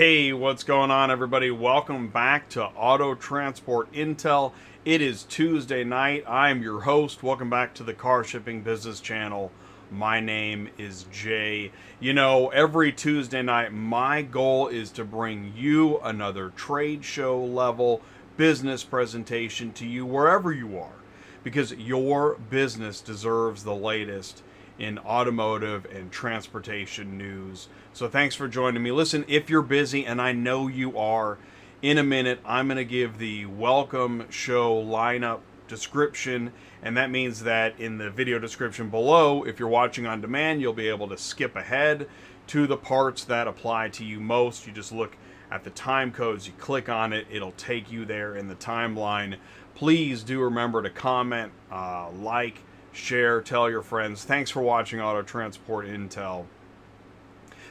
Hey, what's going on, everybody? Welcome back to Auto Transport Intel. It is Tuesday night. I'm your host. Welcome back to the Car Shipping Business Channel. My name is Jay. You know, every Tuesday night, my goal is to bring you another trade show level business presentation to you wherever you are, because your business deserves the latest in automotive and transportation news. So thanks for joining me. Listen, if you're busy, and I know you are, in a minute I'm going to give the welcome show lineup description, and that means that in the video description below, if you're watching on demand, you'll be able to skip ahead to the parts that apply to you most. You just look at the time codes, you click on it, it'll take you there in the timeline. Please do remember to comment, like, share, tell your friends. Thanks for watching Auto Transport Intel.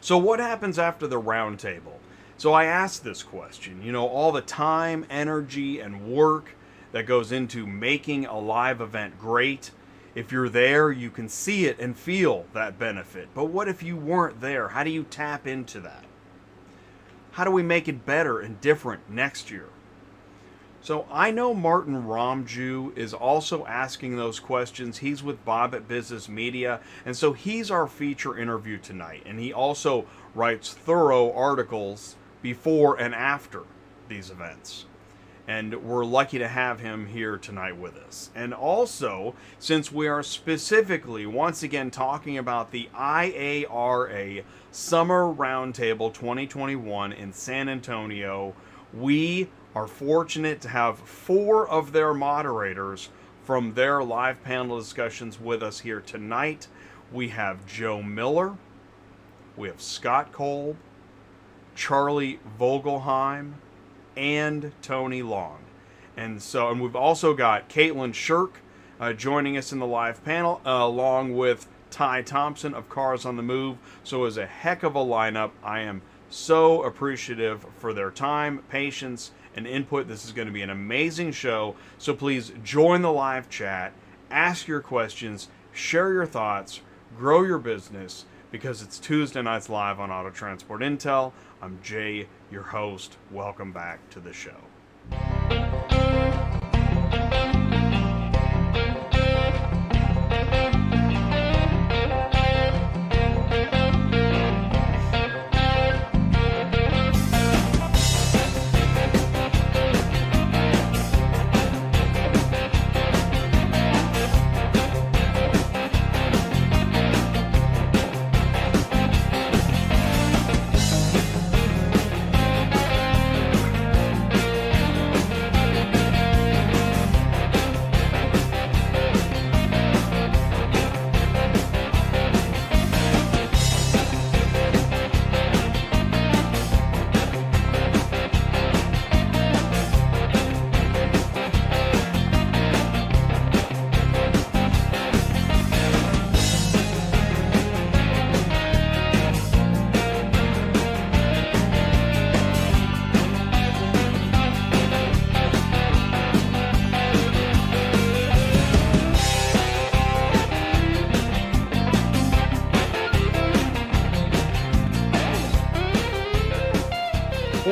So what happens after the roundtable? So I asked this question, you know, all the time, energy, and work that goes into making a live event great. If you're there, you can see it and feel that benefit. But what if you weren't there? How do you tap into that? How do we make it better and different next year? So I know Martin Romjue is also asking those questions. He's with Bobit Business Media, and so he's our feature interview tonight. And he also writes thorough articles before and after these events. And we're lucky to have him here tonight with us. And also, since we are specifically, once again, talking about the IARA Summer Roundtable 2021 in San Antonio, we are fortunate to have 4 of their moderators from their live panel discussions with us here tonight. We have Joe Miller, we have Scott Kolb, Charlie Vogelheim, and Tony Long. And we've also got Kaetlin Sherk joining us in the live panel, along with Thompson of Cars on the Move. So it was a heck of a lineup. I am so appreciative for their time, patience, and input. This is going to be an amazing show. So please join the live chat, ask your questions, share your thoughts, grow your business, because it's Tuesday nights live on Auto Transport Intel. I'm Jay, your host. Welcome back to the show.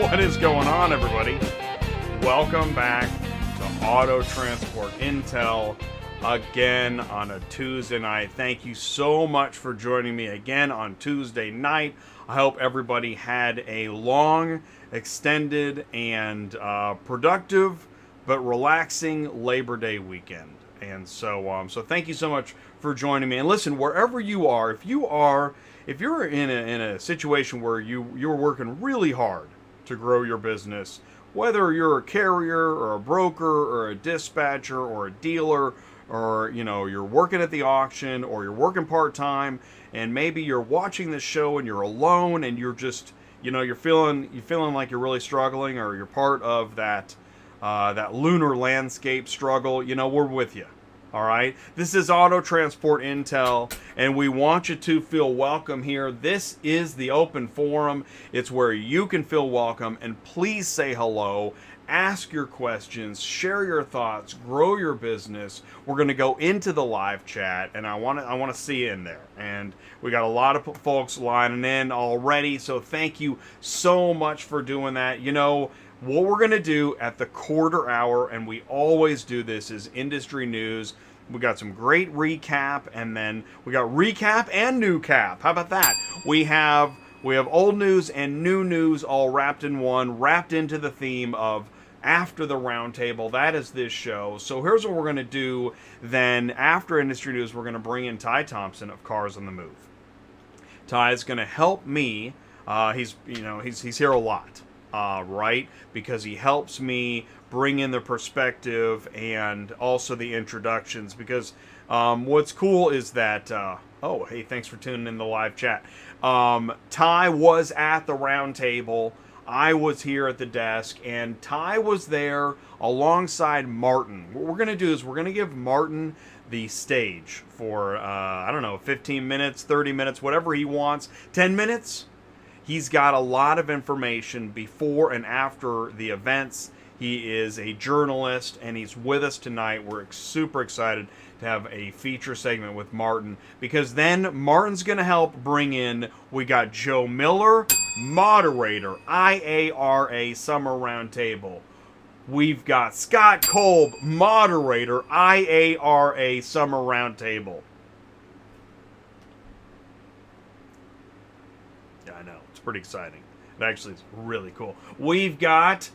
What is going on, everybody? Welcome back to Auto Transport Intel again on a Tuesday night. Thank you so much for joining me again on Tuesday night. I hope everybody had a long, extended, and productive but relaxing Labor Day weekend. And so thank you so much for joining me. And listen, wherever you are, if you're in a situation where you're working really hard to grow your business, whether you're a carrier or a broker or a dispatcher or a dealer, or you're working at the auction, or you're working part-time, and maybe you're watching this show and you're alone and you're just you're feeling like you're really struggling, or you're part of that lunar landscape struggle, we're with you. All right, this is Auto Transport Intel, and we want you to feel welcome here. This is the open forum. It's where you can feel welcome, and please say hello. ask your questions, share your thoughts, grow your business. We're going to go into the live chat, and I want to see you in there. And we got a lot of folks lining in already, so thank you so much for doing that. You know, what we're going to do at the quarter hour, and we always do this, is industry news. We got some great recap, and then we got recap and new cap. How about that? We have old news and new news all wrapped in one, wrapped into the theme of after the roundtable. That is this show. So here's what we're going to do. Then after industry news, we're going to bring in Ty Thompson of Cars on the Move. Ty is going to help me. He's here a lot, right? Because he helps me bring in the perspective and also the introductions. Because what's cool is that. Oh, hey, thanks for tuning in the live chat. Ty was at the roundtable. I was here at the desk, and Ty was there alongside Martin. What we're going to do is we're going to give Martin the stage for, 15 minutes, 30 minutes, whatever he wants. 10 minutes? He's got a lot of information before and after the events. He is a journalist, and he's with us tonight. We're super excited to have a feature segment with Martin, because then Martin's going to help bring in, we got Joe Miller, moderator, IARA Summer Roundtable. We've got Scott Kolb, moderator, IARA Summer Roundtable. Yeah, I know. It's pretty exciting. It actually is really cool. We've got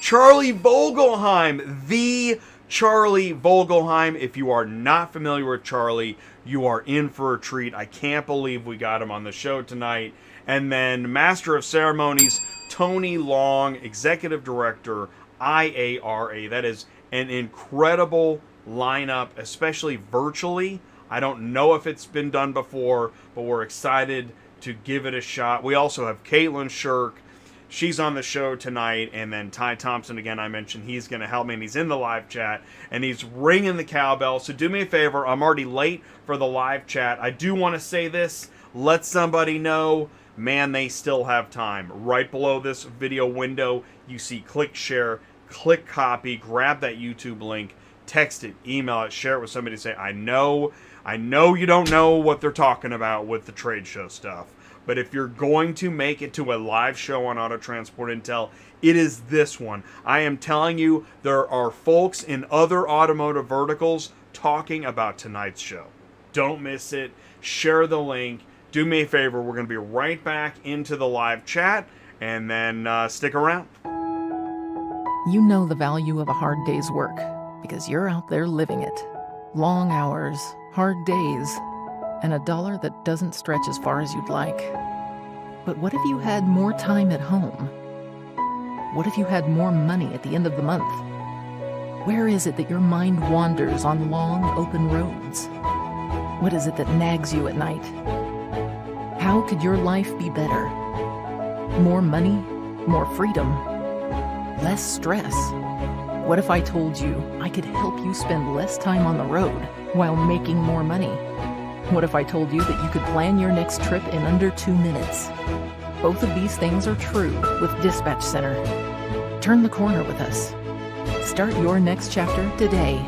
Charlie Vogelheim, the Charlie Vogelheim. If you are not familiar with Charlie, you are in for a treat. I can't believe we got him on the show tonight. And then Master of Ceremonies, Tony Long, Executive Director, IARA. That is an incredible lineup, especially virtually. I don't know if it's been done before, but we're excited to give it a shot. We also have Kaetlin, Sherk. She's on the show tonight, and then Ty Thompson, again, I mentioned he's going to help me, and he's in the live chat, and he's ringing the cowbell. So do me a favor, I'm already late for the live chat. I do want to say this, let somebody know, man, they still have time. Right below this video window, you see click share, click copy, grab that YouTube link, text it, email it, share it with somebody, say, I know you don't know what they're talking about with the trade show stuff. But if you're going to make it to a live show on Auto Transport Intel, it is this one. I am telling you, there are folks in other automotive verticals talking about tonight's show. Don't miss it. Share the link. Do me a favor. We're going to be right back into the live chat, and then stick around. You know the value of a hard day's work because you're out there living it. Long hours, hard days, and a dollar that doesn't stretch as far as you'd like. But what if you had more time at home? What if you had more money at the end of the month? Where is it that your mind wanders on long, open roads? What is it that nags you at night? How could your life be better? More money? More freedom? Less stress? What if I told you I could help you spend less time on the road while making more money? What if I told you that you could plan your next trip in under 2 minutes? Both of these things are true with Dispatch Center. Turn the corner with us. Start your next chapter today.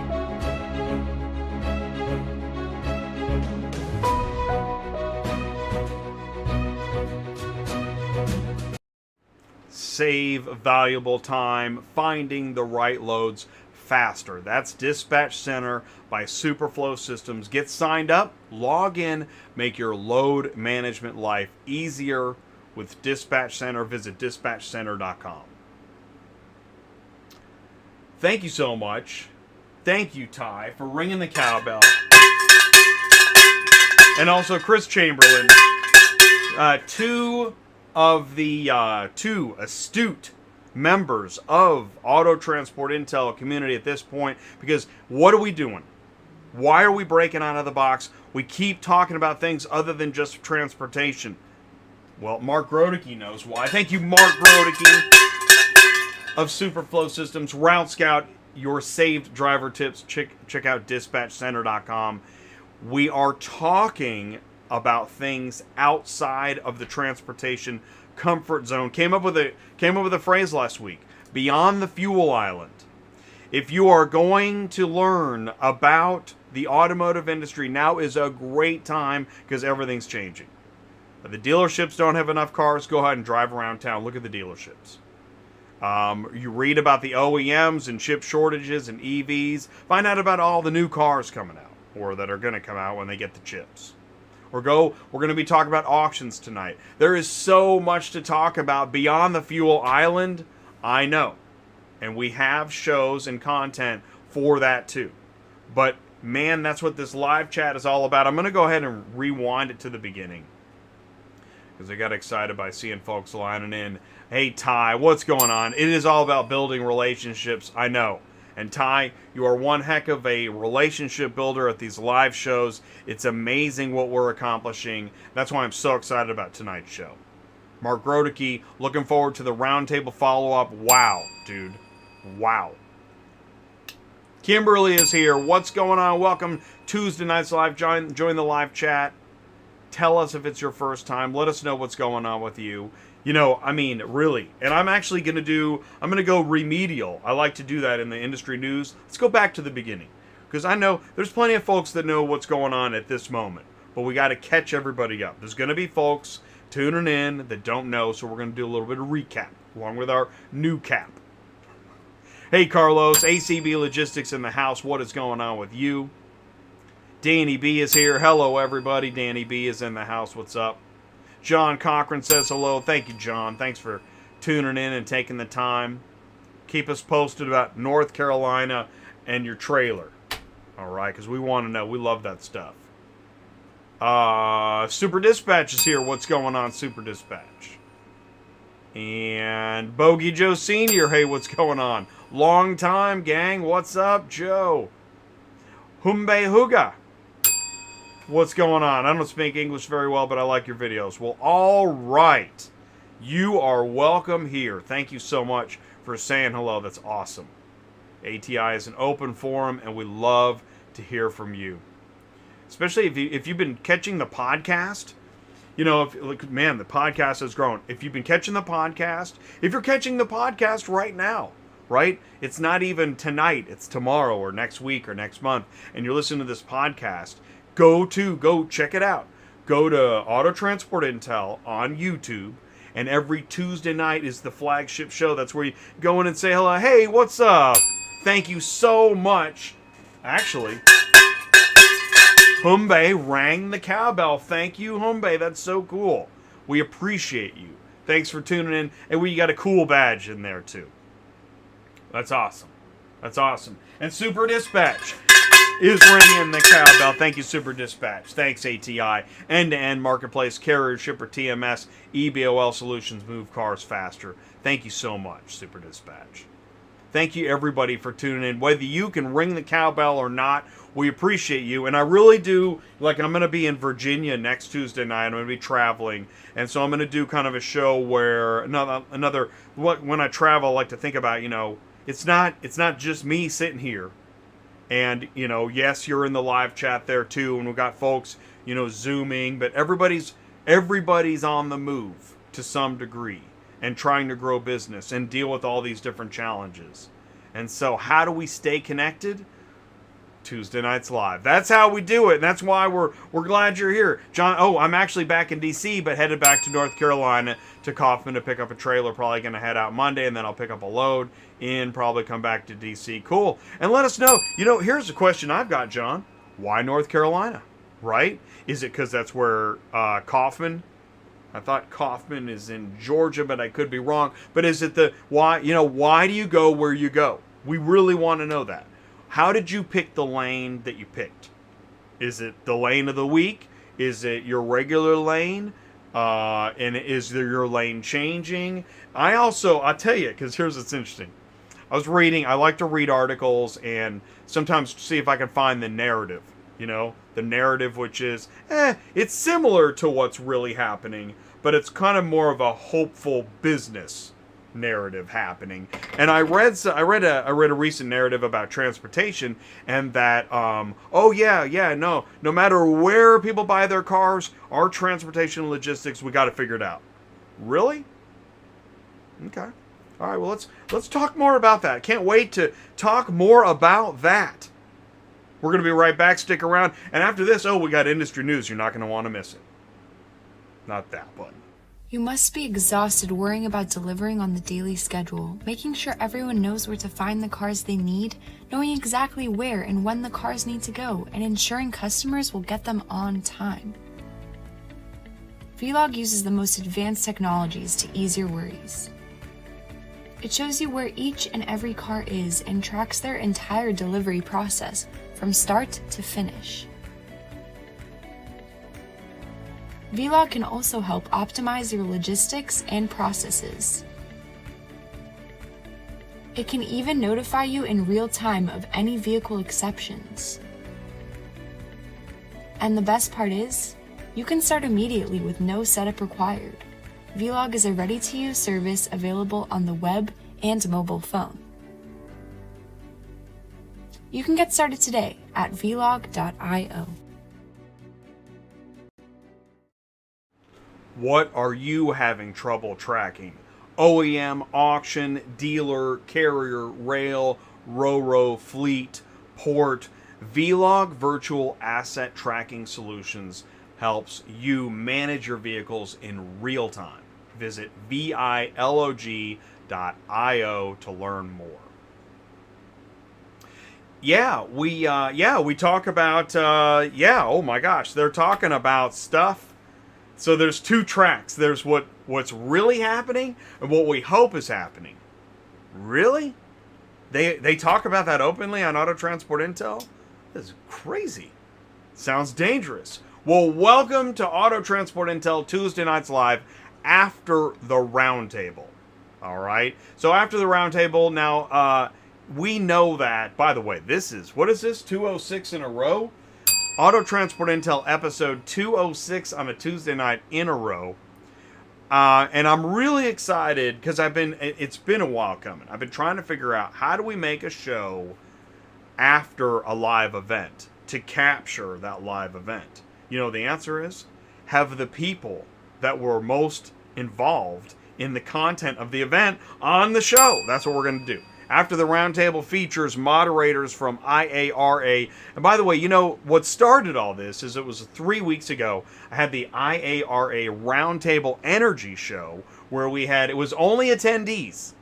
Save valuable time finding the right loads faster. That's Dispatch Center by SuperFlo Systems. Get signed up, log in, make your load management life easier with Dispatch Center. Visit dispatchcenter.com. Thank you so much. Thank you, Ty, for ringing the cowbell. And also Chris Chamberlain. Two astute members of Auto Transport Intel community at this point, because what are we doing? Why are we breaking out of the box? We keep talking about things other than just transportation. Well, Mark Grodicke knows why. Thank you, Mark Grodicke of SuperFlo Systems. Route Scout, your saved driver tips. Check out dispatchcenter.com. We are talking about things outside of the transportation comfort zone. Came up with a phrase last week. Beyond the Fuel Island. If you are going to learn about the automotive industry, now is a great time because everything's changing. The dealerships don't have enough cars. Go ahead and drive around town. Look at the dealerships. You read about the OEMs and chip shortages and EVs. Find out about all the new cars coming out, or that are going to come out when they get the chips. We're going to be talking about auctions tonight. There is so much to talk about beyond the Fuel Island. I know. And we have shows and content for that too. But man, that's what this live chat is all about. I'm going to go ahead and rewind it to the beginning, because I got excited by seeing folks lining in. Hey, Ty, what's going on? It is all about building relationships, I know. And Ty, you are one heck of a relationship builder at these live shows. It's amazing what we're accomplishing. That's why I'm so excited about tonight's show. Mark Grodicke, looking forward to the roundtable follow-up. Wow, dude. Wow. Kimberly is here. What's going on? Welcome Tuesday night's live. Join the live chat. Tell us if it's your first time. Let us know what's going on with you. You know, I mean, really. And I'm actually going to go remedial. I like to do that in the industry news. Let's go back to the beginning, because I know there's plenty of folks that know what's going on at this moment, but we got to catch everybody up. There's going to be folks tuning in that don't know, so we're going to do a little bit of recap along with our new cap. Hey, Carlos, ACB Logistics in the house. What is going on with you? Danny B is here. Hello, everybody. Danny B is in the house. What's up? John Cochran says hello. Thank you, John. Thanks for tuning in and taking the time. Keep us posted about North Carolina and your trailer. All right, because we want to know. We love that stuff. Super Dispatch is here. What's going on, Super Dispatch? And Bogey Joe Sr. Hey, what's going on? Long time, gang. What's up, Joe? Humbe Huga. What's going on? I don't speak English very well, but I like your videos. Well, all right. You are welcome here. Thank you so much for saying hello. That's awesome. ATI is an open forum, and we love to hear from you. Especially if you've been catching the podcast. You know, man, the podcast has grown. If you've been catching the podcast, if you're catching the podcast right now, right? It's not even tonight. It's tomorrow or next week or next month. And you're listening to this podcast. Go check it out. Go to Auto Transport Intel on YouTube. And every Tuesday night is the flagship show. That's where you go in and say hello. Hey, what's up? Thank you so much. Actually, Humbe rang the cowbell. Thank you, Humbe. That's so cool. We appreciate you. Thanks for tuning in. And we got a cool badge in there, too. That's awesome. That's awesome. And Super Dispatch is ringing the cowbell. Thank you, Super Dispatch. Thanks, ATI. End-to-end marketplace, carrier, shipper, TMS, EBOL solutions, move cars faster. Thank you so much, Super Dispatch. Thank you, everybody, for tuning in. Whether you can ring the cowbell or not, we appreciate you. And I really do, like, I'm going to be in Virginia next Tuesday night. I'm going to be traveling. And so I'm going to do kind of a show where when I travel, I like to think about, you know, it's not just me sitting here. And, you know, yes, you're in the live chat there too, and we've got folks, you know, Zooming, but everybody's on the move to some degree and trying to grow business and deal with all these different challenges. And so how do we stay connected? Tuesday nights live. That's how we do it. And that's why we're glad you're here. John, I'm actually back in DC, but headed back to North Carolina to Kaufman to pick up a trailer. Probably going to head out Monday, and then I'll pick up a load in, probably come back to DC. Cool. And let us know. You know, here's a question I've got, John. Why North Carolina? Right? Is it because that's where Kaufman? I thought Kaufman is in Georgia, but I could be wrong. But is it why do you go where you go? We really want to know that. How did you pick the lane that you picked? Is it the lane of the week? Is it your regular lane? And is there your lane changing? I'll tell you, because here's what's interesting. I like to read articles and sometimes see if I can find the narrative. You know, the narrative which is, it's similar to what's really happening, but it's kind of more of a hopeful business narrative happening. And I read a recent narrative about transportation, and that no matter where people buy their cars, our transportation logistics, we got to figure it out. Really? Okay. All right, well, let's talk more about that. Can't wait to talk more about that. We're going to be right back. Stick around. And after this, we got industry news. You're not going to want to miss it. Not that button. You must be exhausted worrying about delivering on the daily schedule, making sure everyone knows where to find the cars they need, knowing exactly where and when the cars need to go, and ensuring customers will get them on time. ViLOG uses the most advanced technologies to ease your worries. It shows you where each and every car is and tracks their entire delivery process from start to finish. ViLOG can also help optimize your logistics and processes. It can even notify you in real time of any vehicle exceptions. And the best part is, you can start immediately with no setup required. ViLOG is a ready-to-use service available on the web and mobile phone. You can get started today at ViLOG.io. What are you having trouble tracking? OEM, auction, dealer, carrier, rail, RoRo, fleet, port. ViLOG Virtual Asset Tracking Solutions helps you manage your vehicles in real time. Visit ViLOG.io to learn more. We talk about, oh my gosh, they're talking about stuff. So there's two tracks. There's what's really happening and what we hope is happening. Really? They talk about that openly on Auto Transport Intel? This is crazy. Sounds dangerous. Well, welcome to Auto Transport Intel Tuesday Nights Live after the Roundtable. All right? So after the Roundtable, now, we know that, by the way, what is this, 206 in a row? Auto Transport Intel episode 206 on a Tuesday night in a row. And I'm really excited because it's been a while coming. I've been trying to figure out how do we make a show after a live event to capture that live event. You know, the answer is have the people that were most involved in the content of the event on the show. That's what we're going to do. After the Roundtable features moderators from IARA. And by the way, you know, what started all this is it was 3 weeks ago. I had the IARA Roundtable Energy Show where it was only attendees.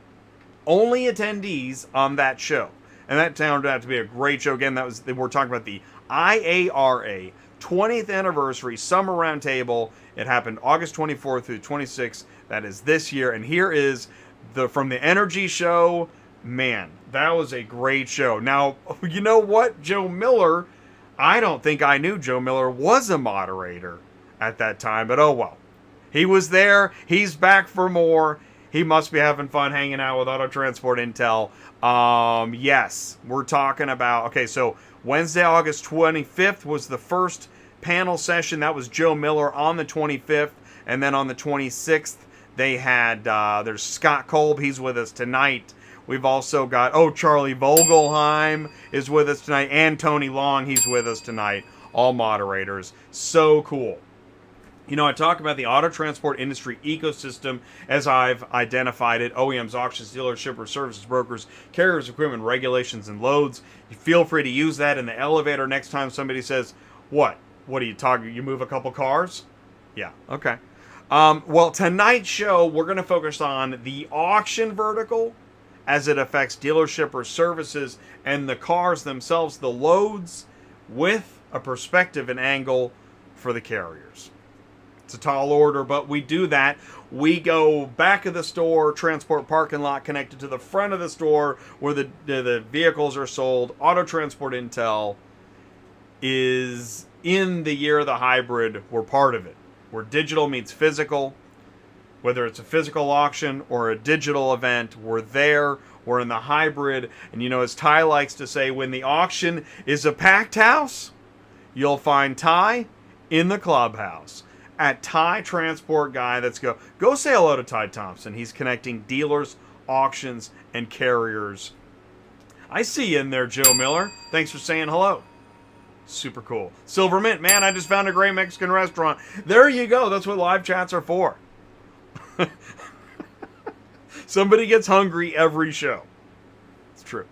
Only attendees on that show. And that turned out to be a great show. Again, we're talking about the IARA 20th Anniversary Summer Roundtable. It happened August 24th through 26th. That is this year. And here is from the Energy Show. Man, that was a great show. Now, you know what? Joe Miller, I don't think I knew Joe Miller was a moderator at that time, but oh well. He was there. He's back for more. He must be having fun hanging out with Auto Transport Intel. Yes, we're talking about, okay, so Wednesday, August 25th was the first panel session. That was Joe Miller on the 25th. And then on the 26th, they had, there's Scott Kolb. He's with us tonight. We've also got, Charlie Vogelheim is with us tonight, and Tony Long, he's with us tonight. All moderators. So cool. You know, I talk about the auto transport industry ecosystem as I've identified it. OEMs, auctions, dealers, shippers, services, brokers, carriers, equipment, regulations, and loads. You feel free to use that in the elevator next time somebody says, what? What are you talking? You move a couple cars? Yeah, okay. Well, tonight's show, we're going to focus on the auction vertical as it affects dealership or services and the cars themselves, the loads, with a perspective and angle for the carriers. It's a tall order, but we do that. We go back of the store, transport parking lot connected to the front of the store where the vehicles are sold. Auto Transport Intel is in the year of the hybrid. We're part of it. Where digital meets physical. Whether it's a physical auction or a digital event, we're there. We're in the hybrid. And you know, as Ty likes to say, when the auction is a packed house, you'll find Ty in the clubhouse. At Ty Transport Guy, go say hello to Ty Thompson. He's connecting dealers, auctions, and carriers. I see you in there, Joe Miller. Thanks for saying hello. Super cool. Silver Mint, man, I just found a great Mexican restaurant. There you go. That's what live chats are for. Somebody gets hungry every show. It's true.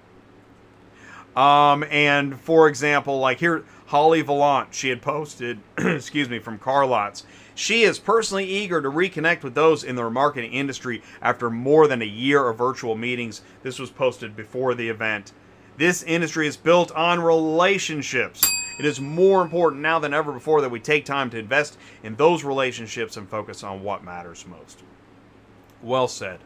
And for example, like here, Holly Vallant, she had posted, excuse me, from Car Lots. She is personally eager to reconnect with those in the remarketing industry after more than a year of virtual meetings. This was posted before the event. This industry is built on relationships. It is more important now than ever before that we take time to invest in those relationships and focus on what matters most. Well said.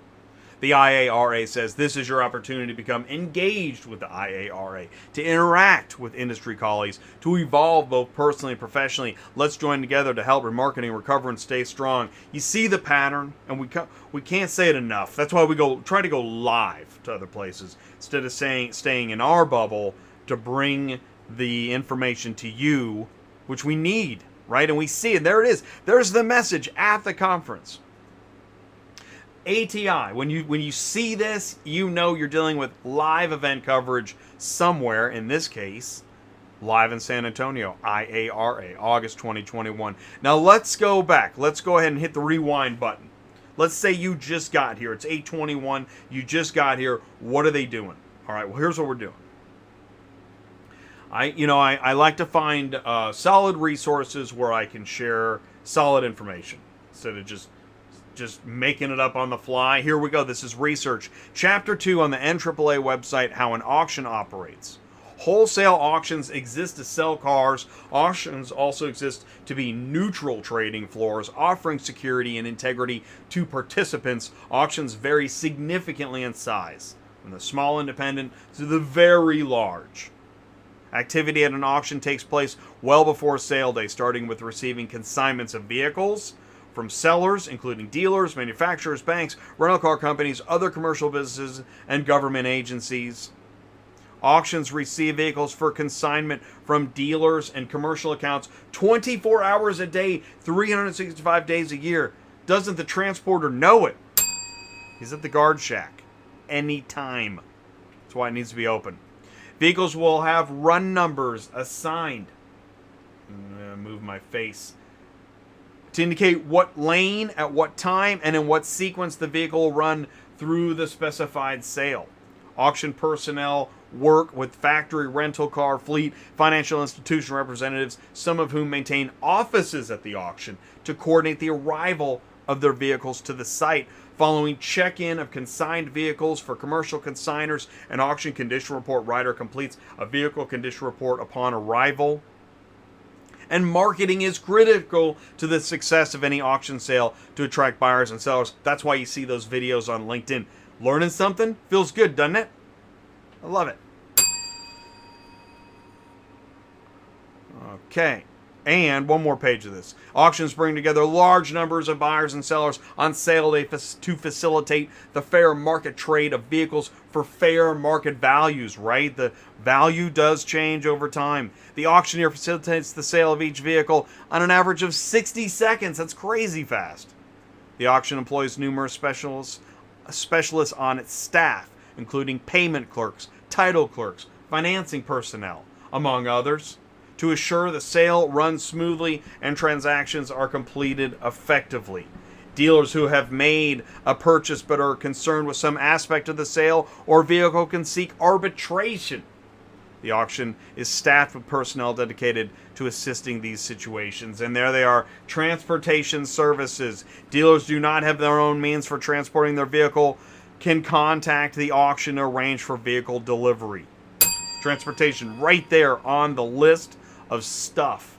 The IARA says this is your opportunity to become engaged with the IARA, to interact with industry colleagues, to evolve both personally and professionally. Let's join together to help remarketing recover and stay strong. You see the pattern, and we can't say it enough. That's why we try to go live to other places instead of staying in our bubble to bring the information to you, which we need, right? And we see it. There it is. There's the message at the conference. ATI, when you see this, you know you're dealing with live event coverage somewhere, in this case, live in San Antonio, IARA, August 2021. Now let's go back. Let's go ahead and hit the rewind button. Let's say you just got here. It's 8:21. You just got here. What are they doing? All right, well, here's what we're doing. I like to find solid resources where I can share solid information instead of just making it up on the fly. Here we go. This is research. Chapter 2 on the NAAA website, how an auction operates. Wholesale auctions exist to sell cars. Auctions also exist to be neutral trading floors, offering security and integrity to participants. Auctions vary significantly in size, from the small independent to the very large. Activity at an auction takes place well before sale day, starting with receiving consignments of vehicles from sellers, including dealers, manufacturers, banks, rental car companies, other commercial businesses, and government agencies. Auctions receive vehicles for consignment from dealers and commercial accounts 24 hours a day, 365 days a year. Doesn't the transporter know it? He's at the guard shack anytime. That's why it needs to be open. Vehicles will have run numbers assigned. I'm going to move my face to indicate what lane, at what time, and in what sequence the vehicle will run through the specified sale. Auction personnel work with factory, rental car, fleet, financial institution representatives, some of whom maintain offices at the auction, to coordinate the arrival of their vehicles to the site. Following check-in of consigned vehicles for commercial consignors, an auction condition report writer completes a vehicle condition report upon arrival. And marketing is critical to the success of any auction sale to attract buyers and sellers. That's why you see those videos on LinkedIn. Learning something? Feels good, doesn't it? I love it. Okay. And one more page of this. Auctions bring together large numbers of buyers and sellers on sale day to facilitate the fair market trade of vehicles for fair market values, right? The value does change over time. The auctioneer facilitates the sale of each vehicle on an average of 60 seconds. That's crazy fast. The auction employs numerous specialists on its staff, including payment clerks, title clerks, financing personnel, among others, to assure the sale runs smoothly and transactions are completed effectively. Dealers who have made a purchase but are concerned with some aspect of the sale or vehicle can seek arbitration. The auction is staffed with personnel dedicated to assisting these situations. And there they are, transportation services. Dealers do not have their own means for transporting their vehicle, can contact the auction to arrange for vehicle delivery. Transportation right there on the list of stuff.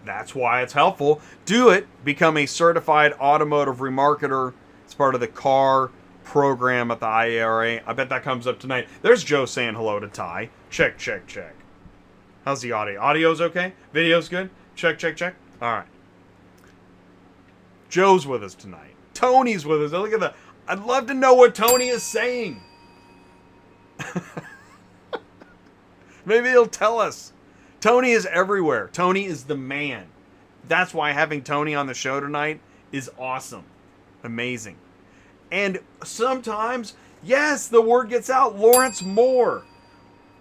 That's why it's helpful. Do it. Become a certified automotive remarketer. It's part of the car program at the IARA. I bet that comes up tonight. There's Joe saying hello to Ty. Check, check, check. How's the audio? Audio's okay? Video's good? Check, check, check. All right. Joe's with us tonight. Tony's with us. Look at that. I'd love to know what Tony is saying. Maybe he'll tell us. Tony is everywhere. Tony is the man. That's why having Tony on the show tonight is awesome. Amazing. And sometimes, yes, the word gets out. Lawrence Moore,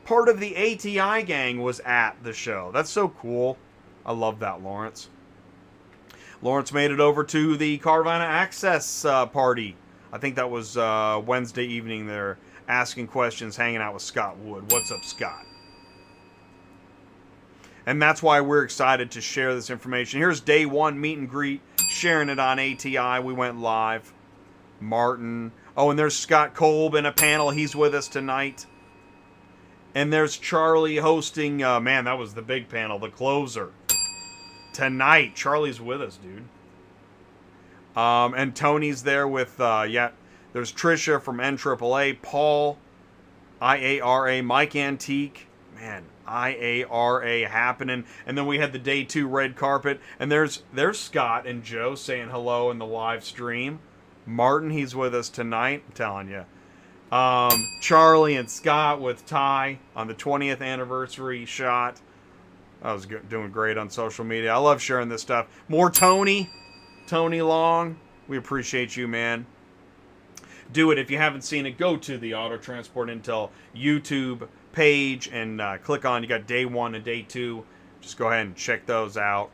part of the ATI gang, was at the show. That's so cool. I love that, Lawrence. Lawrence made it over to the Carvana Access party. I think that was Wednesday evening there, asking questions, hanging out with Scott Wood. What's up, Scott? And that's why we're excited to share this information. Here's day one meet and greet, sharing it on ATI. We went live. Martin. Oh, and there's Scott Kolb in a panel. He's with us tonight. And there's Charlie hosting. Man, that was the big panel, the closer. Tonight, Charlie's with us, dude. And Tony's there with, there's Trisha from NAAA, Paul, IARA, Mike Antique. Man, IARA happening. And then we had the day two red carpet. And there's Scott and Joe saying hello in the live stream. Martin, he's with us tonight. I'm telling you. Charlie and Scott with Ty on the 20th anniversary shot. I was doing great on social media. I love sharing this stuff. More Tony Long. We appreciate you, man. Do it if you haven't seen it. Go to the Auto Transport Intel YouTube page and click on. You got day one and day two. Just go ahead and check those out.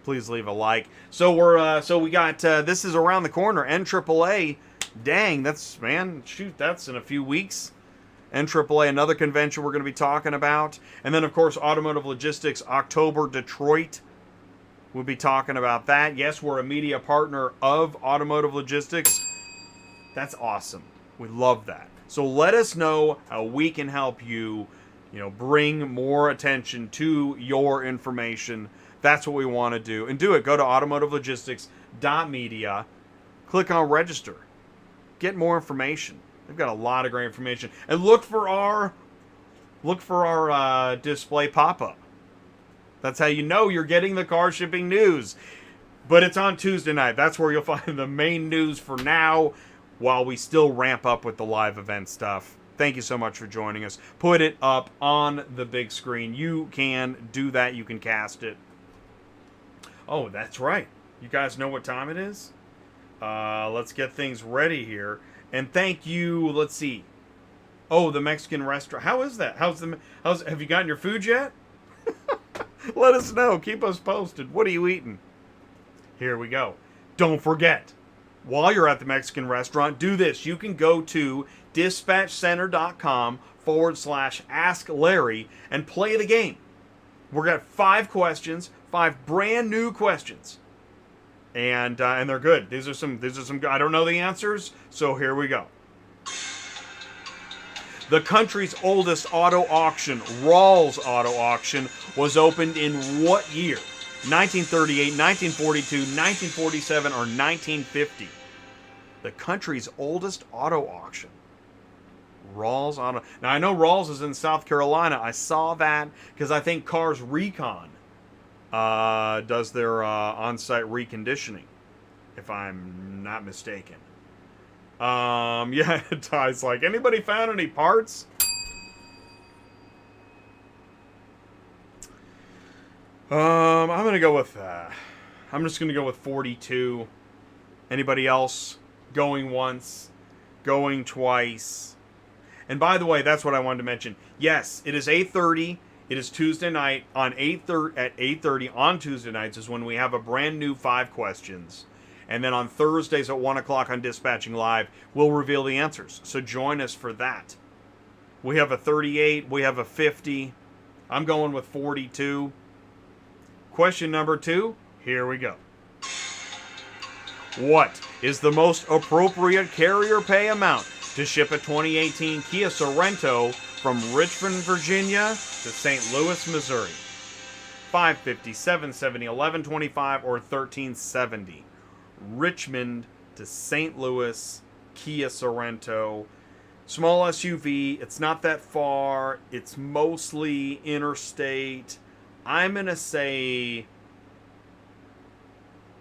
Please leave a like. So we got this is around the corner. NAAA. Dang, that's that's in a few weeks. NAAA, another convention we're going to be talking about. And then, of course, Automotive Logistics, October, Detroit. We'll be talking about that. Yes, we're a media partner of Automotive Logistics. That's awesome. We love that. So let us know how we can help you, bring more attention to your information. That's what we want to do. And do it. Go to automotivelogistics.media. Click on register. Get more information. They've got a lot of great information. And look for our display pop-up. That's how you know you're getting the car shipping news. But it's on Tuesday night. That's where you'll find the main news for now, while we still ramp up with the live event stuff. Thank you so much for joining us. Put it up on the big screen. You can do that. You can cast it. Oh, that's right. You guys know what time it is? Let's get things ready here. And thank you. Let's see. Oh, the Mexican restaurant. How is that? Have you gotten your food yet? Let us know. Keep us posted. What are you eating? Here we go. Don't forget, while you're at the Mexican restaurant, do this. You can go to dispatchcenter.com/Ask Larry and play the game. We've got 5 questions, 5 brand new questions. And they're good. These are some I don't know the answers, so here we go. The country's oldest auto auction, Rawls Auto Auction, was opened in what year? 1938, 1942, 1947, or 1950? The country's oldest auto auction. Rawls Auto. Now, I know Rawls is in South Carolina. I saw that because I think Cars Recon does their on-site reconditioning, if I'm not mistaken. Yeah, Ty's like, anybody found any parts? I'm gonna go with I'm just gonna go with 42. Anybody else? Going once, going twice. And by the way, that's what I wanted to mention. Yes, it is 8:30. It is Tuesday night at 8:30 on Tuesday nights is when we have a brand new 5 questions. And then on Thursdays at 1 o'clock on Dispatching Live, we'll reveal the answers. So join us for that. We have a 38. We have a 50. I'm going with 42. Question number 2. Here we go. What is the most appropriate carrier pay amount to ship a 2018 Kia Sorento from Richmond, Virginia to St. Louis, Missouri? $550, $770, $1125, or $1370? Richmond to St. Louis, Kia Sorento. Small SUV. It's not that far. It's mostly interstate. I'm going to say...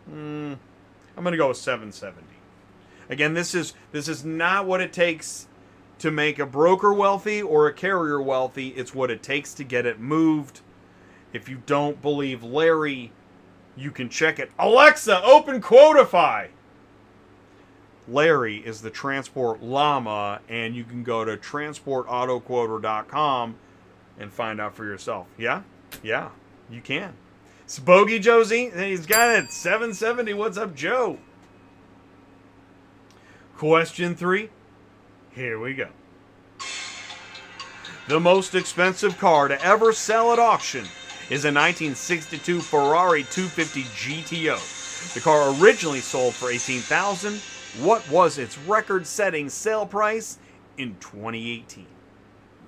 I'm going to go with 770. Again, this is not what it takes to make a broker wealthy or a carrier wealthy. It's what it takes to get it moved. If you don't believe Larry, you can check it. Alexa, open Quotify. Larry is the transport llama, and you can go to transportautoquoter.com and find out for yourself. Yeah, you can. It's Bogey Josie. He's got it. 770. What's up, Joe? Question 3. Here we go. The most expensive car to ever sell at auction is a 1962 Ferrari 250 GTO. The car originally sold for $18,000. What was its record-setting sale price in 2018?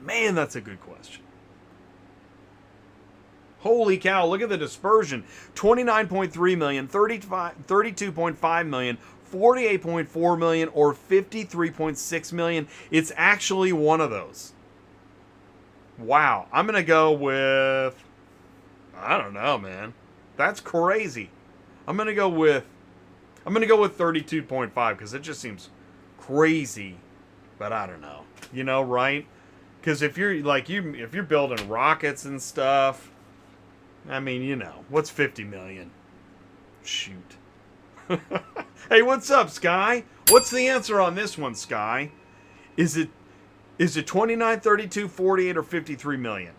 Man, that's a good question. Holy cow, look at the dispersion. 29.3 million, 32.5 million, 48.4 million, or 53.6 million. It's actually one of those. Wow. I'm going to go with, I don't know, man. That's crazy. I'm going to go with 32.5 because it just seems crazy, but I don't know. You know, right? Because if you're if you're building rockets and stuff, I mean, you know, what's 50 million? Shoot. Hey, what's up, Sky? What's the answer on this one, Sky? Is it 29, 32, 48, or 53 million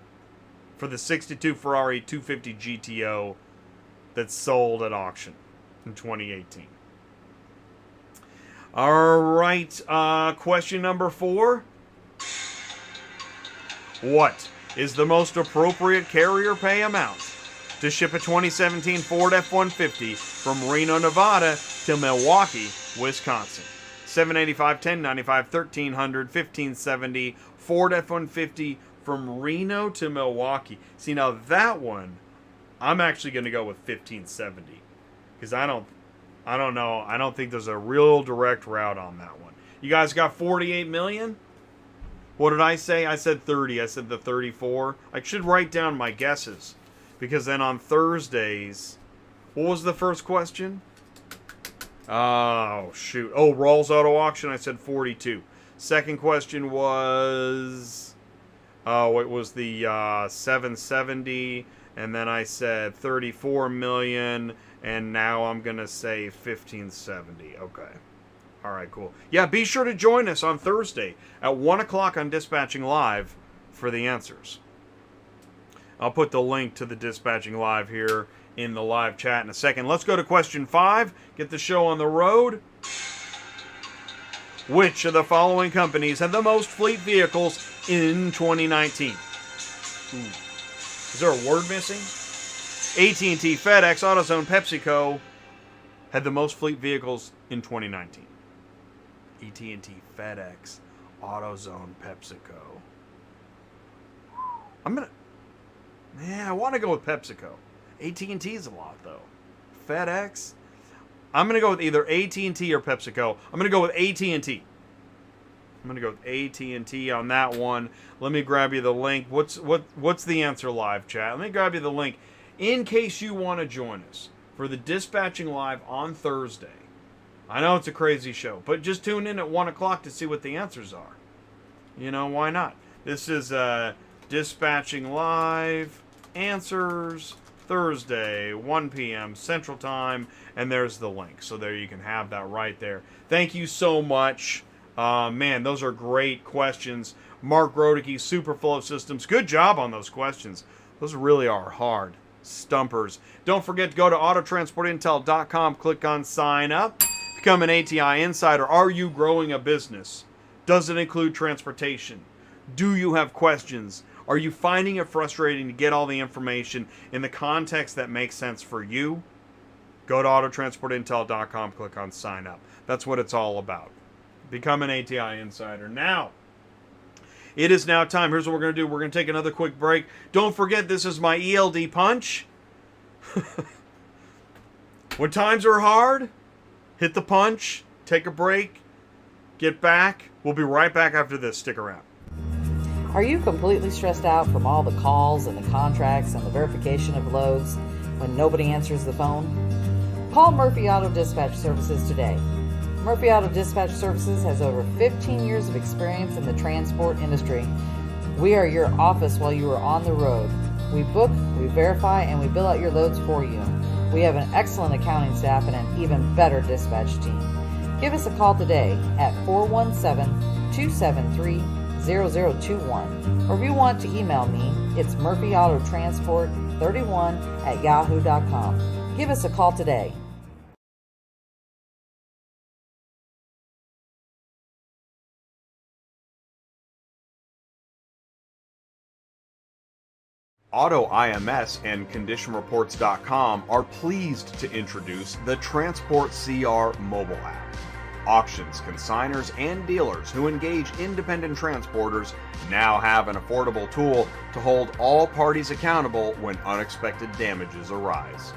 for the 62 Ferrari 250 GTO that sold at auction in 2018? All right, question number 4. What is the most appropriate carrier pay amount to ship a 2017 Ford F-150 from Reno, Nevada to Milwaukee, Wisconsin? $785, $1,095, $1,300, $1,570. Ford F-150 from Reno to Milwaukee. See, now that one, I'm actually going to go with $1,570 because I don't know. I don't think there's a real direct route on that one. You guys got 48 million? What did I say? I said 30. I said the 34. I should write down my guesses because then on Thursdays, what was the first question? Oh, shoot. Oh, Rawls Auto Auction, I said 42. Second question was, it was the 770, and then I said 34 million, and now I'm going to say 1570. Okay. All right, cool. Yeah, be sure to join us on Thursday at 1 o'clock on Dispatching Live for the answers. I'll put the link to the Dispatching Live here in the live chat in a second. Let's go to question 5. Get the show on the road. Which of the following companies had the most fleet vehicles in 2019? Is there a word missing? AT&T, FedEx, AutoZone, PepsiCo had the most fleet vehicles in 2019. AT&T, FedEx, AutoZone, PepsiCo. I want to go with PepsiCo. AT&T's a lot, though. FedEx. I'm going to go with either AT&T or PepsiCo. I'm going to go with AT&T. I'm going to go with AT&T on that one. Let me grab you the link. What's the answer, live chat? Let me grab you the link in case you want to join us for the Dispatching Live on Thursday. I know it's a crazy show, but just tune in at 1 o'clock to see what the answers are. You know, why not? This is Dispatching Live Answers Thursday, 1 p.m. Central Time, and there's the link. So there you can have that right there. Thank you so much. Man, those are great questions. Mark Rodeke, SuperFlo Systems. Good job on those questions. Those really are hard stumpers. Don't forget to go to autotransportintel.com, click on sign up. Become an ATI insider. Are you growing a business? Does it include transportation? Do you have questions? Are you finding it frustrating to get all the information in the context that makes sense for you? Go to autotransportintel.com, click on sign up. That's what it's all about. Become an ATI insider. Now, it is now time. Here's what we're going to do. We're going to take another quick break. Don't forget, this is my ELD punch. When times are hard, hit the punch, take a break, get back. We'll be right back after this. Stick around. Are you completely stressed out from all the calls and the contracts and the verification of loads when nobody answers the phone? Call Murphy Auto Dispatch Services today. Murphy Auto Dispatch Services has over 15 years of experience in the transport industry. We are your office while you are on the road. We book, we verify, and we bill out your loads for you. We have an excellent accounting staff and an even better dispatch team. Give us a call today at 417-273-0021. Or if you want to email me, it's murphyautotransport AutoTransport31@yahoo.com. Give us a call today. AutoIMS and ConditionReports.com are pleased to introduce the TransportCR mobile app. Auctions, consignors, and dealers who engage independent transporters now have an affordable tool to hold all parties accountable when unexpected damages arise.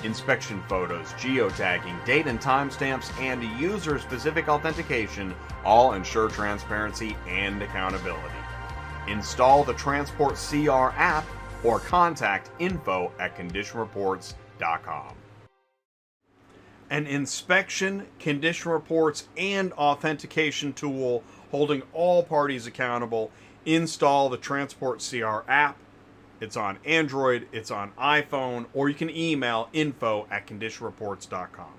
Inspection photos, geotagging, date and timestamps, and user-specific authentication all ensure transparency and accountability. Install the TransportCR app or contact info@conditionreports.com. An inspection, condition reports, and authentication tool holding all parties accountable. Install the TransportCR app. It's on Android, it's on iPhone, or you can email info@conditionreports.com.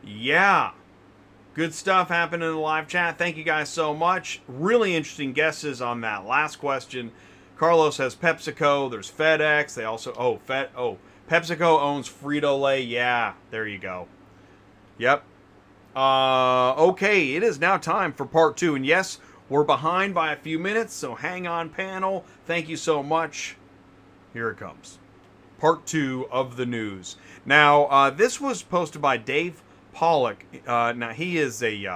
Yeah, good stuff happened in the live chat. Thank you guys so much. Really interesting guesses on that last question. Carlos has PepsiCo. There's FedEx. They also PepsiCo owns Frito-Lay. Yeah, there you go. Yep. Okay, it is now time for part 2, and yes, we're behind by a few minutes, so hang on, panel. Thank you so much. Here it comes. Part 2 of the news. Now, this was posted by Dave Pollock. Now, he is a he's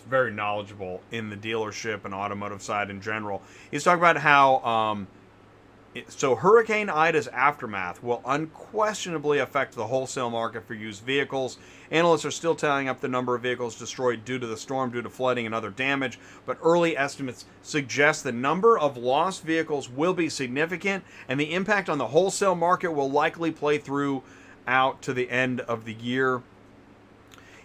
very knowledgeable in the dealership and automotive side in general. He's talking about how so Hurricane Ida's aftermath will unquestionably affect the wholesale market for used vehicles. Analysts are still tallying up the number of vehicles destroyed due to the storm, due to flooding and other damage, but early estimates suggest the number of lost vehicles will be significant, and the impact on the wholesale market will likely play through out to the end of the year.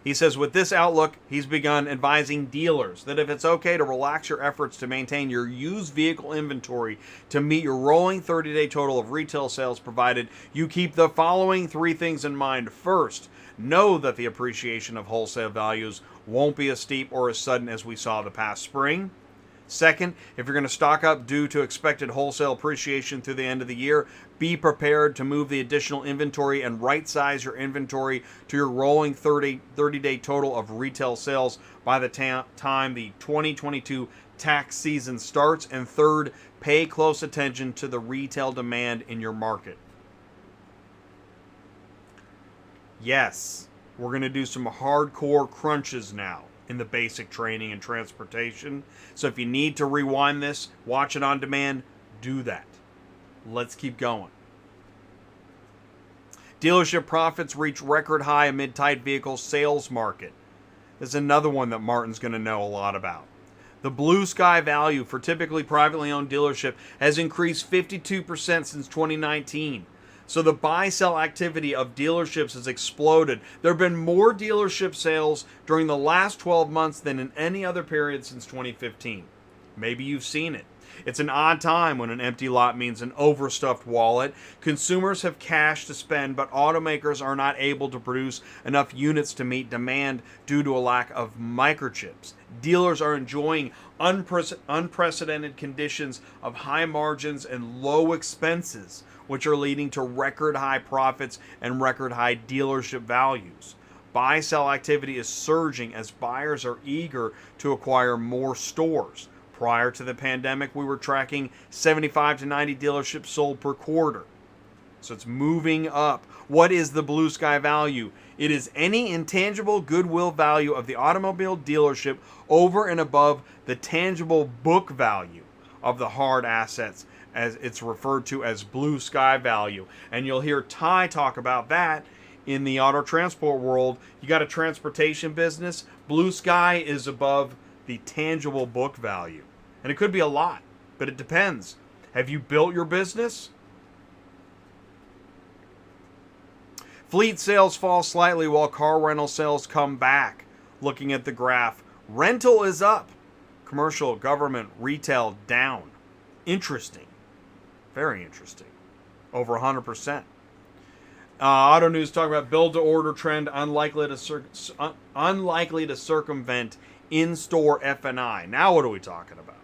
He says with this outlook, he's begun advising dealers that if it's okay to relax your efforts to maintain your used vehicle inventory to meet your rolling 30-day total of retail sales, provided you keep the following 3 things in mind. First, know that the appreciation of wholesale values won't be as steep or as sudden as we saw the past spring. Second, if you're going to stock up due to expected wholesale appreciation through the end of the year, be prepared to move the additional inventory and right-size your inventory to your rolling 30-day total of retail sales by the time the 2022 tax season starts. And third, pay close attention to the retail demand in your market. Yes, we're going to do some hardcore crunches now in the basic training and transportation. So if you need to rewind this, watch it on demand, do that. Let's keep going. Dealership profits reach record high amid tight vehicle sales market. This is another one that Martin's going to know a lot about. The blue sky value for typically privately owned dealership has increased 52% since 2019. So the buy-sell activity of dealerships has exploded. There have been more dealership sales during the last 12 months than in any other period since 2015. Maybe you've seen it. It's an odd time when an empty lot means an overstuffed wallet. Consumers have cash to spend, but automakers are not able to produce enough units to meet demand due to a lack of microchips. Dealers are enjoying unprecedented conditions of high margins and low expenses, which are leading to record high profits and record high dealership values. Buy-sell activity is surging as buyers are eager to acquire more stores. Prior to the pandemic, we were tracking 75 to 90 dealerships sold per quarter. So it's moving up. What is the blue sky value? It is any intangible goodwill value of the automobile dealership over and above the tangible book value of the hard assets, as it's referred to as blue sky value. And you'll hear Ty talk about that in the auto transport world. You got a transportation business, blue sky is above the tangible book value. And it could be a lot, but it depends. Have you built your business? Fleet sales fall slightly while car rental sales come back. Looking at the graph, rental is up. Commercial, government, retail down. Interesting. Very interesting. Over 100%. Auto News talking about build-to-order trend unlikely to circumvent in-store F&I. Now what are we talking about?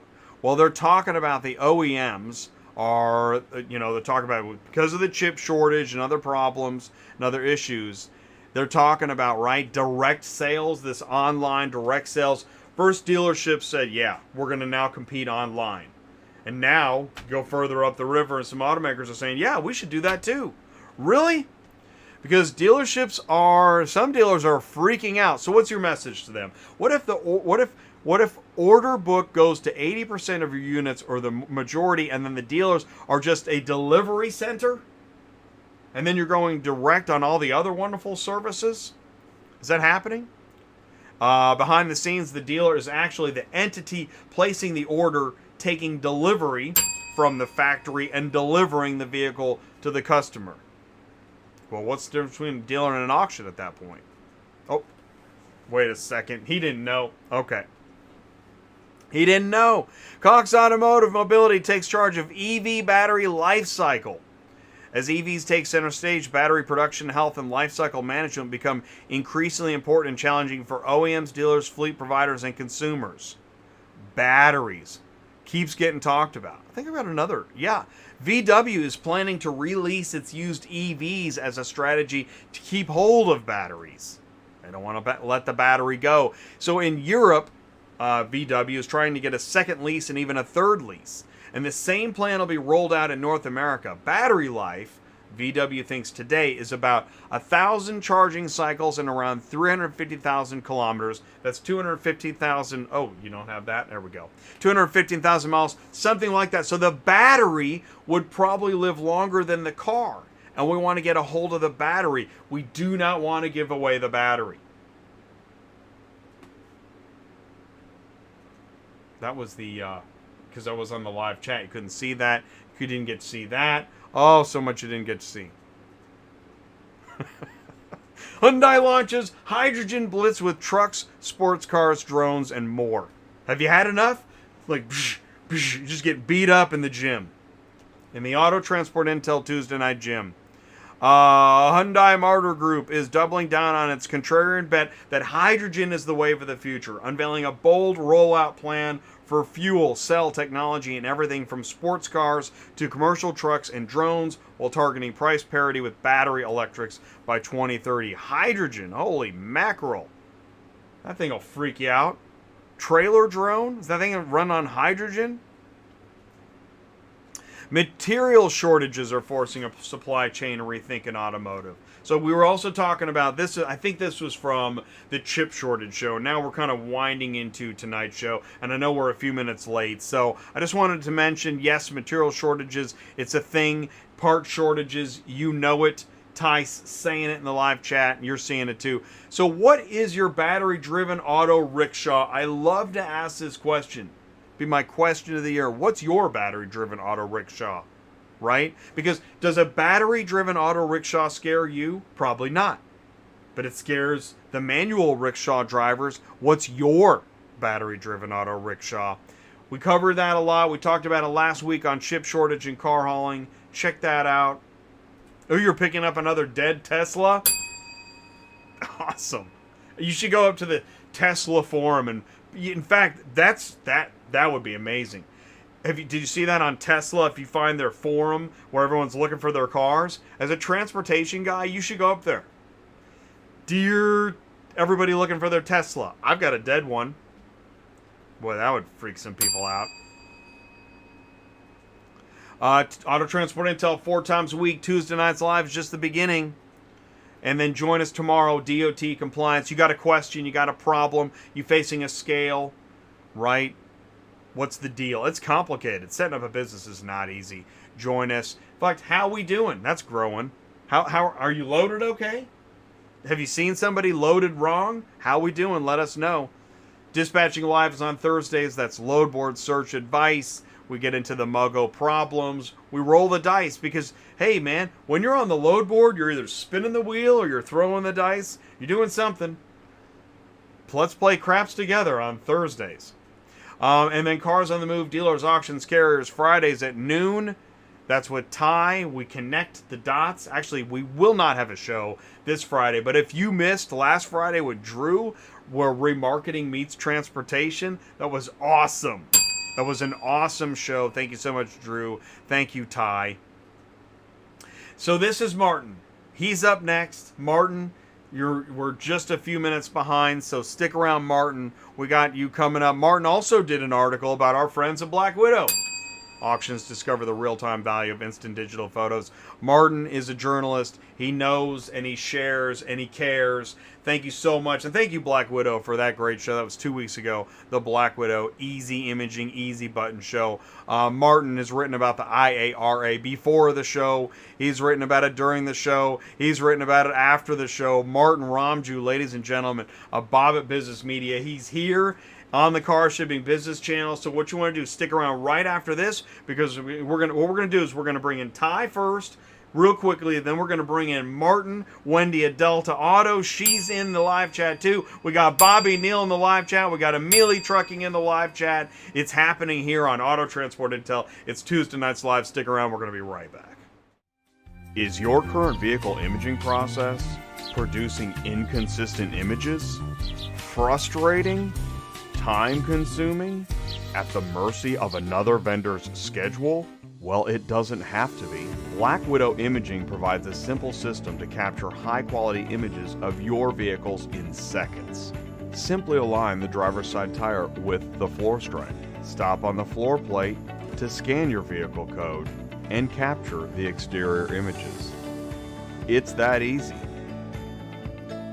Well, they're talking about the OEMs are, they're talking about because of the chip shortage and other problems and other issues. They're talking about, right, direct sales, this online direct sales. First dealerships said, yeah, we're going to now compete online. And now, go further up the river, and some automakers are saying, yeah, we should do that too. Really? Because some dealers are freaking out. So what's your message to them? What if order book goes to 80% of your units, or the majority, and then the dealers are just a delivery center? And then you're going direct on all the other wonderful services? Is that happening? Behind the scenes, the dealer is actually the entity placing the order, taking delivery from the factory, and delivering the vehicle to the customer. Well, what's the difference between a dealer and an auction at that point? Oh, wait a second. He didn't know. Okay. He didn't know. Cox Automotive Mobility takes charge of EV battery life cycle. As EVs take center stage, battery production, health, and life cycle management become increasingly important and challenging for OEMs, dealers, fleet providers, and consumers. Batteries. Keeps getting talked about. Think about another. Yeah. VW is planning to release its used EVs as a strategy to keep hold of batteries. They don't want to let the battery go. So in Europe, VW is trying to get a second lease and even a third lease. And the same plan will be rolled out in North America. Battery life, VW thinks today, is about 1,000 charging cycles and around 350,000 kilometers. That's 250,000. Oh, you don't have that? There we go. 215,000 miles, something like that. So the battery would probably live longer than the car. And we want to get a hold of the battery. We do not want to give away the battery. That was the... because I was on the live chat. You couldn't see that. You didn't get to see that. Oh, so much you didn't get to see. Hyundai launches hydrogen blitz with trucks, sports cars, drones, and more. Have you had enough? Like, you just get beat up in the gym. In the Auto Transport Intel Tuesday Night Gym. Hyundai Motor Group is doubling down on its contrarian bet that hydrogen is the wave of the future, unveiling a bold rollout plan for fuel cell technology and everything from sports cars to commercial trucks and drones, while targeting price parity with battery electrics by 2030. Hydrogen, holy mackerel. That thing will freak you out. Trailer drone? Is that thing run on hydrogen? Material shortages are forcing a supply chain to rethink in automotive. So we were also talking about this. I think this was from the chip shortage show. Now we're kind of winding into tonight's show, and I know we're a few minutes late. So I just wanted to mention, yes, material shortages. It's a thing. Part shortages, you know it. Tice saying it in the live chat, and you're seeing it too. So what is your battery-driven auto rickshaw? I love to ask this question. Be my question of the year. What's your battery-driven auto rickshaw? Right? Because does a battery-driven auto rickshaw scare you? Probably not. But it scares the manual rickshaw drivers. What's your battery-driven auto rickshaw? We covered that a lot. We talked about it last week on chip shortage and car hauling. Check that out. Oh, you're picking up another dead Tesla? Awesome. You should go up to the Tesla forum, and in fact, that would be amazing. Did you see that on Tesla? If you find their forum where everyone's looking for their cars, as a transportation guy, you should go up there. Dear everybody looking for their Tesla, I've got a dead one. Boy, that would freak some people out. Auto Transport Intel 4 times a week. Tuesday nights live is just the beginning. And then join us tomorrow, DOT compliance. You got a question, you got a problem, you facing a scale, right? What's the deal? It's complicated. Setting up a business is not easy. Join us. In fact, how we doing? That's growing. How are you loaded okay? Have you seen somebody loaded wrong? How we doing? Let us know. Dispatching Live is on Thursdays. That's load board search advice. We get into the Muggo problems. We roll the dice because, hey, man, when you're on the load board, you're either spinning the wheel or you're throwing the dice. You're doing something. Let's play craps together on Thursdays. And then Cars on the Move, Dealers, Auctions, Carriers, Fridays at noon. That's with Ty. We connect the dots. Actually, we will not have a show this Friday, but if you missed last Friday with Drew, where remarketing meets transportation, that was awesome. That was an awesome show. Thank you so much, Drew. Thank you, Ty. So this is Martin. He's up next. Martin, we're just a few minutes behind, so stick around, Martin. We got you coming up. Martin also did an article about our friends at Black Widow. Auctions discover the real-time value of instant digital photos. Martin is a journalist. He knows and he shares and he cares. Thank you so much. And thank you, Black Widow, for that great show. That was 2 weeks ago. The Black Widow Easy Imaging, Easy Button show. Martin has written about the IARA before the show. He's written about it during the show. He's written about it after the show. Martin Romjue, ladies and gentlemen, of Bobit Business Media. He's here on the Car Shipping Business Channel. So what you want to do, stick around right after this, because what we're gonna do is we're gonna bring in Ty first, real quickly. Then we're gonna bring in Martin, Wendy at Delta Auto. She's in the live chat too. We got Bobby Neal in the live chat. We got Amelie Trucking in the live chat. It's happening here on Auto Transport Intel. It's Tuesday nights live. Stick around. We're gonna be right back. Is your current vehicle imaging process producing inconsistent images? Frustrating? Time-consuming? At the mercy of another vendor's schedule? Well, it doesn't have to be. Black Widow Imaging provides a simple system to capture high-quality images of your vehicles in seconds. Simply align the driver's side tire with the floor stripe. Stop on the floor plate to scan your vehicle code and capture the exterior images. It's that easy.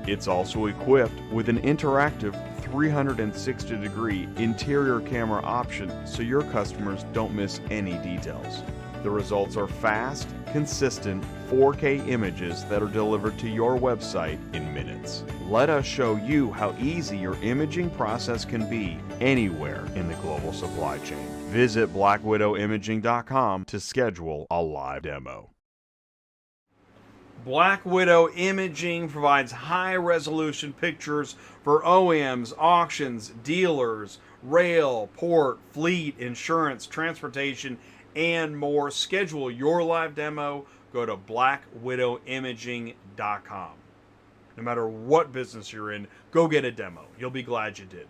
It's also equipped with an interactive 360-degree interior camera option so your customers don't miss any details. The results are fast, consistent 4K images that are delivered to your website in minutes. Let us show you how easy your imaging process can be anywhere in the global supply chain. Visit blackwidowimaging.com to schedule a live demo. Black Widow Imaging provides high-resolution pictures for OEMs, auctions, dealers, rail, port, fleet, insurance, transportation, and more. Schedule your live demo. Go to blackwidowimaging.com. No matter what business you're in, go get a demo. You'll be glad you did.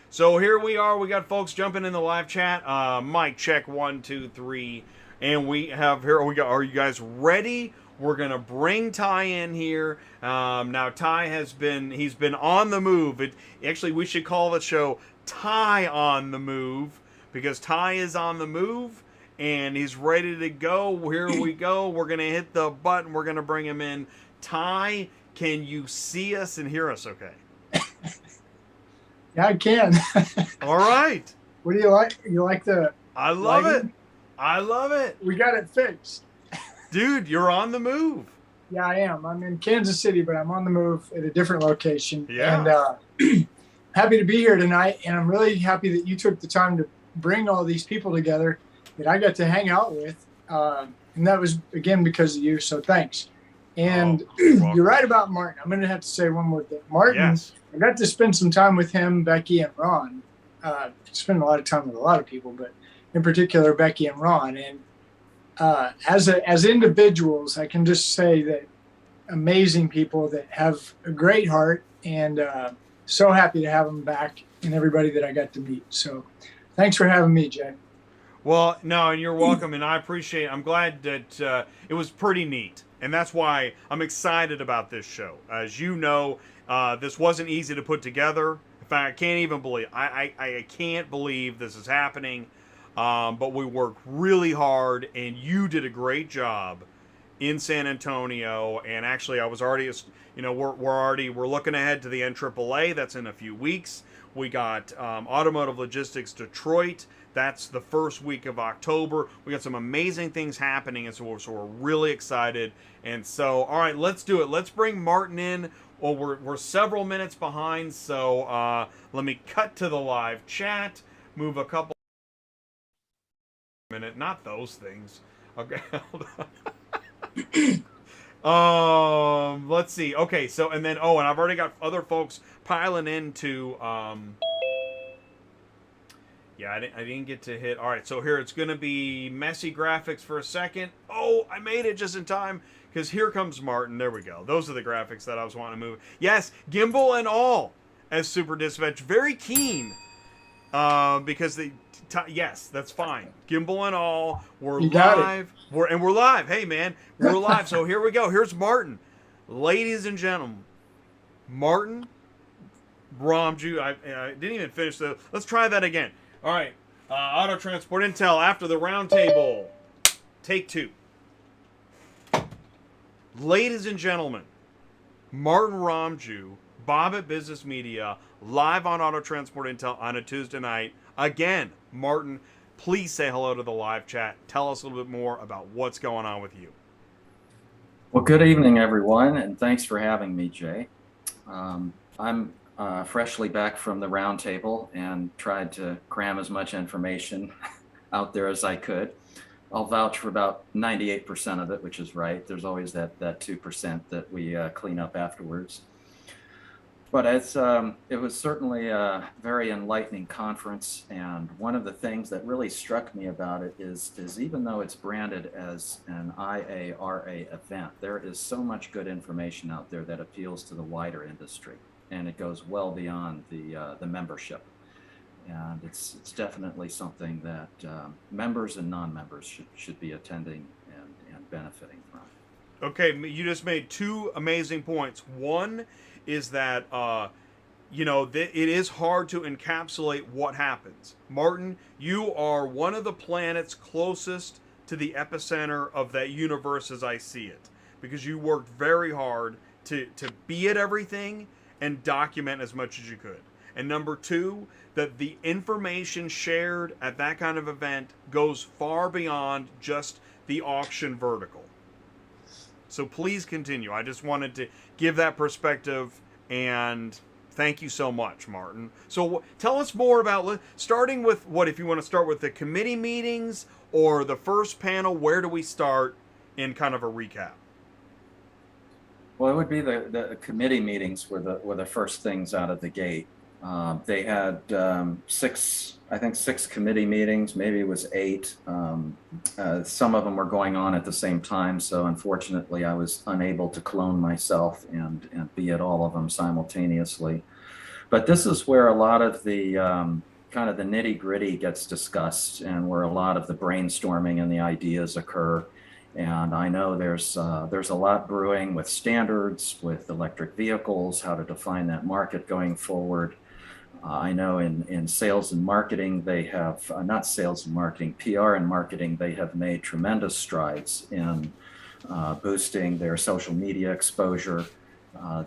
So here we are. We got folks jumping in the live chat. Mic check 1, 2, 3. And we have here, are you guys ready? We're going to bring Ty in here. Now, Ty he's been on the move. Actually, we should call the show Ty on the Move, because Ty is on the move and he's ready to go. Here we go. We're going to hit the button. We're going to bring him in. Ty, can you see us and hear us okay? Yeah, I can. All right. What do you like? You like the I love lighting? it. I love it. We got it fixed. Dude, you're on the move. Yeah, I am. I'm in Kansas City, but I'm on the move at a different location. Yeah. And happy to be here tonight. And I'm really happy that you took the time to bring all these people together that I got to hang out with. And that was, again, because of you. So thanks. And you're right about Martin. I'm going to have to say one more thing. Martin, Yes. I got to spend some time with him, Becky, and Ron. Spend a lot of time with a lot of people, but in particular, Becky and Ron. And as individuals, I can just say that amazing people that have a great heart, and so happy to have them back and everybody that I got to meet. So thanks for having me, Jay. Well, no, and you're welcome, and I appreciate it. I'm glad that it was pretty neat, and that's why I'm excited about this show. As you know, this wasn't easy to put together. In fact, I can't even believe I can't believe this is happening. But we worked really hard, and you did a great job in San Antonio. And actually, I was already, we're looking ahead to the NAAA. That's in a few weeks. We got Automotive Logistics Detroit. That's the first week of October. We got some amazing things happening, and so we're really excited. And so, all right, let's do it. Let's bring Martin in. Well, we're several minutes behind, so let me cut to the live chat. Move a couple. Minute, not those things. Okay, hold on. Let's see. Okay, so and then and I've already got other folks piling into. Yeah, I didn't get to hit. All right, so here it's gonna be messy graphics for a second. Oh, I made it just in time because here comes Martin. There we go. Those are the graphics that I was wanting to move. Yes, gimbal and all, as Super Dispatch. Very keen because yes, that's fine. Gimbal and all, we're You got it. live. We're live. Hey, man, we're live. So here we go. Here's Martin. Ladies and gentlemen, Martin Romjue. I didn't even finish the. Let's try that again. All right. Auto Transport Intel after the roundtable. Take 2. Ladies and gentlemen, Martin Romjue, Bobit Business Media, live on Auto Transport Intel on a Tuesday night. Again, Martin, please say hello to the live chat. Tell us a little bit more about what's going on with you. Well, good evening, everyone, and thanks for having me, Jay. I'm freshly back from the roundtable and tried to cram as much information out there as I could. I'll vouch for about 98% of it, which is right. There's always that 2% that we clean up afterwards. But it was certainly a very enlightening conference, and one of the things that really struck me about it is even though it's branded as an IARA event, there is so much good information out there that appeals to the wider industry, and it goes well beyond the membership. And it's definitely something that members and non-members should be attending and benefiting from. Okay, you just made 2 amazing points. One is that, it is hard to encapsulate what happens. Martin, you are one of the planets closest to the epicenter of that universe as I see it, because you worked very hard to be at everything and document as much as you could. And number 2, that the information shared at that kind of event goes far beyond just the auction vertical. So please continue. I just wanted to give that perspective, and thank you so much, Martin. So tell us more about, starting with if you want to start with the committee meetings or the first panel, where do we start in kind of a recap? Well, it would be the committee meetings were the first things out of the gate. They had 6 committee meetings, maybe it was 8. Some of them were going on at the same time, so unfortunately I was unable to clone myself and be at all of them simultaneously. But this is where a lot of the kind of the nitty-gritty gets discussed, and where a lot of the brainstorming and the ideas occur. And I know there's a lot brewing with standards, with electric vehicles, how to define that market going forward. I know in sales and marketing, they have, not sales and marketing, PR and marketing, they have made tremendous strides in boosting their social media exposure.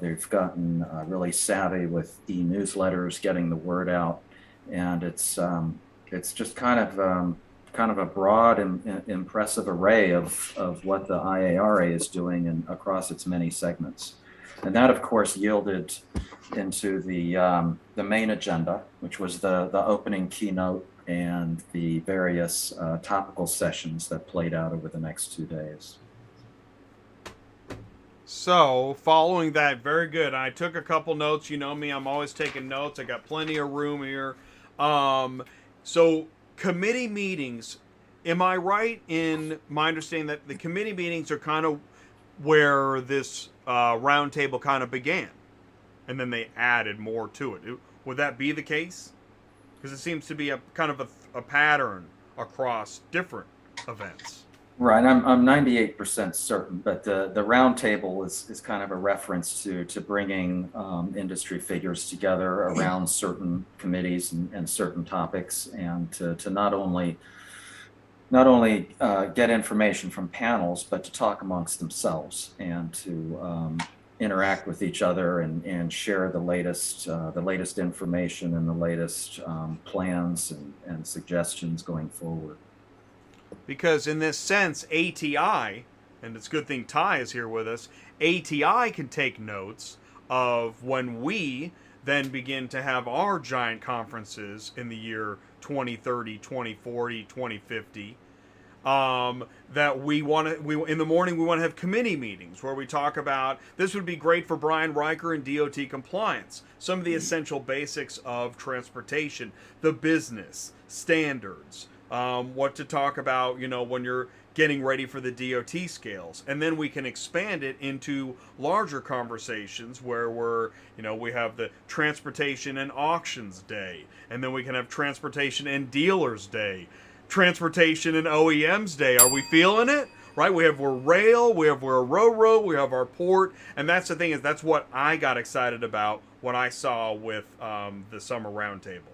They've gotten really savvy with e-newsletters, getting the word out. And it's just kind of a broad and impressive array of what the IARA is doing and across its many segments. And that, of course, yielded into the main agenda, which was the opening keynote and the various topical sessions that played out over the next 2 days. So, following that, very good. I took a couple notes. You know me, I'm always taking notes. I got plenty of room here. So, committee meetings. Am I right in my understanding that the committee meetings are kind of where this roundtable kind of began, and then they added more to it? Would that be the case? Because it seems to be a kind of a pattern across different events. Right, I'm 98% certain, but the roundtable is kind of a reference to bringing industry figures together around certain committees and certain topics, and to not only get information from panels, but to talk amongst themselves and to interact with each other and share the latest information and the latest plans and suggestions going forward. Because in this sense, ATI, and it's a good thing Ty is here with us, ATI can take notes of when we then begin to have our giant conferences in the year 2030, 2040, 2050. That we in the morning we want to have committee meetings where we talk about, this would be great for Brian Riker and DOT compliance, some of the essential basics of transportation, the business standards, what to talk about, when you're getting ready for the DOT scales. And then we can expand it into larger conversations where we have the Transportation and Auctions Day, and then we can have Transportation and Dealers Day, Transportation and OEMs Day. Are we feeling it? Right? We're rail, we're ro-ro, we have our port, and that's the thing, is that's what I got excited about when I saw with the summer roundtable.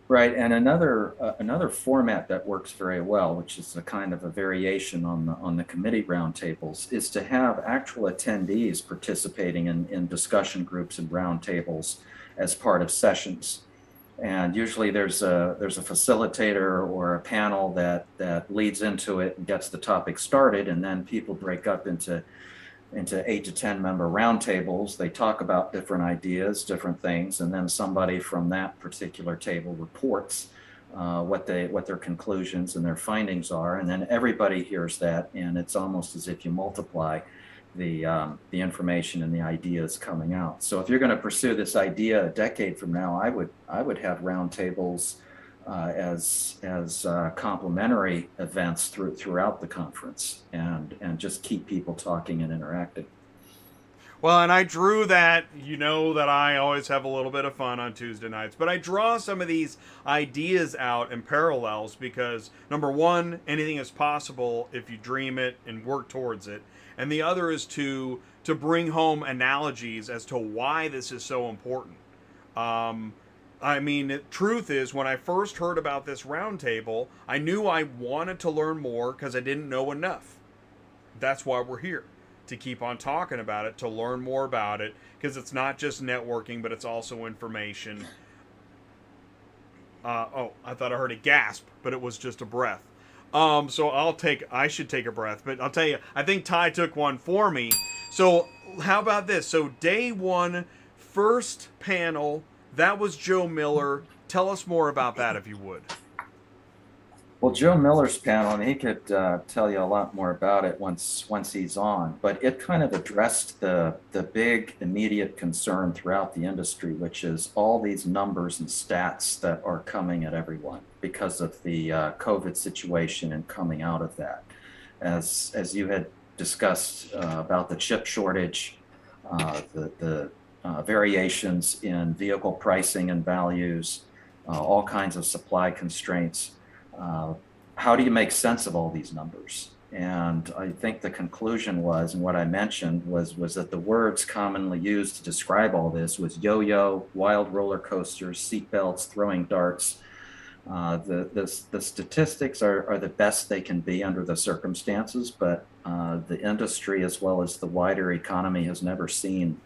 Right, and another format that works very well, which is a kind of a variation on the committee roundtables, is to have actual attendees participating in discussion groups and roundtables as part of sessions. And usually there's a facilitator or a panel that leads into it and gets the topic started, and then people break up into 8 to 10 member roundtables. They talk about different ideas, different things, and then somebody from that particular table reports what their conclusions and their findings are, and then everybody hears that, and it's almost as if you multiply the information and the ideas coming out. So if you're going to pursue this idea a decade from now, I would have roundtables as complementary events throughout the conference, and just keep people talking and interacting. Well, and I drew that, that I always have a little bit of fun on Tuesday nights, but I draw some of these ideas out in parallels because, number one, anything is possible if you dream it and work towards it. And the other is to bring home analogies as to why this is so important. Truth is, when I first heard about this roundtable, I knew I wanted to learn more because I didn't know enough. That's why we're here, to keep on talking about it, to learn more about it, because it's not just networking, but it's also information. I thought I heard a gasp, but it was just a breath. So I should take a breath, but I'll tell you, I think Ty took one for me. So how about this? So day one, first panel, that was Joe Miller. Tell us more about that, if you would. Well, Joe Miller's panel, he could tell you a lot more about it once he's on, but it kind of addressed the big immediate concern throughout the industry, which is all these numbers and stats that are coming at everyone because of the COVID situation and coming out of that. As you had discussed about the chip shortage, the variations in vehicle pricing and values, all kinds of supply constraints. How do you make sense of all these numbers? And I think the conclusion was, and what I mentioned was that the words commonly used to describe all this was yo-yo, wild roller coasters, seatbelts, throwing darts. The statistics are the best they can be under the circumstances, but the industry as well as the wider economy has never seen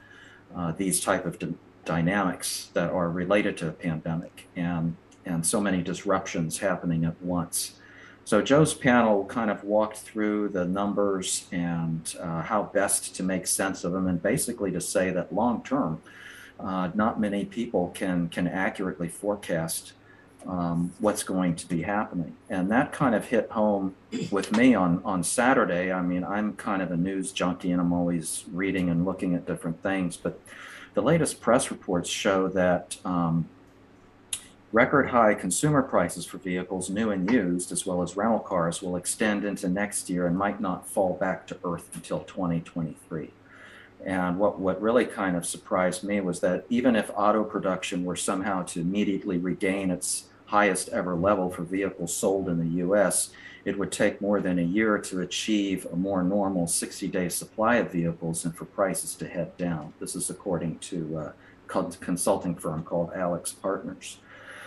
these type of dynamics that are related to a pandemic and so many disruptions happening at once. So Joe's panel kind of walked through the numbers and how best to make sense of them, and basically to say that long term, not many people can accurately forecast what's going to be happening. And that kind of hit home with me on Saturday. I mean, I'm kind of a news junkie and I'm always reading and looking at different things, but the latest press reports show that record high consumer prices for vehicles, new and used, as well as rental cars, will extend into next year and might not fall back to earth until 2023. And what really kind of surprised me was that even if auto production were somehow to immediately regain its highest ever level for vehicles sold in the US, it would take more than a year to achieve a more normal 60-day supply of vehicles and for prices to head down. This is according to a consulting firm called Alex Partners.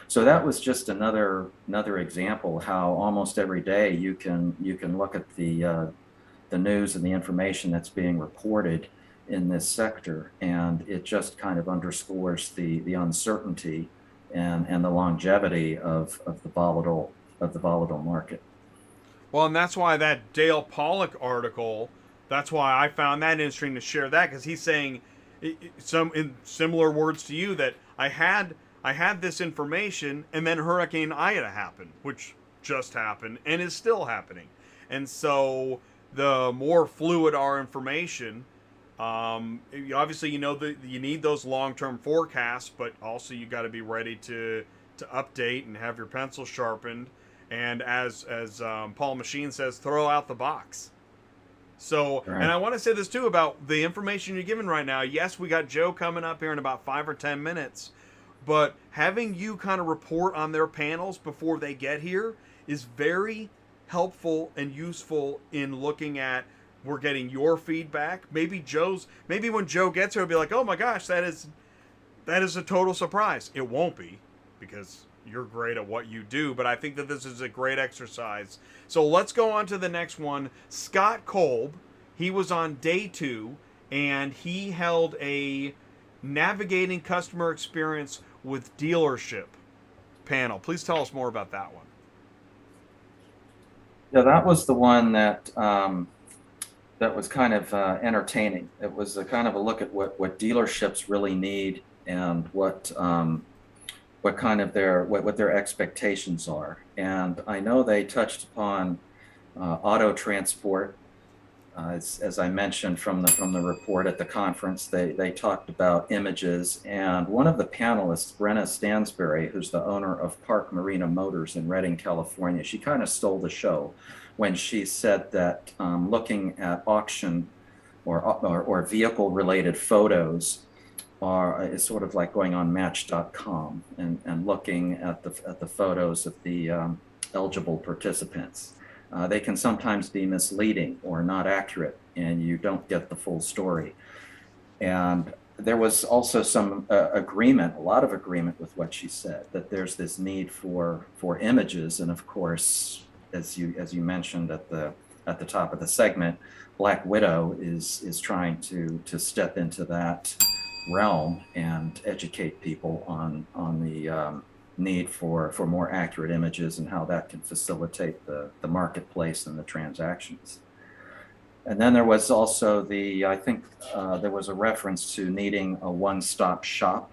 So that was just another example how almost every day you can look at the news and the information that's being reported in this sector, and it just kind of underscores the uncertainty and the longevity of the volatile market. Well, and that's why that Dale Pollock article, that's why I found that interesting to share that, because he's saying in similar words to you that I had this information, and then Hurricane Ida happened, which just happened and is still happening. And so the more fluid our information, obviously, you need those long-term forecasts, but also you got to be ready to update and have your pencil sharpened And as Paul Machine says, throw out the box. So, Right. and I want to say this too about the information you're giving right now. Yes, we got Joe coming up here in about 5 or 10 minutes, but having you kind of report on their panels before they get here is very helpful and useful in looking at, we're getting your feedback. Maybe when Joe gets here, he'll be like, oh my gosh, that is a total surprise. It won't be, because you're great at what you do, but I think that this is a great exercise. So let's go on to the next one. Scott Kolb, he was on day 2, and he held a navigating customer experience with dealership panel. Please tell us more about that one. Yeah, that was the one that that was kind of entertaining. It was a kind of a look at what dealerships really need and what kind of what their expectations are. And I know they touched upon auto transport. As I mentioned from the report at the conference, they talked about images, and one of the panelists, Brenna Stansberry, who's the owner of Park Marina Motors in Redding, California, she kind of stole the show when she said that looking at auction or vehicle related photos is sort of like going on Match.com and looking at the photos of the eligible participants. They can sometimes be misleading or not accurate, and you don't get the full story. And there was also some agreement, a lot of agreement with what she said, that there's this need for images. And of course, as you mentioned at the top of the segment, Black Widow is trying to step into that realm and educate people on the need for more accurate images and how that can facilitate the marketplace and the transactions. And then there was also I think there was a reference to needing a one-stop shop,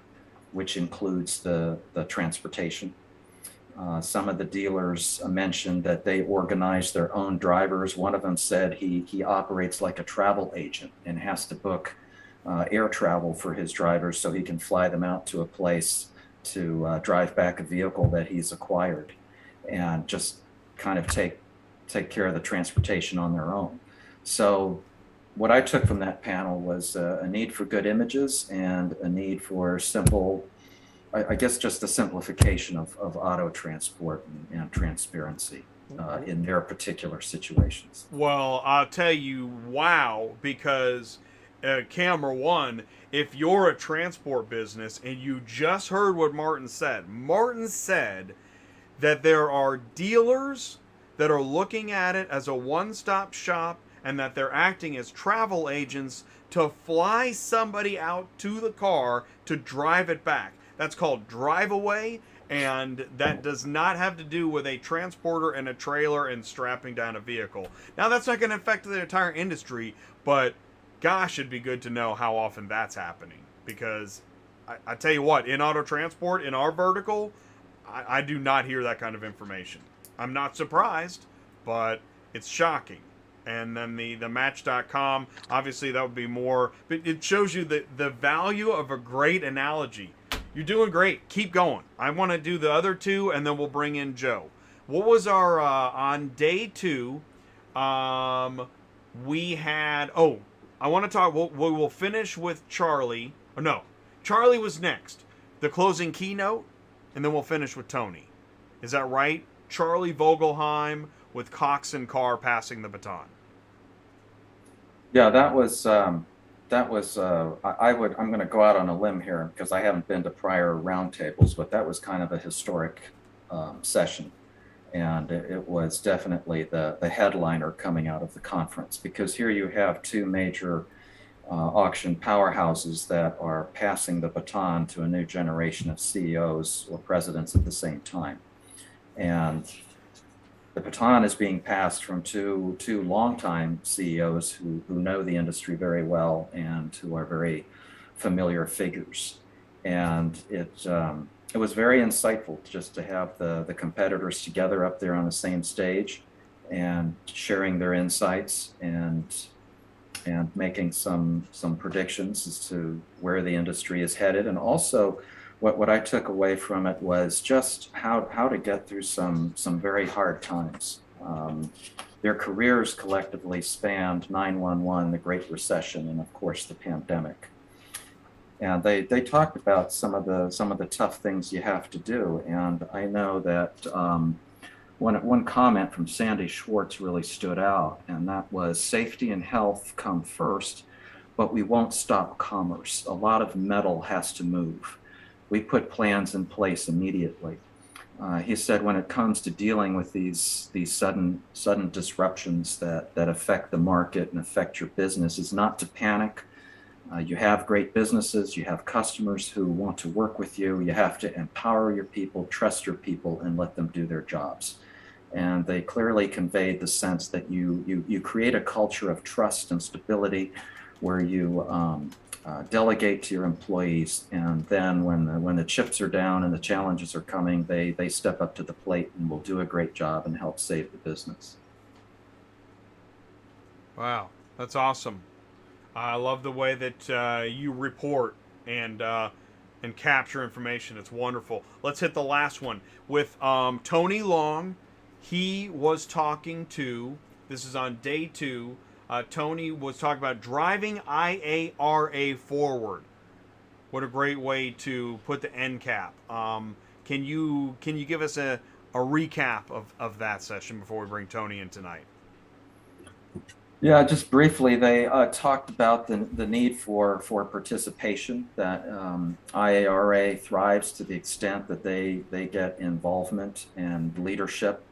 which includes the transportation. Some of the dealers mentioned that they organize their own drivers. One of them said he operates like a travel agent and has to book air travel for his drivers so he can fly them out to a place to drive back a vehicle that he's acquired and just kind of take care of the transportation on their own. So what I took from that panel was a need for good images and a need for simple, I guess just the simplification of auto transport and transparency in their particular situations. Well, I'll tell you, wow, because camera one, if you're a transport business and you just heard what Martin said that there are dealers that are looking at it as a one-stop shop and that they're acting as travel agents to fly somebody out to the car to drive it back. That's called drive away, and that does not have to do with a transporter and a trailer and strapping down a vehicle. Now, that's not going to affect the entire industry, but gosh, it'd be good to know how often that's happening, because I tell you what, in auto transport, in our vertical, I do not hear that kind of information. I'm not surprised, but it's shocking. And then the Match.com, obviously that would be more, but it shows you the value of a great analogy. You're doing great. Keep going. I want to do the other two, and then we'll bring in Joe. What was our, on day 2, we had, I want to talk, we will finish with Charlie. Oh, no, Charlie was next. The closing keynote, and then we'll finish with Tony. Is that right? Charlie Vogelheim with Cox and Carr passing the baton. Yeah, I'm going to go out on a limb here because I haven't been to prior roundtables, but that was kind of a historic session. And it was definitely the headliner coming out of the conference, because here you have two major auction powerhouses that are passing the baton to a new generation of CEOs or presidents at the same time. And the baton is being passed from two longtime CEOs who know the industry very well and who are very familiar figures. And it was very insightful just to have the competitors together up there on the same stage and sharing their insights and making some predictions as to where the industry is headed, and also what I took away from it was just how to get through some very hard times. Their careers collectively spanned 9/11, the Great Recession, and of course the pandemic. And they talked about some of the tough things you have to do. And I know that one comment from Sandy Schwartz really stood out, and that was safety and health come first, but we won't stop commerce. A lot of metal has to move. We put plans in place immediately. He said when it comes to dealing with these sudden disruptions that affect the market and affect your business is not to panic. You have great businesses, you have customers who want to work with you. You have to empower your people, trust your people, and let them do their jobs. And they clearly conveyed the sense that you create a culture of trust and stability where you delegate to your employees, and then when the chips are down and the challenges are coming, they step up to the plate and will do a great job and help save the business. Wow, that's awesome. I love the way that you report and capture information. It's wonderful. Let's hit the last one with Tony Long. He was talking to, this is on day 2, Tony was talking about driving IARA forward. What a great way to put the end cap. Can you give us a recap of that session before we bring Tony in tonight? Yeah, just briefly, they talked about the need for participation, that IARA thrives to the extent that they get involvement and leadership.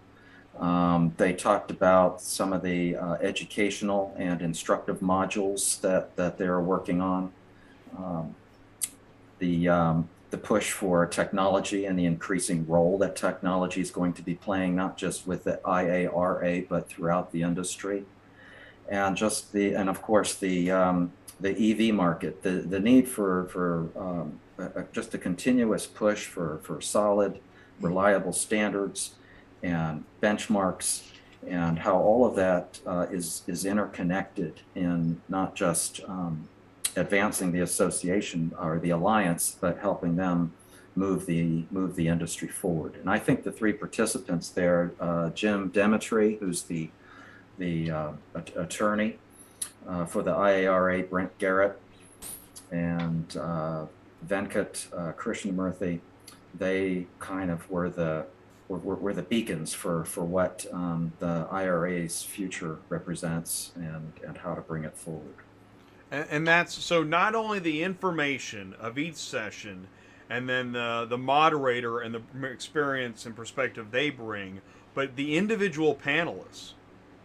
They talked about some of the educational and instructive modules that they're working on. The push for technology and the increasing role that technology is going to be playing, not just with the IARA, but throughout the industry. And just and of course the EV market, the need for just a continuous push for solid, reliable standards and benchmarks, and how all of that is interconnected in not just advancing the association or the alliance, but helping them move the industry forward. And I think the 3 participants there, Jim Demetri, who's the attorney for the IARA, Brent Garrett, and Venkat Krishnamurthy, they kind of were the beacons for what the IRA's future represents and how to bring it forward. And that's so not only the information of each session, and then the moderator and the experience and perspective they bring, but the individual panelists.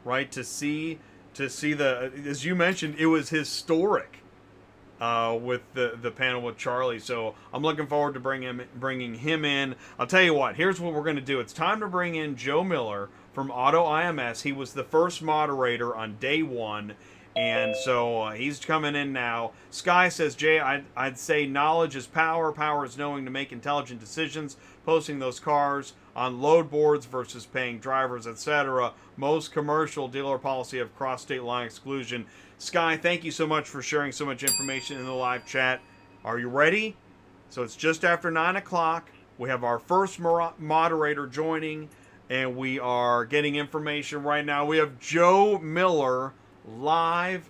Right, to see the, as you mentioned, it was historic with the panel with Charlie. So I'm looking forward to bringing him in. I'll tell you what. Here's what we're going to do. It's time to bring in Joe Miller from AutoIMS. He was the first moderator on day 1, and so he's coming in now. Sky says, Jay, I'd say knowledge is power. Power is knowing to make intelligent decisions. Posting those cars on load boards versus paying drivers, etc. Most commercial dealer policy of cross-state line exclusion. Sky, thank you so much for sharing so much information in the live chat. Are you ready? So it's just after 9 o'clock. We have our first moderator joining, and we are getting information right now. We have Joe Miller live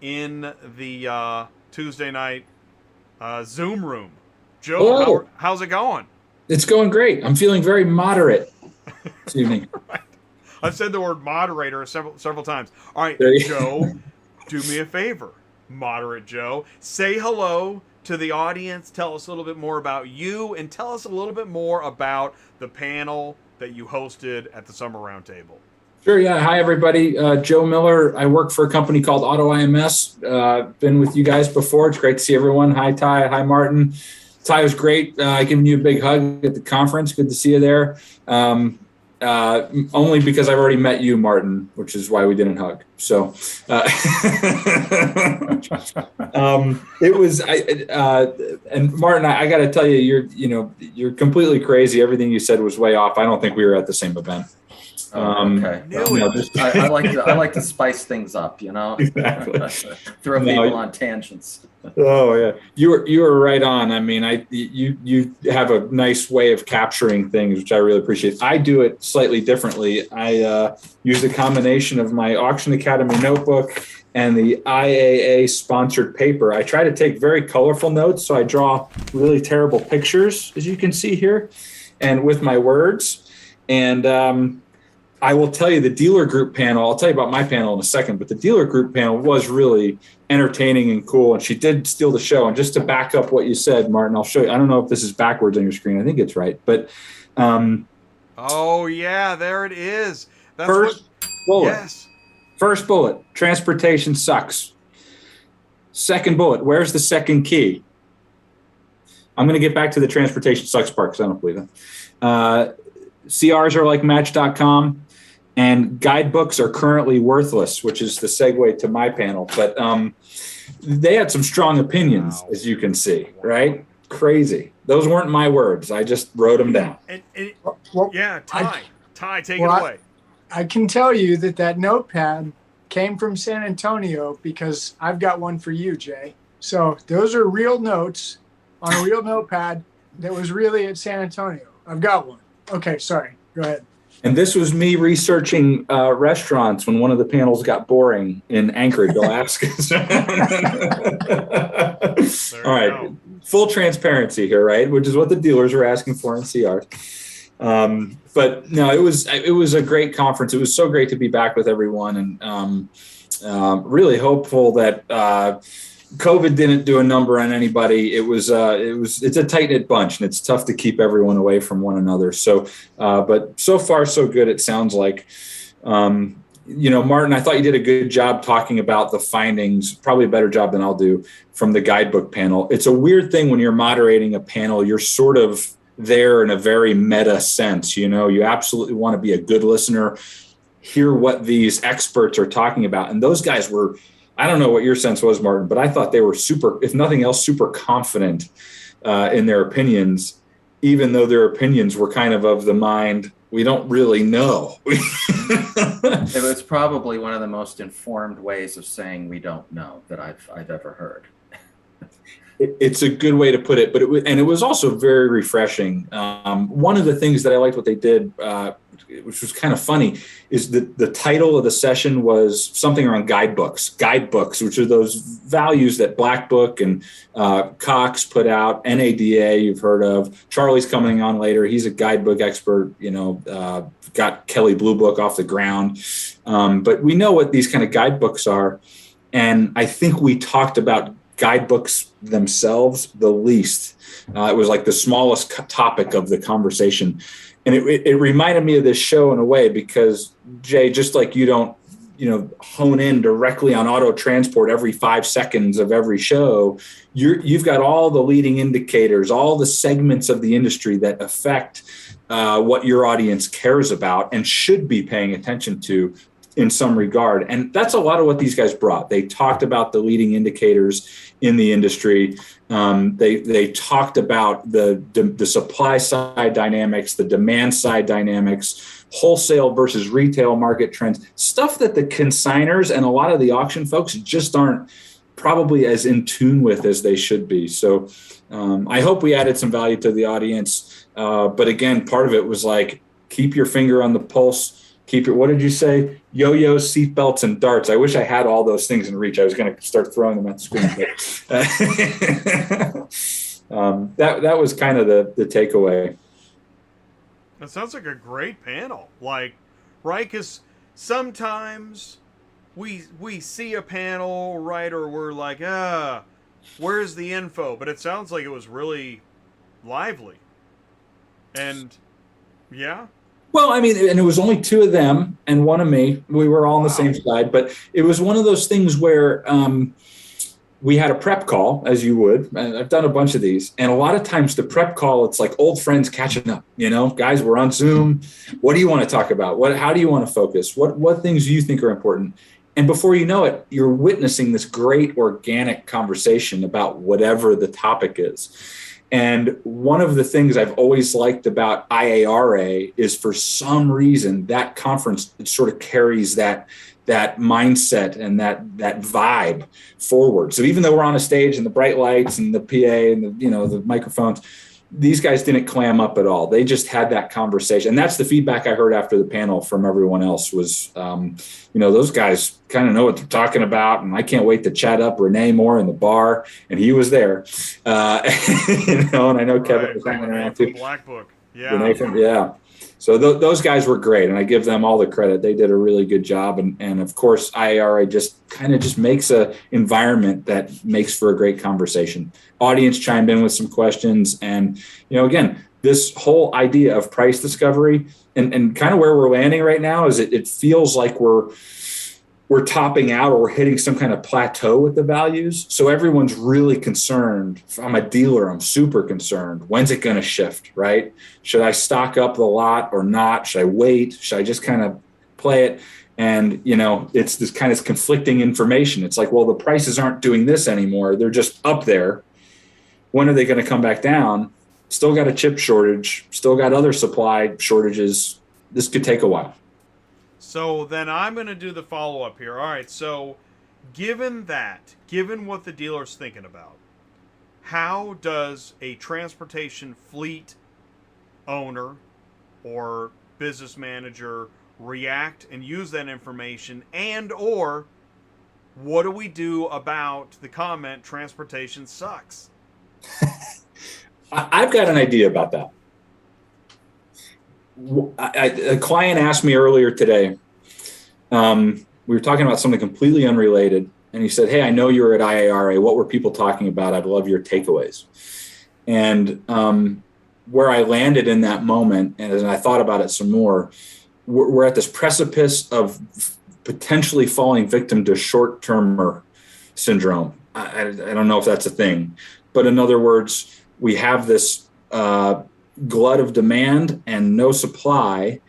in the Tuesday night Zoom room. Joe, how's it going? It's going great. I'm feeling very moderate this evening. Right. I've said the word moderator several times. All right, Joe, do me a favor. Moderate Joe. Say hello to the audience. Tell us a little bit more about you, and tell us a little bit more about the panel that you hosted at the Summer Roundtable. Sure, yeah. Hi, everybody. Joe Miller. I work for a company called AutoIMS. Been with you guys before. It's great to see everyone. Hi, Ty. Hi, Martin. Ty was great. Giving you a big hug at the conference. Good to see you there. Only because I've already met you, Martin, which is why we didn't hug. So it was. And Martin, I got to tell you, you're completely crazy. Everything you said was way off. I don't think we were at the same event. Okay. I like to spice things up. Exactly. Throw people on tangents. Oh yeah, you were right on. I mean, you have a nice way of capturing things, which I really appreciate. I do it slightly differently. I use a combination of my Auction Academy notebook and the IAA sponsored paper. I try to take very colorful notes, so I draw really terrible pictures, as you can see here, and with my words. And I will tell you the dealer group panel, I'll tell you about my panel in a second, but the dealer group panel was really entertaining and cool. And she did steal the show. And just to back up what you said, Martin, I'll show you. I don't know if this is backwards on your screen. I think it's right. But oh, yeah, there it is. That's first bullet. Yes. First bullet, transportation sucks. Second bullet, where's the second key? I'm going to get back to the transportation sucks part because I don't believe it. CRs are like Match.com. And guidebooks are currently worthless, which is the segue to my panel. But they had some strong opinions, as you can see, right? Crazy. Those weren't my words. I just wrote them down. Yeah, Ty, take it away. I can tell you that notepad came from San Antonio because I've got one for you, Jay. So those are real notes on a real notepad that was really at San Antonio. I've got one. Okay, sorry. Go ahead. And this was me researching restaurants when one of the panels got boring in Anchorage, Alaska. All right. Full transparency here, right? Which is what the dealers are asking for in CRs. But no, it was a great conference. It was so great to be back with everyone, and really hopeful that COVID didn't do a number on anybody. It's a tight knit bunch, and it's tough to keep everyone away from one another. So, but so far so good. It sounds like, Martin, I thought you did a good job talking about the findings, probably a better job than I'll do, from the guidebook panel. It's a weird thing when you're moderating a panel, you're sort of there in a very meta sense. You absolutely want to be a good listener, hear what these experts are talking about. And those guys were, I don't know what your sense was, Martin, but I thought they were super, if nothing else, super confident in their opinions, even though their opinions were kind of the mind, we don't really know. It was probably one of the most informed ways of saying we don't know that I've ever heard. It's a good way to put it, but it was also very refreshing. One of the things that I liked what they did, which was kind of funny, is that the title of the session was something around guidebooks, which are those values that Black Book and Cox put out. NADA, you've heard of. Charlie's coming on later. He's a guidebook expert, got Kelly Blue Book off the ground. But we know what these kind of guidebooks are. And I think we talked about guidebooks themselves the least. It was like the smallest topic of the conversation. And it reminded me of this show in a way, because Jay, just like you don't, hone in directly on auto transport every 5 seconds of every show, you've got all the leading indicators, all the segments of the industry that affect what your audience cares about and should be paying attention to in some regard. And that's a lot of what these guys brought. They talked about the leading indicators in the industry. They talked about the supply side dynamics, the demand side dynamics, wholesale versus retail market trends, stuff that the consignors and a lot of the auction folks just aren't probably as in tune with as they should be. So I hope we added some value to the audience. But again, part of it was like, keep your finger on the pulse. What did you say? Yo-yos, seatbelts, and darts. I wish I had all those things in reach. I was going to start throwing them at the screen. That was kind of the takeaway. That sounds like a great panel. Right? Because sometimes we see a panel, right, or we're like, where's the info? But it sounds like it was really lively. And, yeah. Well, I mean, and it was only 2 of them and 1 of me. We were all on the same side, but it was one of those things where we had a prep call, as you would. And I've done a bunch of these. And a lot of times the prep call, it's like old friends catching up. Guys, we're on Zoom. What do you want to talk about? How do you want to focus? What things do you think are important? And before you know it, you're witnessing this great organic conversation about whatever the topic is. And one of the things I've always liked about IARA is, for some reason, that conference sort of carries that mindset and that vibe forward. So even though we're on a stage and the bright lights and the PA and the microphones, these guys didn't clam up at all. They just had that conversation. And that's the feedback I heard after the panel from everyone else was, those guys kind of know what they're talking about. And I can't wait to chat up Renee more in the bar. And he was there. And I know Kevin was hanging around too. Black Book. Yeah. Renee yeah. So those guys were great, and I give them all the credit. They did a really good job, and of course, IARA just makes a environment that makes for a great conversation. Audience chimed in with some questions, and again, this whole idea of price discovery and kind of where we're landing right now is it feels like we're topping out, or we're hitting some kind of plateau with the values. So everyone's really concerned. If I'm a dealer, I'm super concerned. When's it going to shift, right? Should I stock up the lot or not? Should I wait? Should I just kind of play it? And, it's this kind of conflicting information. It's like, well, the prices aren't doing this anymore. They're just up there. When are they going to come back down? Still got a chip shortage, still got other supply shortages. This could take a while. So then I'm going to do the follow-up here. All right, so given what the dealer's thinking about, how does a transportation fleet owner or business manager react and use that information, and or what do we do about the comment, transportation sucks? I've got an idea about that. A client asked me earlier today, we were talking about something completely unrelated, and he said, hey, I know you're at IARA. What were people talking about? I'd love your takeaways. And where I landed in that moment, and as I thought about it some more, we're at this precipice of potentially falling victim to short-termer syndrome. I don't know if that's a thing, but in other words, we have this glut of demand and no supply,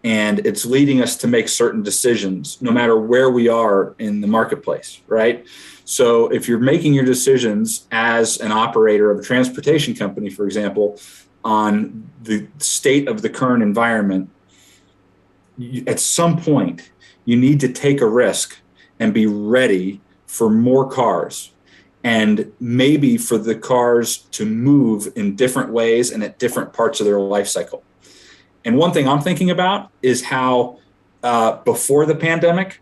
and it's leading us to make certain decisions no matter where we are in the marketplace, right? So if you're making your decisions as an operator of a transportation company, for example, on the state of the current environment, at some point you need to take a risk and be ready for more cars, and maybe for the cars to move in different ways and at different parts of their life cycle. And one thing I'm thinking about is how before the pandemic,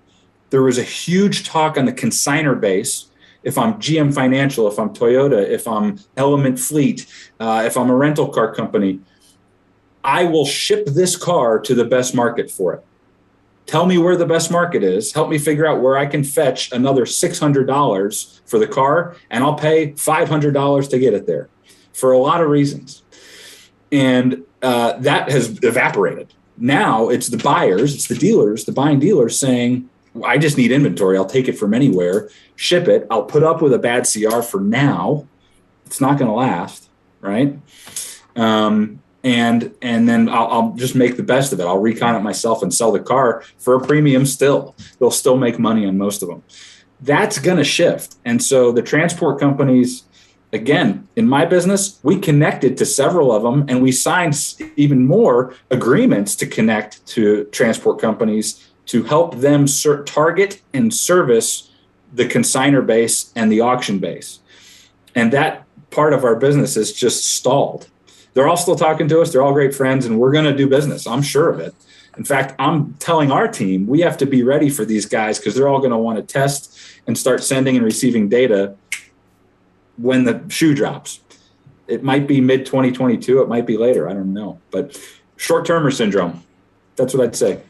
there was a huge talk on the consignor base. If I'm GM Financial, if I'm Toyota, if I'm Element Fleet, if I'm a rental car company, I will ship this car to the best market for it. Tell me where the best market is. Help me figure out where I can fetch another $600 for the car, and I'll pay $500 to get it there for a lot of reasons. And that has evaporated. Now it's the buyers, it's the dealers, the buying dealers saying, I just need inventory. I'll take it from anywhere, ship it. I'll put up with a bad CR for now. It's not going to last, right? And then I'll just make the best of it. I'll recon it myself and sell the car for a premium still. They'll still make money on most of them. That's going to shift. And so the transport companies, again, in my business, we connected to several of them, and we signed even more agreements to connect to transport companies to help them target and service the consignor base and the auction base. And that part of our business is just stalled. They're all still talking to us. They're all great friends, and we're going to do business. I'm sure of it. In fact, I'm telling our team, we have to be ready for these guys because they're all going to want to test and start sending and receiving data when the shoe drops. It might be mid-2022. It might be later. I don't know. But short-termer syndrome, that's what I'd say.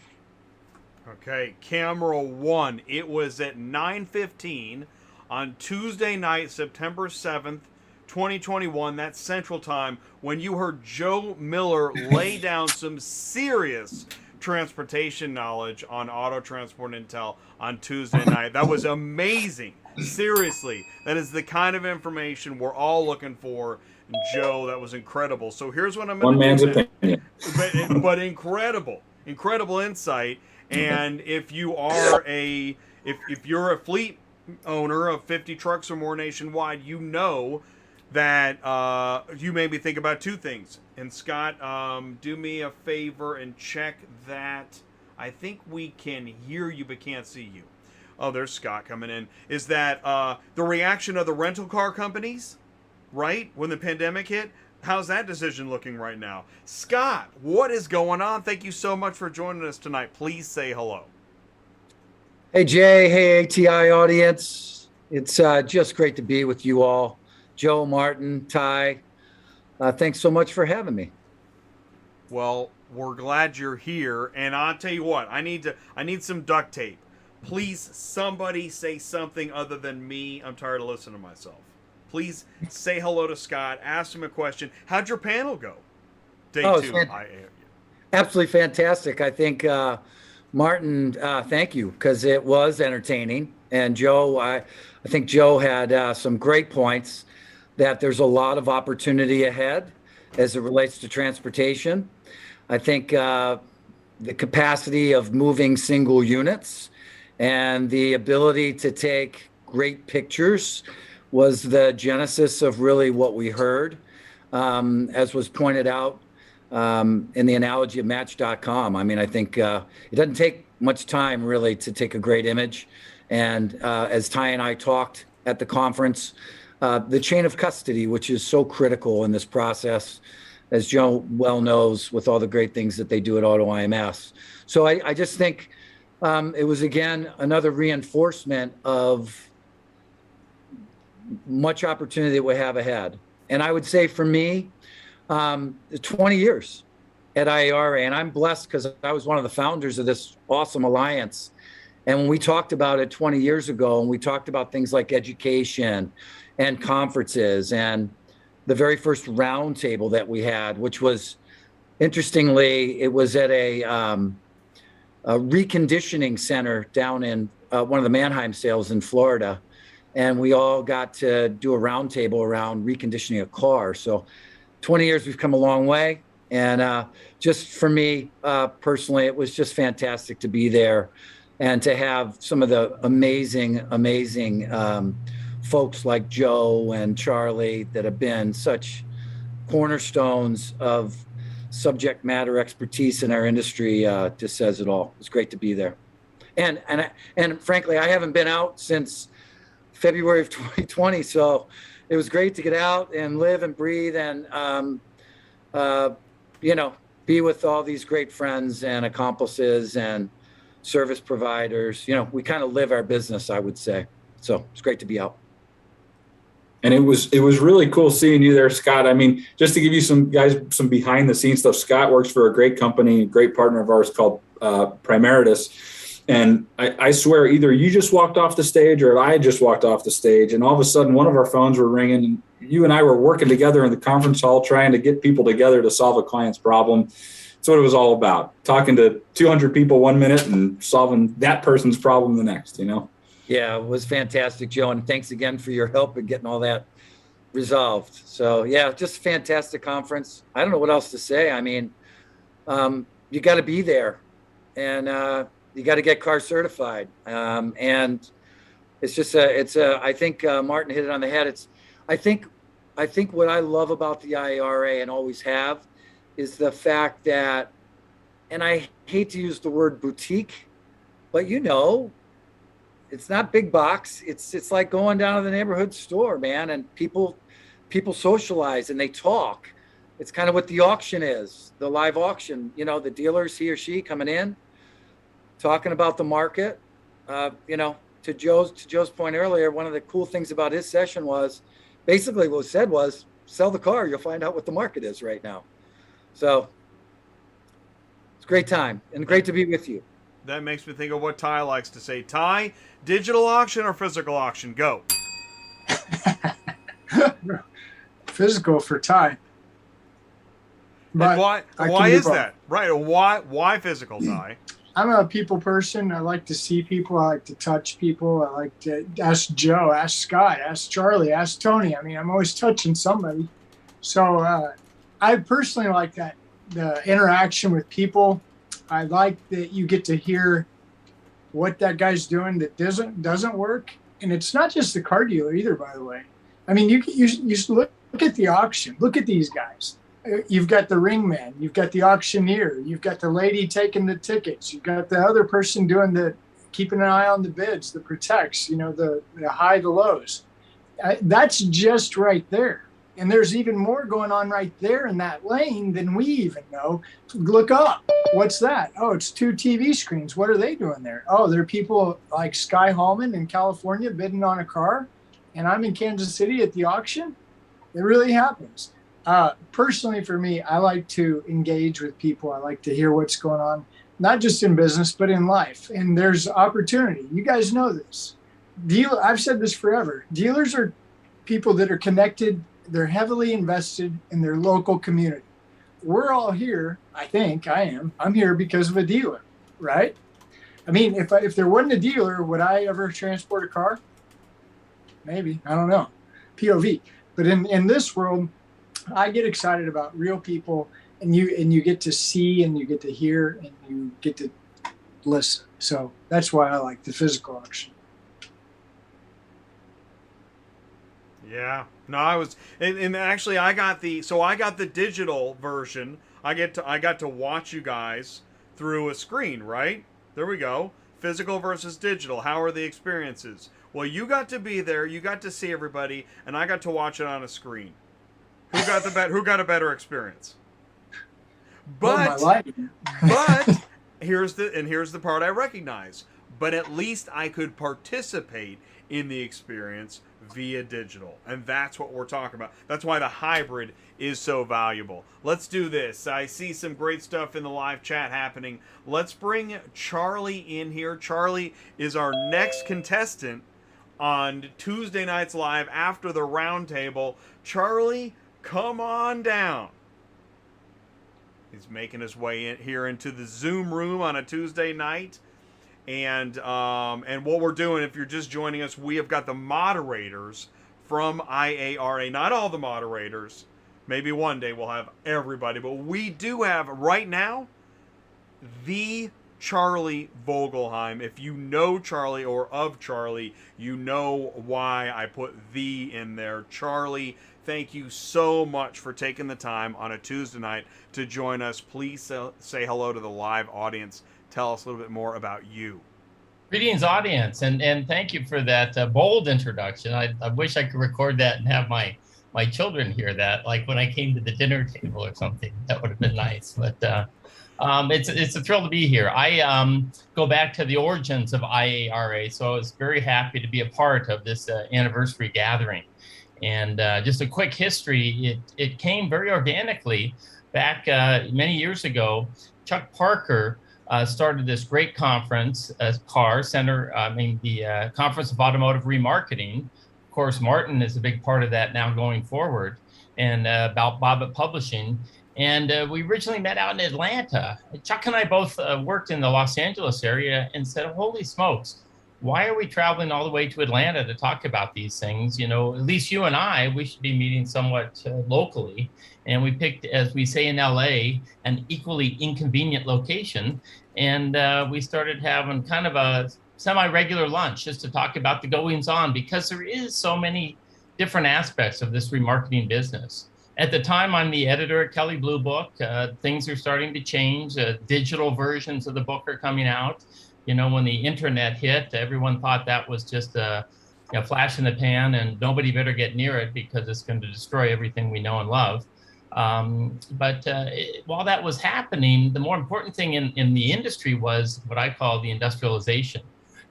Okay, camera one. It was at 9:15 on Tuesday night, September 7th, 2021. That's Central Time, when you heard Joe Miller lay down some serious transportation knowledge on Auto Transport Intel on Tuesday night. That was amazing. Seriously, that is the kind of information we're all looking for. Joe, that was incredible. So here's what I'm going to do. One man's opinion. But incredible insight. And if you are if you're a fleet owner of 50 trucks or more nationwide, you know that you made me think about two things. And Scott, do me a favor and check that. I think we can hear you but can't see you. Oh, there's Scott coming in. Is that the reaction of the rental car companies, right, when the pandemic hit? How's that decision looking right now? Scott, what is going on? Thank you so much for joining us tonight. Please say hello. Hey, Jay. Hey, ATI audience. It's just great to be with you all. Joe, Martin, Ty, thanks so much for having me. Well, we're glad you're here. And I'll tell you what, I need some duct tape. Please, somebody say something other than me. I'm tired of listening to myself. Please say hello to Scott. Ask him a question. How'd your panel go? Day two. Absolutely fantastic. I think, Martin, thank you, because it was entertaining. And Joe, I think Joe had some great points that there's a lot of opportunity ahead as it relates to transportation. I think the capacity of moving single units and the ability to take great pictures was the genesis of really what we heard, as was pointed out in the analogy of Match.com. I mean, I think it doesn't take much time really to take a great image. And as Ty and I talked at the conference, the chain of custody, which is so critical in this process, as Joe well knows, with all the great things that they do at AutoIMS. So I just think it was, again, another reinforcement of much opportunity that we have ahead. And I would say for me, 20 years at IARA, and I'm blessed because I was one of the founders of this awesome alliance. And when we talked about it 20 years ago, and we talked about things like education and conferences, and the very first roundtable that we had, which was, interestingly, it was at a reconditioning center down in one of the Mannheim sales in Florida. And we all got to do a roundtable around reconditioning a car. So 20 years, we've come a long way. And just for me personally, it was just fantastic to be there and to have some of the amazing folks like Joe and Charlie that have been such cornerstones of subject matter expertise in our industry. Just says it all. It's great to be there. And frankly, I haven't been out since February of 2020. So it was great to get out and live and breathe and, be with all these great friends and accomplices and service providers. We kind of live our business, I would say. So it's great to be out. And it was really cool seeing you there, Scott. I mean, just to give you some behind the scenes stuff, Scott works for a great company, a great partner of ours called Primeritus. And I swear either you just walked off the stage or I just walked off the stage. And all of a sudden one of our phones were ringing and you and I were working together in the conference hall, trying to get people together to solve a client's problem. That's what it was all about. Talking to 200 people 1 minute and solving that person's problem the next, Yeah, it was fantastic, Joe. And thanks again for your help in getting all that resolved. So, yeah, just a fantastic conference. I don't know what else to say. I mean, you got to be there and you got to get car certified. And it's just I think Martin hit it on the head. I think what I love about the IARA and always have is the fact that, and I hate to use the word boutique, but it's not big box. It's like going down to the neighborhood store, man. And people socialize and they talk. It's kind of what the auction is, the live auction, the dealers, he or she coming in, talking about the market. To Joe's point earlier, one of the cool things about his session was basically what was said was sell the car. You'll find out what the market is right now. So it's a great time and great to be with you. That makes me think of what Ty likes to say. Ty, digital auction or physical auction? Go. Physical for Ty. But why is that? Right. Why physical, Ty? I'm a people person. I like to see people. I like to touch people. I like to ask Joe, ask Scott, ask Charlie, ask Tony. I mean, I'm always touching somebody. So I personally like that, the interaction with people. I like that you get to hear what that guy's doing that doesn't work. And it's not just the car dealer either, by the way. I mean, you look at the auction. Look at these guys. You've got the ringman. You've got the auctioneer. You've got the lady taking the tickets. You've got the other person doing keeping an eye on the bids, the protects, the high, the lows. That's just right there. And there's even more going on right there in that lane than we even know. Look up. What's that? Oh, it's 2 TV screens. What are they doing there? Oh, there are people like Sky Hallman in California bidding on a car, and I'm in Kansas City at the auction. It really happens. Personally, for me, I like to engage with people. I like to hear what's going on, not just in business, but in life. And there's opportunity. You guys know this. I've said this forever. Dealers are people that are connected. They're heavily invested in their local community. We're all here. I think I am. I'm here because of a dealer, right? I mean, if there wasn't a dealer, would I ever transport a car? Maybe. I don't know. POV. But in this world, I get excited about real people, and you get to see and you get to hear and you get to listen. So that's why I like the physical auction. Yeah. No, and actually I got the digital version. I got to watch you guys through a screen, right? There we go. Physical versus digital. How are the experiences? Well, you got to be there, you got to see everybody, and I got to watch it on a screen. Who got a better experience? But here's the part I recognize. But at least I could participate in the experience via digital. And that's what we're talking about. That's why the hybrid is so valuable. Let's do this. I see some great stuff in the live chat happening. Let's bring Charlie in here. Charlie is our next contestant on Tuesday nights live after the roundtable. Charlie, come on down. He's making his way in here into the Zoom room on a Tuesday night. And what we're doing, if you're just joining us, we have got the moderators from IARA. Not all the moderators. Maybe one day we'll have everybody. But we do have, right now, the Charlie Vogelheim. If you know Charlie or of Charlie, you know why I put the in there. Charlie, thank you so much for taking the time on a Tuesday night to join us. Please say hello to the live audience. Tell us a little bit more about you. Greetings, audience, and thank you for that bold introduction. I wish I could record that and have my children hear that, like when I came to the dinner table or something. That would have been nice. But it's a thrill to be here. I go back to the origins of IARA, so I was very happy to be a part of this anniversary gathering. And just a quick history, it came very organically back many years ago. Chuck Parker started this great conference, the Conference of Automotive Remarketing. Of course, Martin is a big part of that now going forward, and about Bobit Publishing. And we originally met out in Atlanta. Chuck and I both worked in the Los Angeles area and said, holy smokes, why are we traveling all the way to Atlanta to talk about these things? You know, at least you and I, we should be meeting somewhat locally. And we picked, as we say in LA, an equally inconvenient location. And we started having kind of a semi-regular lunch just to talk about the goings on, because there is so many different aspects of this remarketing business. At the time, I'm the editor at Kelley Blue Book. Things are starting to change. Digital versions of the book are coming out. You know, when the internet hit, everyone thought that was just a flash in the pan and nobody better get near it because it's going to destroy everything we know and love. But while that was happening, the more important thing in the industry was what I call the industrialization.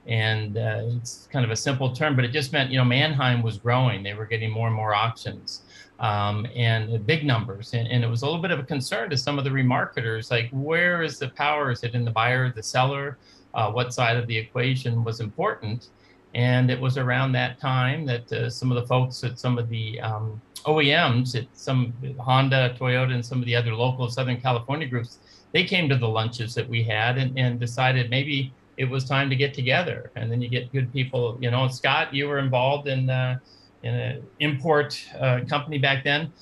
And it's kind of a simple term, but it just meant, Mannheim was growing. They were getting more and more auctions and big numbers. And it was a little bit of a concern to some of the remarketers, like, where is the power? Is it in the buyer, the seller? What side of the equation was important? And it was around that time that some of the folks at some of the OEMs, at some Honda, Toyota, and some of the other local Southern California groups, they came to the lunches that we had and decided maybe it was time to get together. And then you get good people, Scott, you were involved in an import company back then.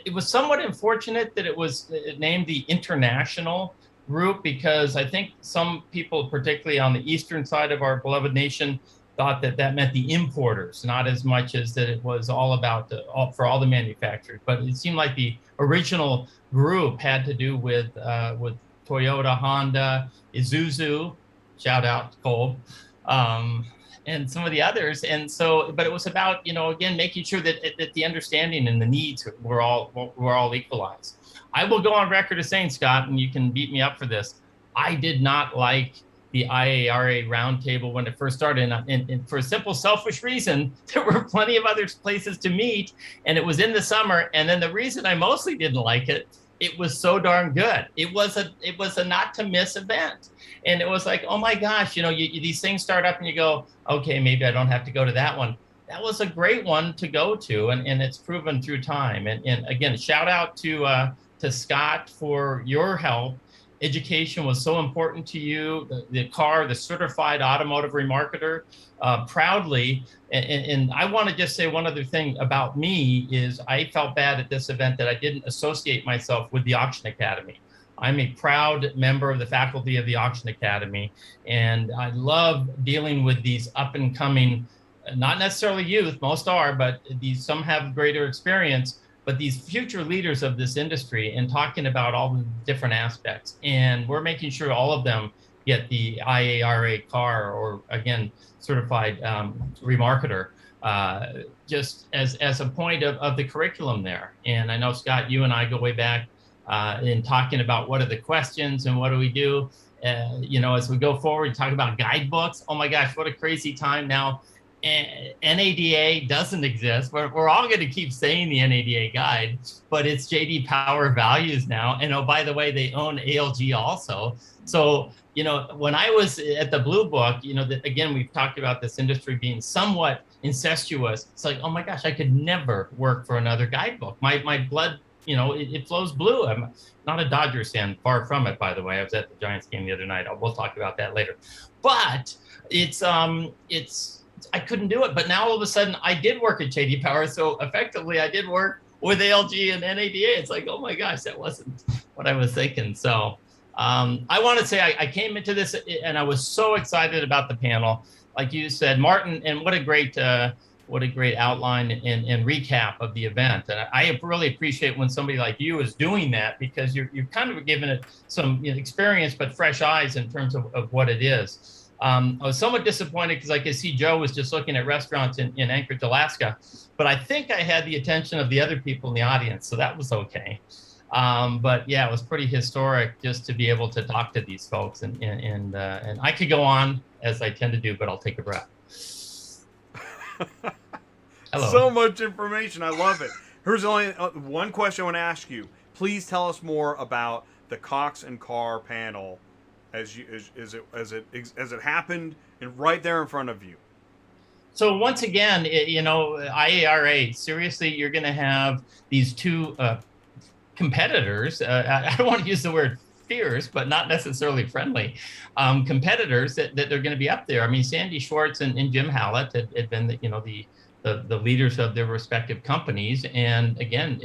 It was somewhat unfortunate that it was named the International Group, because I think some people, particularly on the eastern side of our beloved nation, thought that that meant the importers, not as much as that it was all about for all the manufacturers. But it seemed like the original group had to do with Toyota, Honda, Isuzu, shout out Kolb, and some of the others. And so, but it was about, again, making sure that the understanding and the needs were all equalized. I will go on record as saying, Scott, and you can beat me up for this, I did not like the IARA Roundtable when it first started, and for a simple selfish reason, there were plenty of other places to meet, and it was in the summer. And then the reason I mostly didn't like it, it was so darn good. It was a not to miss event. And it was like, oh my gosh, these things start up and you go, okay, maybe I don't have to go to that one. That was a great one to go to, and it's proven through time. And again, shout out to Scott for your help. Education was so important to you. The certified automotive remarketer, proudly. And I want to just say one other thing about me is I felt bad at this event that I didn't associate myself with the Auction Academy. I'm a proud member of the faculty of the Auction Academy, and I love dealing with these up and coming, not necessarily youth, most are, but some have greater experience, but these future leaders of this industry, and talking about all the different aspects. And we're making sure all of them get the IARA car, or again, certified remarketer, just as a point of the curriculum there. And I know, Scott, you and I go way back in talking about what are the questions and what do we do. As we go forward, talk about guidebooks. Oh my gosh, what a crazy time now. NADA doesn't exist. We're all going to keep saying the NADA guide, but it's JD Power Values now. And oh, by the way, they own ALG also. So, when I was at the Blue Book, that again, we've talked about this industry being somewhat incestuous. It's like, oh my gosh, I could never work for another guidebook. My blood, it flows blue. I'm not a Dodgers fan, far from it, by the way. I was at the Giants game the other night. We'll talk about that later. But I couldn't do it. But now all of a sudden I did work at JD Power. So effectively I did work with ALG and NADA. It's like, oh my gosh, that wasn't what I was thinking. So I want to say I came into this and I was so excited about the panel. Like you said, Martin, and what a great outline and recap of the event. And I really appreciate when somebody like you is doing that, because you've kind of given it some experience, but fresh eyes in terms of what it is. I was somewhat disappointed because I could see Joe was just looking at restaurants in Anchorage, Alaska, but I think I had the attention of the other people in the audience, so that was okay. But yeah, it was pretty historic just to be able to talk to these folks, and I could go on as I tend to do, but I'll take a breath. Hello. So much information. I love it. Here's only one question I want to ask you. Please tell us more about the Cox and Carr panel as it happened and right there in front of you. So once again, IARA, seriously, you're going to have these two competitors. I don't want to use the word fierce, but not necessarily friendly competitors that they're going to be up there. I mean, Sandy Schwartz and Jim Hallett had been the leaders of their respective companies. And again,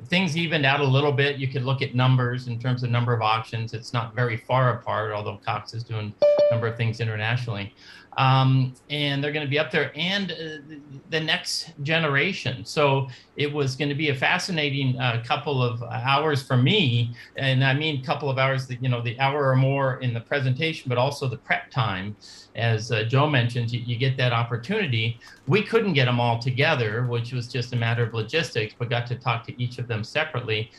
things evened out a little bit. You could look at numbers in terms of number of auctions. It's not very far apart, although Cox is doing a number of things internationally. And they're going to be up there, and the next generation. So it was going to be a fascinating couple of hours for me. And I mean, couple of hours, the hour or more in the presentation, but also the prep time. As Joe mentioned, you get that opportunity. We couldn't get them all together, which was just a matter of logistics, but got to talk to each of them separately.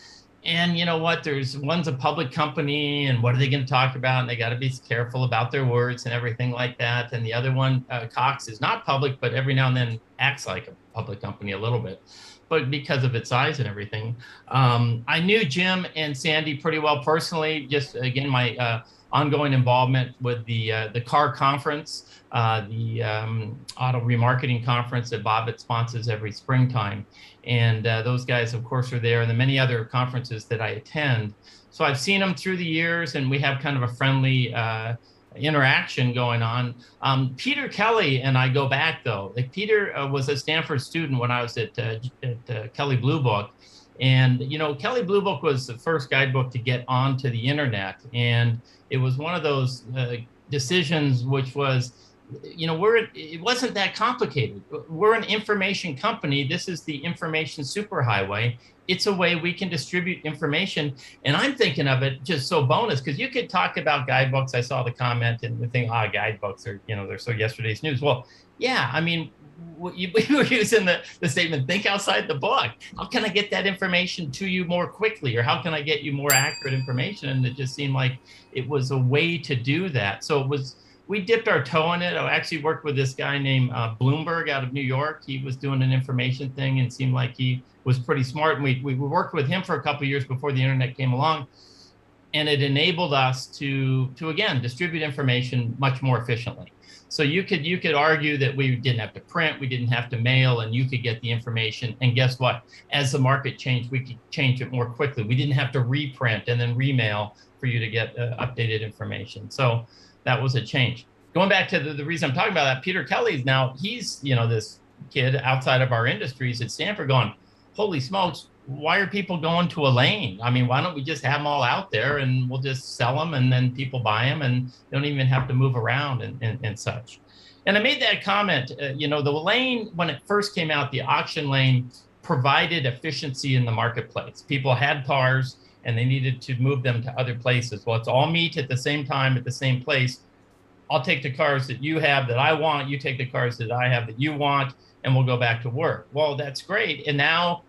And you know what, one's a public company, and what are they going to talk about? And they got to be careful about their words and everything like that. And the other one, Cox, is not public, but every now and then acts like a public company a little bit, but because of its size and everything. I knew Jim and Sandy pretty well personally, just again, my ongoing involvement with the CAR conference, the auto remarketing conference that Bobit sponsors every springtime. And those guys, of course, are there, and the many other conferences that I attend. So I've seen them through the years, and we have kind of a friendly interaction going on. Peter Kelly and I go back, though. Like, Peter was a Stanford student when I was at Kelly Blue Book. And, Kelly Blue Book was the first guidebook to get onto the internet. And it was one of those decisions which was, it wasn't that complicated. We're an information company. This is the information superhighway. It's a way we can distribute information. And I'm thinking of it just so bonus, because you could talk about guidebooks. I saw the comment and the thing, guidebooks are, they're so yesterday's news. Well, yeah, I mean, we were using the statement, think outside the book. How can I get that information to you more quickly? Or how can I get you more accurate information? And it just seemed like it was a way to do that. So we dipped our toe in it. I actually worked with this guy named Bloomberg out of New York. He was doing an information thing and seemed like he was pretty smart. And we worked with him for a couple of years before the internet came along. And it enabled us to again, distribute information much more efficiently. So you could argue that we didn't have to print, we didn't have to mail, and you could get the information. And guess what? As the market changed, we could change it more quickly. We didn't have to reprint and then remail for you to get updated information. So that was a change. Going back to the reason I'm talking about that, Peter Kelly's now, he's, this kid outside of our industries at Stanford going, holy smokes, why are people going to a lane? I mean, why don't we just have them all out there and we'll just sell them and then people buy them and don't even have to move around and such. And I made that comment, the lane, when it first came out, the auction lane provided efficiency in the marketplace. People had cars and they needed to move them to other places. Well, it's all meet at the same time, at the same place. I'll take the cars that you have that I want. You take the cars that I have that you want, and we'll go back to work. Well, that's great. And now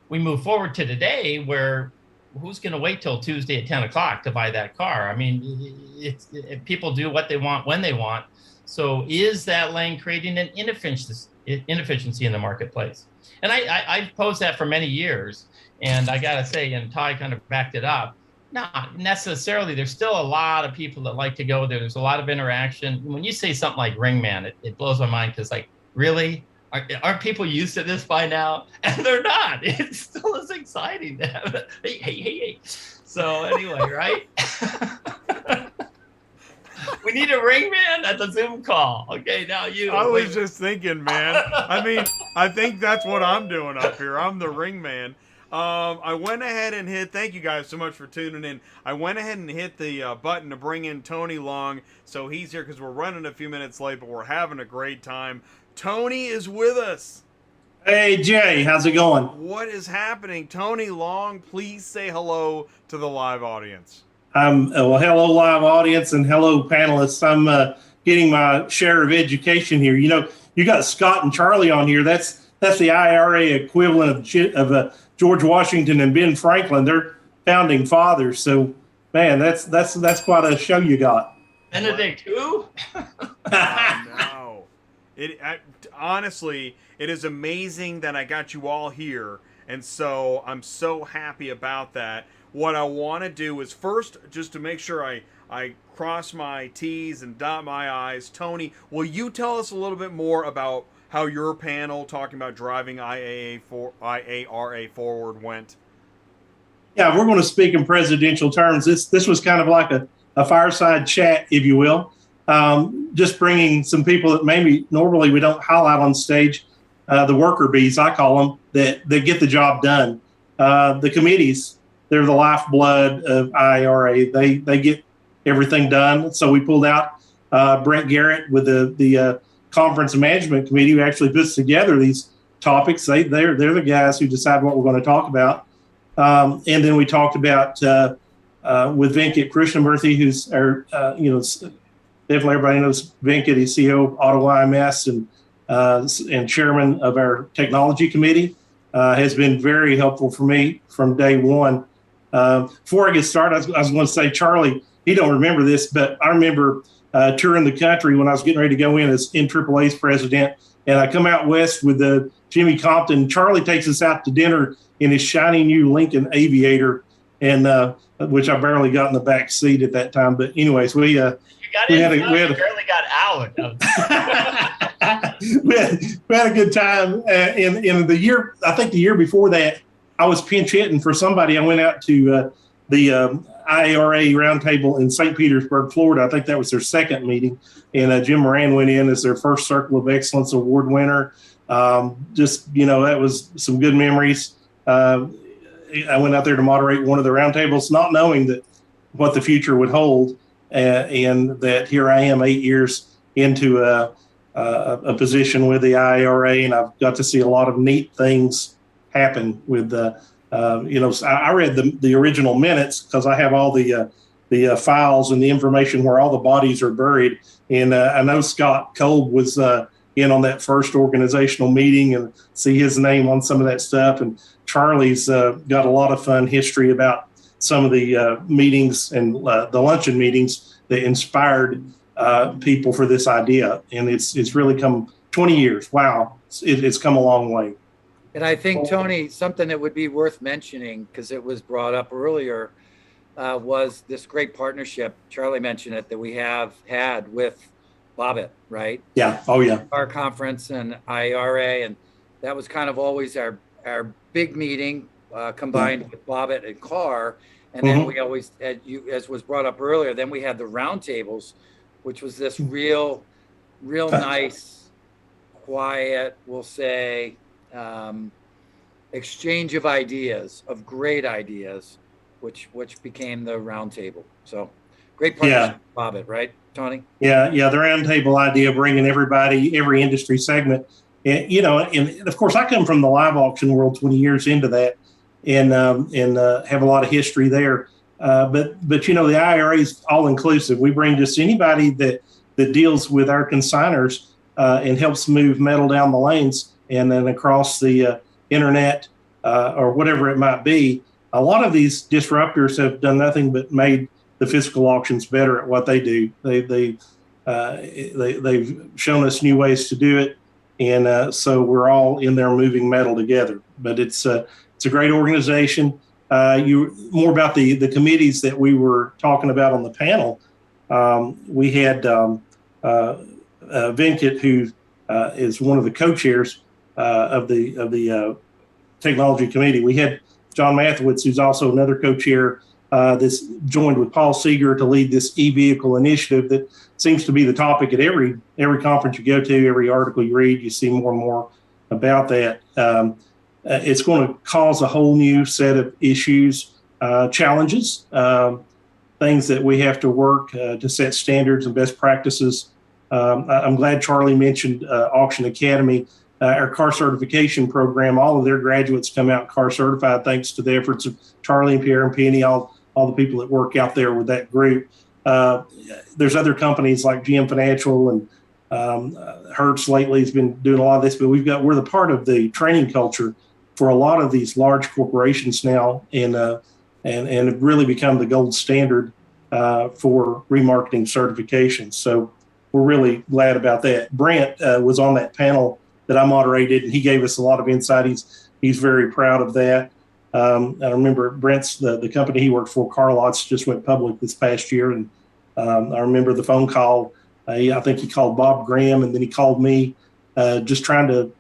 we move forward to today where who's going to wait till Tuesday at 10 o'clock to buy that car? I mean, people do what they want when they want. So is that lane creating an inefficiency in the marketplace? And I've posed that for many years. And I got to say, and Ty kind of backed it up, not necessarily. There's still a lot of people that like to go there. There's a lot of interaction. When you say something like Ring Man, it blows my mind because, like, really? Aren't people used to this by now? And they're not. It's still as exciting to have it. Hey. So anyway, right? We need a Ring Man at the Zoom call. Okay, now you. I was just thinking, man. I mean, I think that's what I'm doing up here. I'm the Ring Man. I went ahead and thank you guys so much for tuning in. I went ahead and hit the button to bring in Tony Long. So he's here because we're running a few minutes late, but we're having a great time. Tony is with us. Hey, Jay, how's it going? What is happening? Tony Long, please say hello to the live audience. Well, hello, live audience, and hello, panelists. I'm getting my share of education here. You got Scott and Charlie on here. That's the IARA equivalent of George Washington and Ben Franklin. They're founding fathers. So, man, that's quite a show you got. Benedict who? No. Honestly, it is amazing that I got you all here, and so I'm so happy about that. What I want to do is first, just to make sure I cross my T's and dot my I's, Tony, will you tell us a little bit more about how your panel talking about driving IARA forward went? Yeah, we're going to speak in presidential terms. This was kind of like a fireside chat, if you will. Just bringing some people that maybe normally we don't highlight on stage, the worker bees, I call them, that get the job done. The committees, they're the lifeblood of IARA. They get everything done. So we pulled out Brent Garrett with the Conference and Management Committee, who actually puts together these topics. They're the guys who decide what we're going to talk about. And then we talked about with Venkat Krishnamurthy, who's our definitely everybody knows Venkat. He's CEO of AutoIMS and chairman of our technology committee. Has been very helpful for me from day one. Before I get started, I was going to say, Charlie, he don't remember this, but I remember touring the country when I was getting ready to go in as NAAA's president. And I come out west with Jimmy Compton. Charlie takes us out to dinner in his shiny new Lincoln Aviator, and which I barely got in the back seat at that time. But anyways, we barely got out. we had a good time. In the year, I think the year before that, I was pinch hitting for somebody. I went out to the IARA Roundtable in St. Petersburg, Florida. I think that was their second meeting. And Jim Moran went in as their first Circle of Excellence Award winner. That was some good memories. I went out there to moderate one of the roundtables, not knowing what the future would hold. And that here I am 8 years into a position with the IARA, and I've got to see a lot of neat things happen with the. I read the original minutes because I have all the files and the information where all the bodies are buried. And I know Scott Kolb was in on that first organizational meeting and see his name on some of that stuff. And Charlie's got a lot of fun history about some of the meetings and the luncheon meetings that inspired people for this idea. And it's really come 20 years. Wow, it's come a long way. And I think, Tony, something that would be worth mentioning, because it was brought up earlier, was this great partnership, Charlie mentioned it, that we have had with Bobit, right? Yeah. Oh, yeah. Our conference and IARA, and that was kind of always our big meeting combined with Bobit and CAR. And then we always, as was brought up earlier, then we had the roundtables, which was this real nice, quiet, we'll say, exchange of ideas, of great ideas, which became the roundtable. So great partnership with Bobit, right, Tony? Yeah, the roundtable idea, bringing everybody, every industry segment. And, and of course, I come from the live auction world 20 years into that and have a lot of history there. But the IRA is all inclusive. We bring just anybody that deals with our consignors and helps move metal down the lanes and then across the internet or whatever it might be. A lot of these disruptors have done nothing but made the physical auctions better at what they do. They've shown us new ways to do it, and so we're all in there moving metal together. But it's a great organization. More about the committees that we were talking about on the panel. We had Venkat, who is one of the co-chairs of the technology committee. We had John Mathewitz, who's also another co-chair, that's joined with Paul Seeger to lead this e-vehicle initiative that seems to be the topic at every conference you go to, every article you read, you see more and more about that. It's going to cause a whole new set of issues, challenges, things that we have to work to set standards and best practices. I'm glad Charlie mentioned Auction Academy. Our car certification program, all of their graduates come out car certified thanks to the efforts of Charlie and Pierre and Penny, all the people that work out there with that group. There's other companies like GM Financial and Hertz lately has been doing a lot of this, but we're the part of the training culture for a lot of these large corporations now, and have really become the gold standard for remarketing certifications. So we're really glad about that. Brent was on that panel that I moderated, and he gave us a lot of insight. He's very proud of that. I remember Brent's the company he worked for, Car Lots, just went public this past year, and I remember the phone call. I think he called Bob Graham, and then he called me, just trying to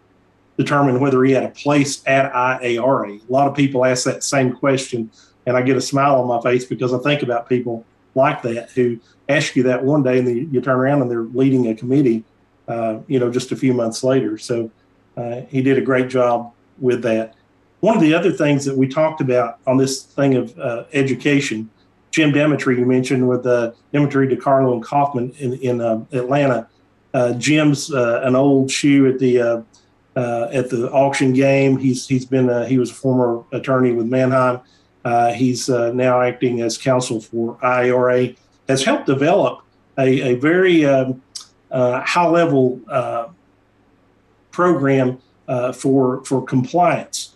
determine whether he had a place at IARA. A lot of people ask that same question, and I get a smile on my face because I think about people like that who ask you that one day, and then you turn around and they're leading a committee, just a few months later. So he did a great job with that. One of the other things that we talked about on this thing of education, Jim Demetri, you mentioned with Demetri, DeCarlo, and Kaufman in Atlanta. Jim's an old shoe at the auction game. He was a former attorney with Mannheim. He's now acting as counsel for IARA. Has helped develop a very high-level program for compliance.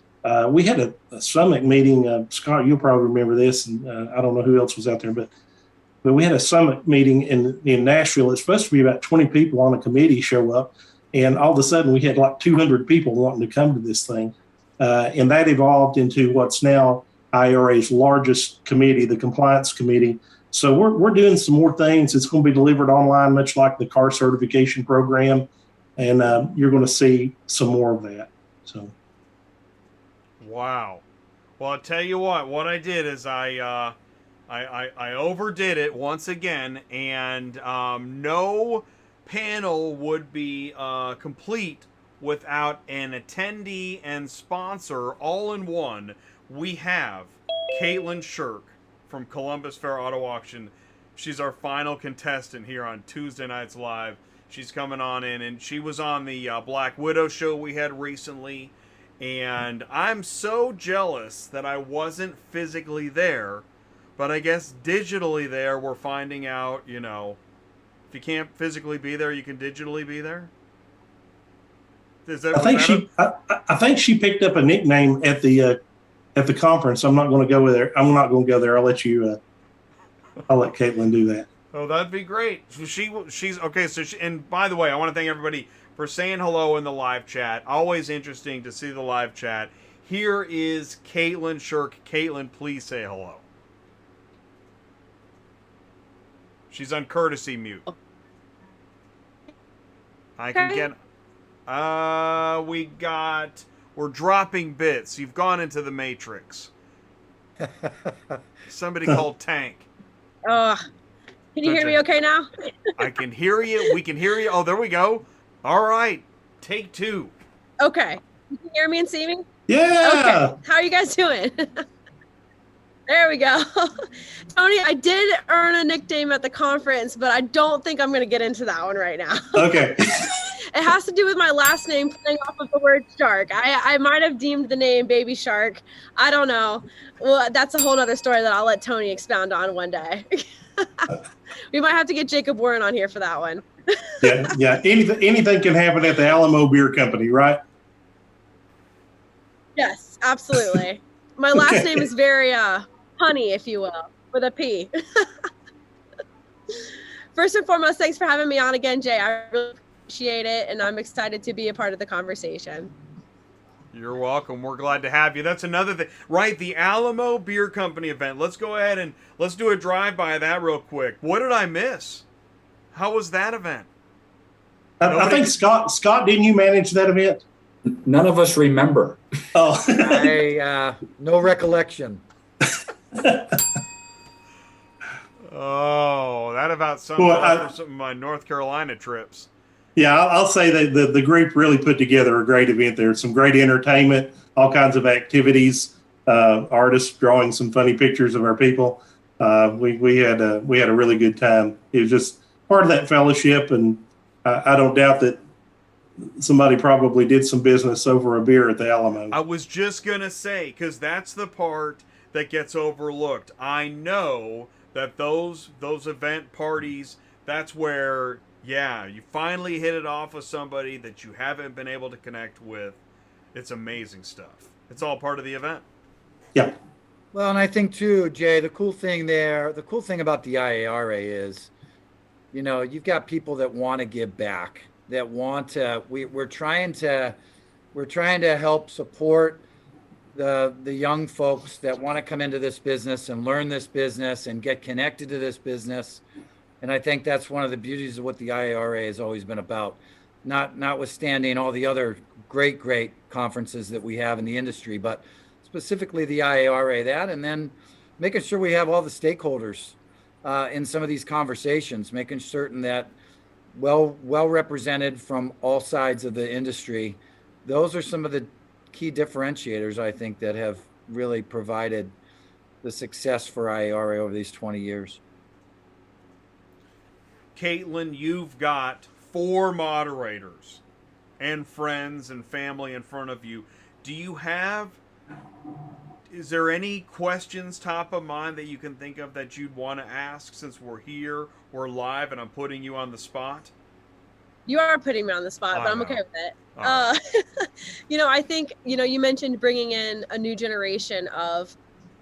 We had a summit meeting. Scott, you'll probably remember this, and I don't know who else was out there, but we had a summit meeting in Nashville. It's supposed to be about 20 people on a committee show up, and all of a sudden we had like 200 people wanting to come to this thing, and that evolved into what's now IARA's largest committee, the compliance committee. So we're doing some more things. It's going to be delivered online, much like the car certification program, and you're going to see some more of that. So, wow. Well, I'll tell you what I did is I overdid it once again, and no panel would be complete without an attendee and sponsor all in one. We have Kaetlin Sherk from Columbus Fair Auto Auction. She's our final contestant here on Tuesday Nights Live. She's coming on in, and she was on the Black Widow show we had recently. And I'm so jealous that I wasn't physically there, but I guess digitally there, we're finding out, you know, if you can't physically be there, you can digitally be there. Is that, I think she picked up a nickname at the conference. I'm not going to go there. I'm not going to go there. I'll let Kaetlin do that. Oh, that'd be great. So she's okay. So and by the way, I want to thank everybody for saying hello in the live chat. Always interesting to see the live chat. Here is Kaetlin Sherk. Kaetlin, please say hello. She's on courtesy mute. I can get. We're dropping bits. You've gone into the matrix. Somebody called Tank. Can you hear me okay now? I can hear you. We can hear you. Oh, there we go. All right. Take 2. Okay. You can hear me and see me? Yeah. Okay. How are you guys doing? There we go. Tony, I did earn a nickname at the conference, but I don't think I'm going to get into that one right now. Okay. It has to do with my last name playing off of the word shark. I might have deemed the name Baby Shark. I don't know. Well, that's a whole other story that I'll let Tony expound on one day. We might have to get Jacob Warren on here for that one. Yeah. Anything can happen at the Alamo Beer Company, right? Yes, absolutely. My last name is very punny, if you will, with a P. First and foremost, thanks for having me on again, Jay. I really appreciate it, and I'm excited to be a part of the conversation. You're welcome. We're glad to have you. That's another thing. Right, the Alamo Beer Company event. Let's go ahead and let's do a drive-by of that real quick. What did I miss? How was that event? I think, Scott, didn't you manage that event? None of us remember. Oh. No recollection. Oh, that about sums up for some of my North Carolina trips. Yeah, I'll say that the group really put together a great event there. Some great entertainment, all kinds of activities, artists drawing some funny pictures of our people. We had a really good time. It was just part of that fellowship, and I don't doubt that somebody probably did some business over a beer at the Alamo. I was just gonna say, because that's the part that gets overlooked. I know that those event parties, that's where, yeah, you finally hit it off with somebody that you haven't been able to connect with. It's amazing stuff. It's all part of the event. Yeah. Well, and I think too, Jay, the cool thing about the IARA is, you know, you've got people that want to give back, that want to, we're trying to help support the young folks that want to come into this business and learn this business and get connected to this business. And I think that's one of the beauties of what the IARA has always been about, notwithstanding all the other great conferences that we have in the industry, but specifically the IARA, that, and then making sure we have all the stakeholders in some of these conversations, making certain that well represented from all sides of the industry. Those are some of the key differentiators, I think, that have really provided the success for IARA over these 20 years. Kaetlin, you've got 4 moderators and friends and family in front of you. Is there any questions top of mind that you can think of that you'd want to ask, since we're here, we're live, and I'm putting you on the spot? You are putting me on the spot, but I'm okay with it. You know, I think, you know, you mentioned bringing in a new generation of,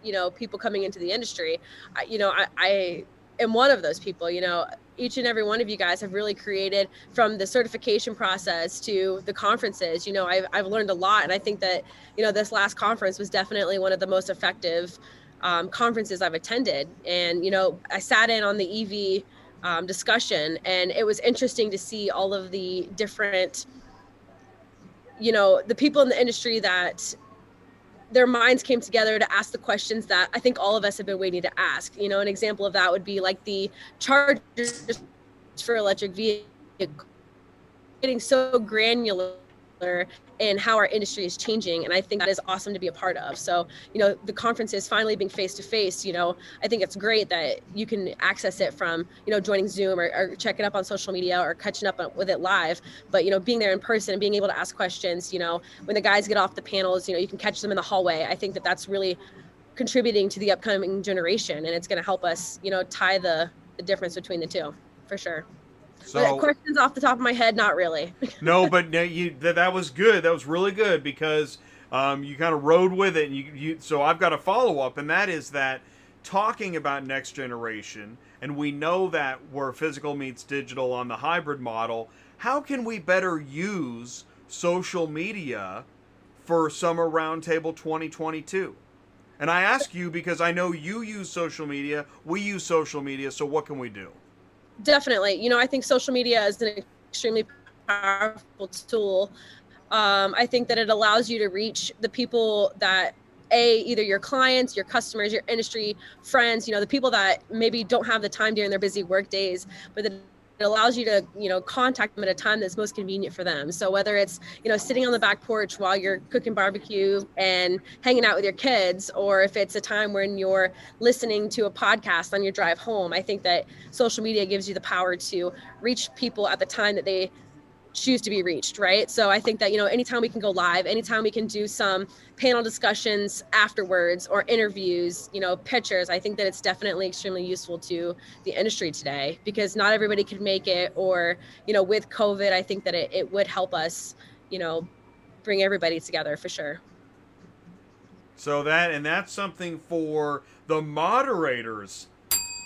you know, people coming into the industry. I am one of those people. You know, each and every one of you guys have really created, from the certification process to the conferences. You know, I've learned a lot, and I think that, you know, this last conference was definitely one of the most effective conferences I've attended. And, you know, I sat in on the EV discussion, and it was interesting to see all of the different, you know, the people in the industry that their minds came together to ask the questions that I think all of us have been waiting to ask. You know, an example of that would be like the chargers for electric vehicles getting so granular and how our industry is changing. And I think that is awesome to be a part of. So, you know, the conference is finally being face-to-face. You know, I think it's great that you can access it from, you know, joining Zoom or checking up on social media or catching up with it live. But, you know, being there in person and being able to ask questions, you know, when the guys get off the panels, you know, you can catch them in the hallway. I think that that's really contributing to the upcoming generation. And it's going to help us, you know, tie the difference between the two, for sure. So, questions off the top of my head, not really. No, but that was good. That was really good because you kind of rode with it. And so I've got a follow-up, and that is that talking about next generation, and we know that where physical meets digital on the hybrid model, how can we better use social media for Summer Roundtable 2022? And I ask you because I know you use social media, we use social media, so what can we do? Definitely. You know, I think social media is an extremely powerful tool. I think that it allows you to reach the people that, either your clients, your customers, your industry friends, you know, the people that maybe don't have the time during their busy work days, but it allows you to, you know, contact them at a time that's most convenient for them. So whether it's, you know, sitting on the back porch while you're cooking barbecue and hanging out with your kids, or if it's a time when you're listening to a podcast on your drive home, I think that social media gives you the power to reach people at the time that they choose to be reached, right? So I think that, you know, anytime we can go live, anytime we can do some panel discussions afterwards or interviews, you know, pictures, I think that it's definitely extremely useful to the industry today because not everybody could make it, or, you know, with COVID, I think that it would help us, you know, bring everybody together for sure. So that's something for the moderators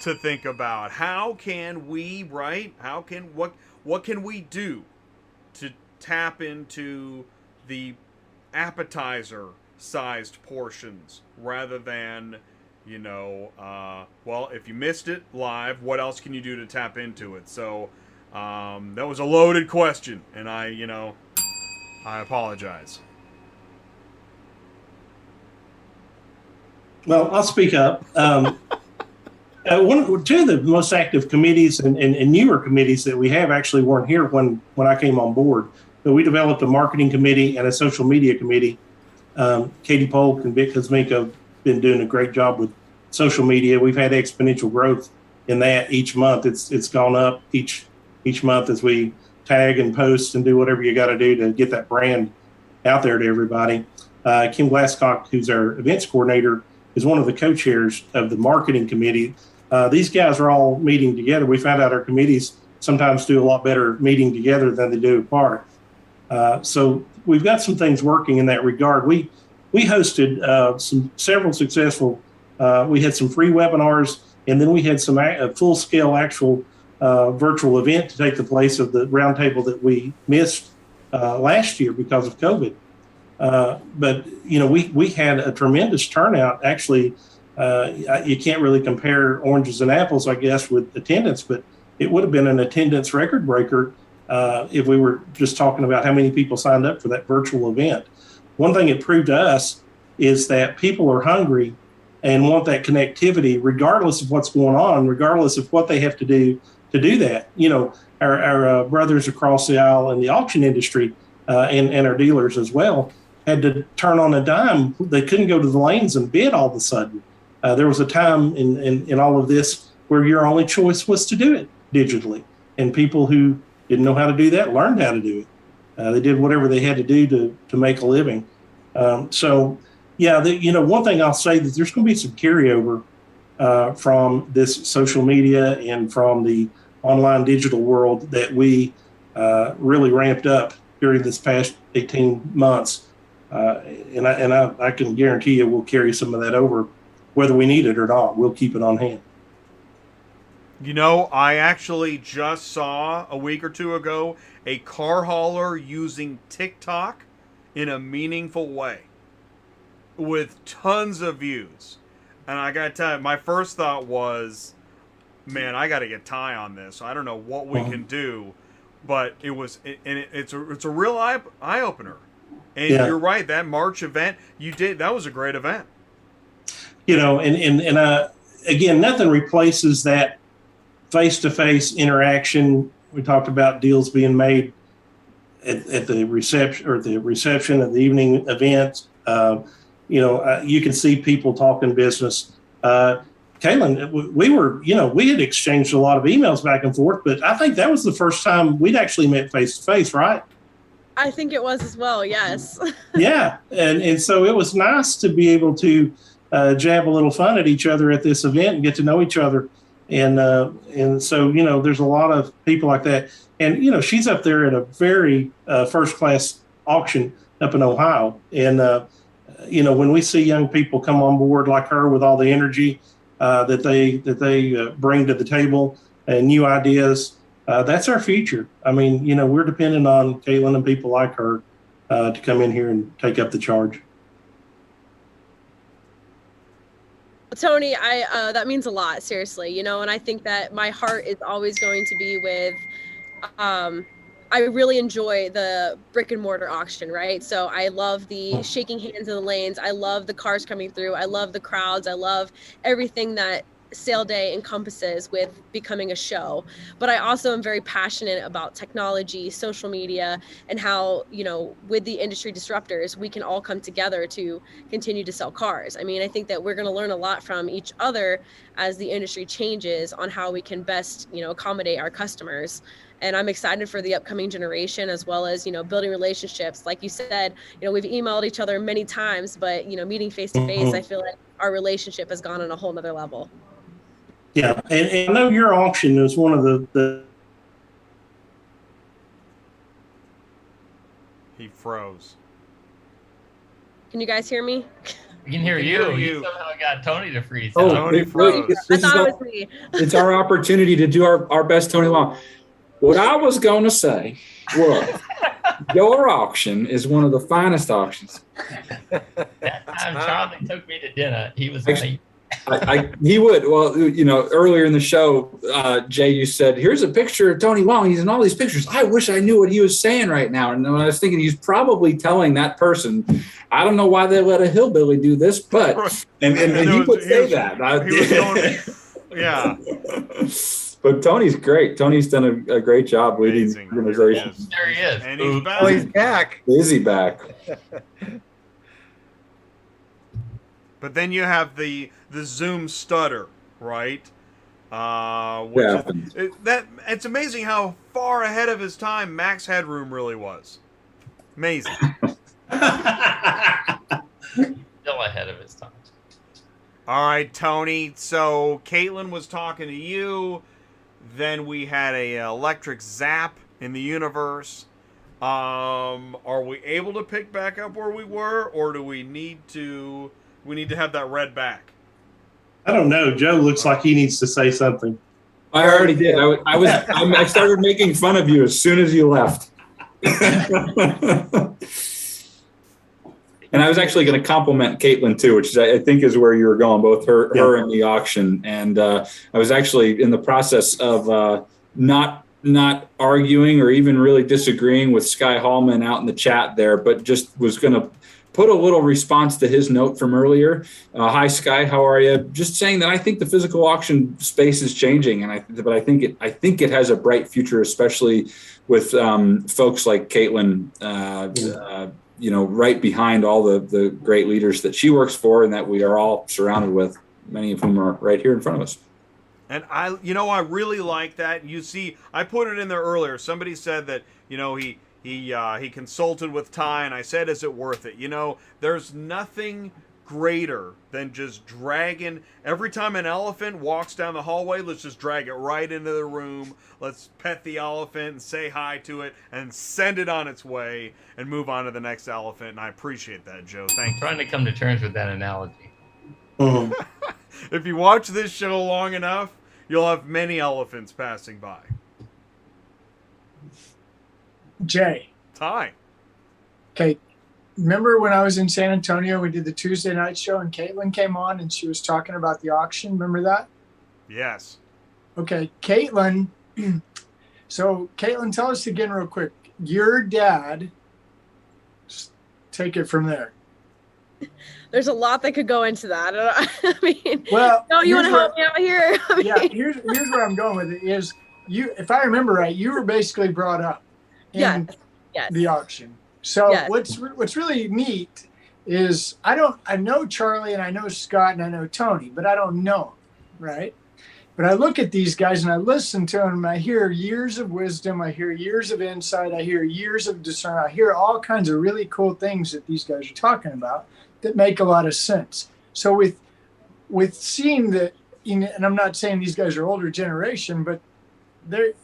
to think about. How can we, right? What can we do to tap into the appetizer-sized portions rather than, you know, well, if you missed it live, what else can you do to tap into it? So that was a loaded question, and I apologize. Well, I'll speak up. Two of the most active committees and newer committees that we have actually weren't here when I came on board. But we developed a marketing committee and a social media committee. Katie Polk and Vic Kuzminko have been doing a great job with social media. We've had exponential growth in that each month. It's gone up each month as we tag and post and do whatever you got to do to get that brand out there to everybody. Kim Glasscock, who's our events coordinator, is one of the co-chairs of the marketing committee. These guys are all meeting together. We found out our committees sometimes do a lot better meeting together than they do apart. So we've got some things working in that regard. We hosted several successful. We had some free webinars, and then we had some full-scale actual virtual event to take the place of the roundtable that we missed last year because of COVID. But you know, we had a tremendous turnout. Actually, you can't really compare oranges and apples, I guess, with attendance, but it would have been an attendance record breaker if we were just talking about how many people signed up for that virtual event. One thing it proved to us is that people are hungry and want that connectivity, regardless of what's going on, regardless of what they have to do that. You know, our brothers across the aisle in the auction industry and our dealers as well had to turn on a dime. They couldn't go to the lanes and bid all of a sudden. There was a time in all of this where your only choice was to do it digitally. And people who didn't know how to do that learned how to do it. They did whatever they had to do to make a living. So, yeah, one thing I'll say that there's going to be some carryover from this social media and from the online digital world that we really ramped up during this past 18 months. And I can guarantee you we'll carry some of that over, whether we need it or not. We'll keep it on hand. You know, I actually just saw a week or two ago a car hauler using TikTok in a meaningful way with tons of views. And I got to tell you, my first thought was, man, I got to get Ty on this. I don't know what we can do, but it's a real eye opener. And yeah, you're right. That March event that was a great event. You know, and again, nothing replaces that face-to-face interaction. We talked about deals being made at the reception of the evening events. You can see people talking business. Kaetlin, we had exchanged a lot of emails back and forth, but I think that was the first time we'd actually met face to face, right? I think it was as well. Yes. Yeah. And so it was nice to be able to jab a little fun at each other at this event and get to know each other. And so, there's a lot of people like that. And, she's up there at a very first class auction up in Ohio. And, when we see young people come on board like her with all the energy that they bring to the table and new ideas, that's our future. I mean, we're dependent on Kaetlin and people like her to come in here and take up the charge. Tony, that means a lot, seriously, and I think that my heart is always going to be with, I really enjoy the brick and mortar auction, right? So I love the shaking hands in the lanes. I love the cars coming through. I love the crowds. I love everything that sale day encompasses with becoming a show. But I also am very passionate about technology, social media, and how, with the industry disruptors, we can all come together to continue to sell cars. I mean, I think that we're going to learn a lot from each other as the industry changes on how we can best, accommodate our customers. And I'm excited for the upcoming generation, as well as, building relationships. Like you said, we've emailed each other many times, but, meeting face to face, I feel like our relationship has gone on a whole nother level. Yeah. And I know your auction is one of the He froze. Can you guys hear me? We can hear you. You somehow got Tony to freeze. Oh, Tony froze. I thought it was me. It's our opportunity to do our best Tony Long. What I was going to say was, your auction is one of the finest auctions. That time Charlie took me to dinner. He was Actually, he would. Well, earlier in the show, Jay, you said, here's a picture of Tony Long. He's in all these pictures. I wish I knew what he was saying right now. And I was thinking he's probably telling that person, I don't know why they let a hillbilly do this, but, and he would say that. Yeah. But Tony's great. Tony's done a great job leading the organization. There he is. And he's back. Oh, he's back. Is he back? But then you have the Zoom stutter, right? It's amazing how far ahead of his time Max Headroom really was. Amazing. Still ahead of his time. All right, Tony. So Kaetlin was talking to you. Then we had a electric zap in the universe. Are we able to pick back up where we were, or do we need to have that red back? I don't know. Joe looks like he needs to say something. I already did. I started making fun of you as soon as you left. And I was actually going to compliment Kaetlin too, which I think is where you were going, both her and the auction. And I was actually in the process of not arguing or even really disagreeing with Sky Hallman out in the chat there, but just was going to put a little response to his note from earlier. Hi, Sky, how are you? Just saying that I think the physical auction space is changing, but I think it has a bright future, especially with folks like Kaetlin, right behind all the great leaders that she works for and that we are all surrounded with, many of whom are right here in front of us. And I really like that. You see, I put it in there earlier. Somebody said that, he consulted with Ty, and I said, is it worth it? There's nothing greater than just dragging. Every time an elephant walks down the hallway, let's just drag it right into the room. Let's pet the elephant and say hi to it and send it on its way and move on to the next elephant. And I appreciate that, Joe. Thank you. Trying to come to terms with that analogy. If you watch this show long enough, you'll have many elephants passing by. Jay. Ty. Okay. Remember when I was in San Antonio, we did the Tuesday night show and Kaetlin came on and she was talking about the auction. Remember that? Yes. Okay. Kaetlin. So Kaetlin, tell us again real quick. Your dad, take it from there. There's a lot that could go into that. I mean, well, no, you want to help me out here? Yeah, here's where I'm going with it is you, if I remember right, you were basically brought up. And, Yes. the auction. So Yes. what's really neat is I know Charlie and I know Scott and I know Tony, but I don't know them, right? But I look at these guys and I listen to them and I hear years of wisdom, I hear years of insight, I hear years of discernment, I hear all kinds of really cool things that these guys are talking about that make a lot of sense. So with seeing that, and I'm not saying these guys are older generation, but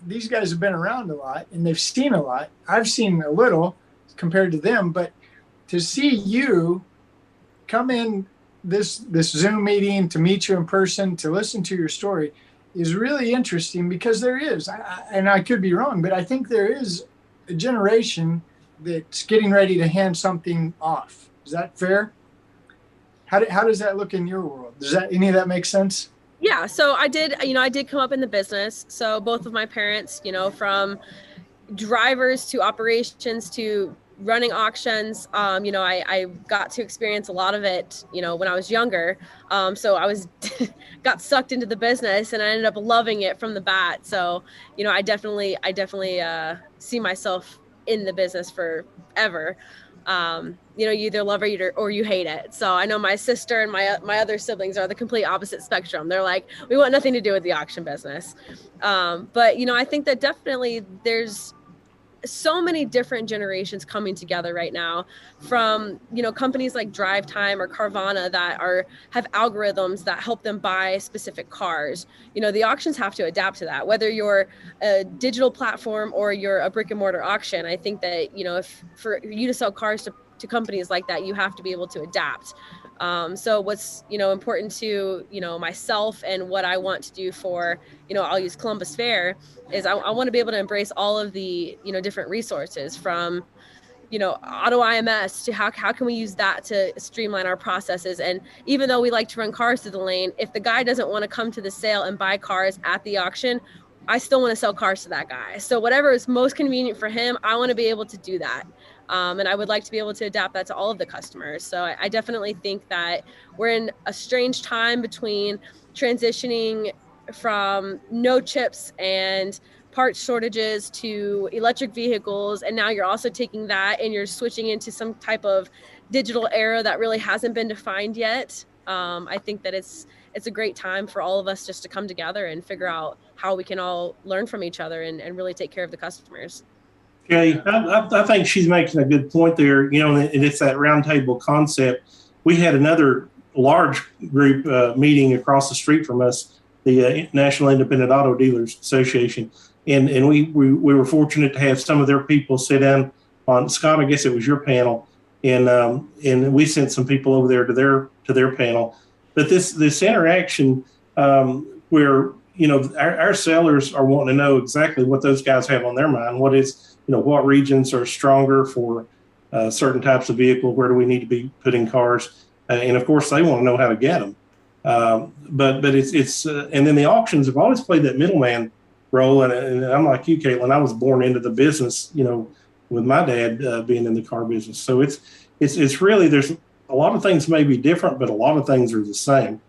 these guys have been around a lot and they've seen a lot. I've seen a little compared to them, but to see you come in this Zoom meeting, to meet you in person, to listen to your story is really interesting, because there is, and I could be wrong, but I think there is a generation that's getting ready to hand something off. Is that fair? How does that look in your world? Does any of that make sense? Yeah. So I did come up in the business. So both of my parents, from drivers to operations to running auctions, I got to experience a lot of it, when I was younger. So I got sucked into the business and I ended up loving it from the bat. So, I definitely see myself in the business forever. You either love it or you hate it. So I know my sister and my other siblings are the complete opposite spectrum. They're like, we want nothing to do with the auction business. But, I think that definitely there's so many different generations coming together right now, from companies like DriveTime or Carvana that have algorithms that help them buy specific cars. The auctions have to adapt to that, whether you're a digital platform or you're a brick and mortar auction. I think that if for you to sell cars to companies like that, you have to be able to adapt. So what's important to myself and what I want to do for I'll use Columbus Fair is I want to be able to embrace all of the different resources, from AutoIMS to how can we use that to streamline our processes. And even though we like to run cars to the lane, if the guy doesn't want to come to the sale and buy cars at the auction, I still want to sell cars to that guy. So whatever is most convenient for him, I want to be able to do that. And I would like to be able to adapt that to all of the customers. So I definitely think that we're in a strange time between transitioning from no chips and parts shortages to electric vehicles. And now you're also taking that and you're switching into some type of digital era that really hasn't been defined yet. I think that it's a great time for all of us just to come together and figure out how we can all learn from each other and really take care of the customers. Okay, I think she's making a good point there, and it's that roundtable concept. We had another large group meeting across the street from us, the National Independent Auto Dealers Association, and we were fortunate to have some of their people sit down on, Scott, I guess it was your panel, and we sent some people over there to their panel. But this interaction where our sellers are wanting to know exactly what those guys have on their mind. What is what regions are stronger for certain types of vehicle? Where do we need to be putting cars? And of course, they want to know how to get them. But it's and then the auctions have always played that middleman role. And I'm like you, Kaetlin. I was born into the business, with my dad being in the car business. So it's really, there's a lot of things may be different, but a lot of things are the same,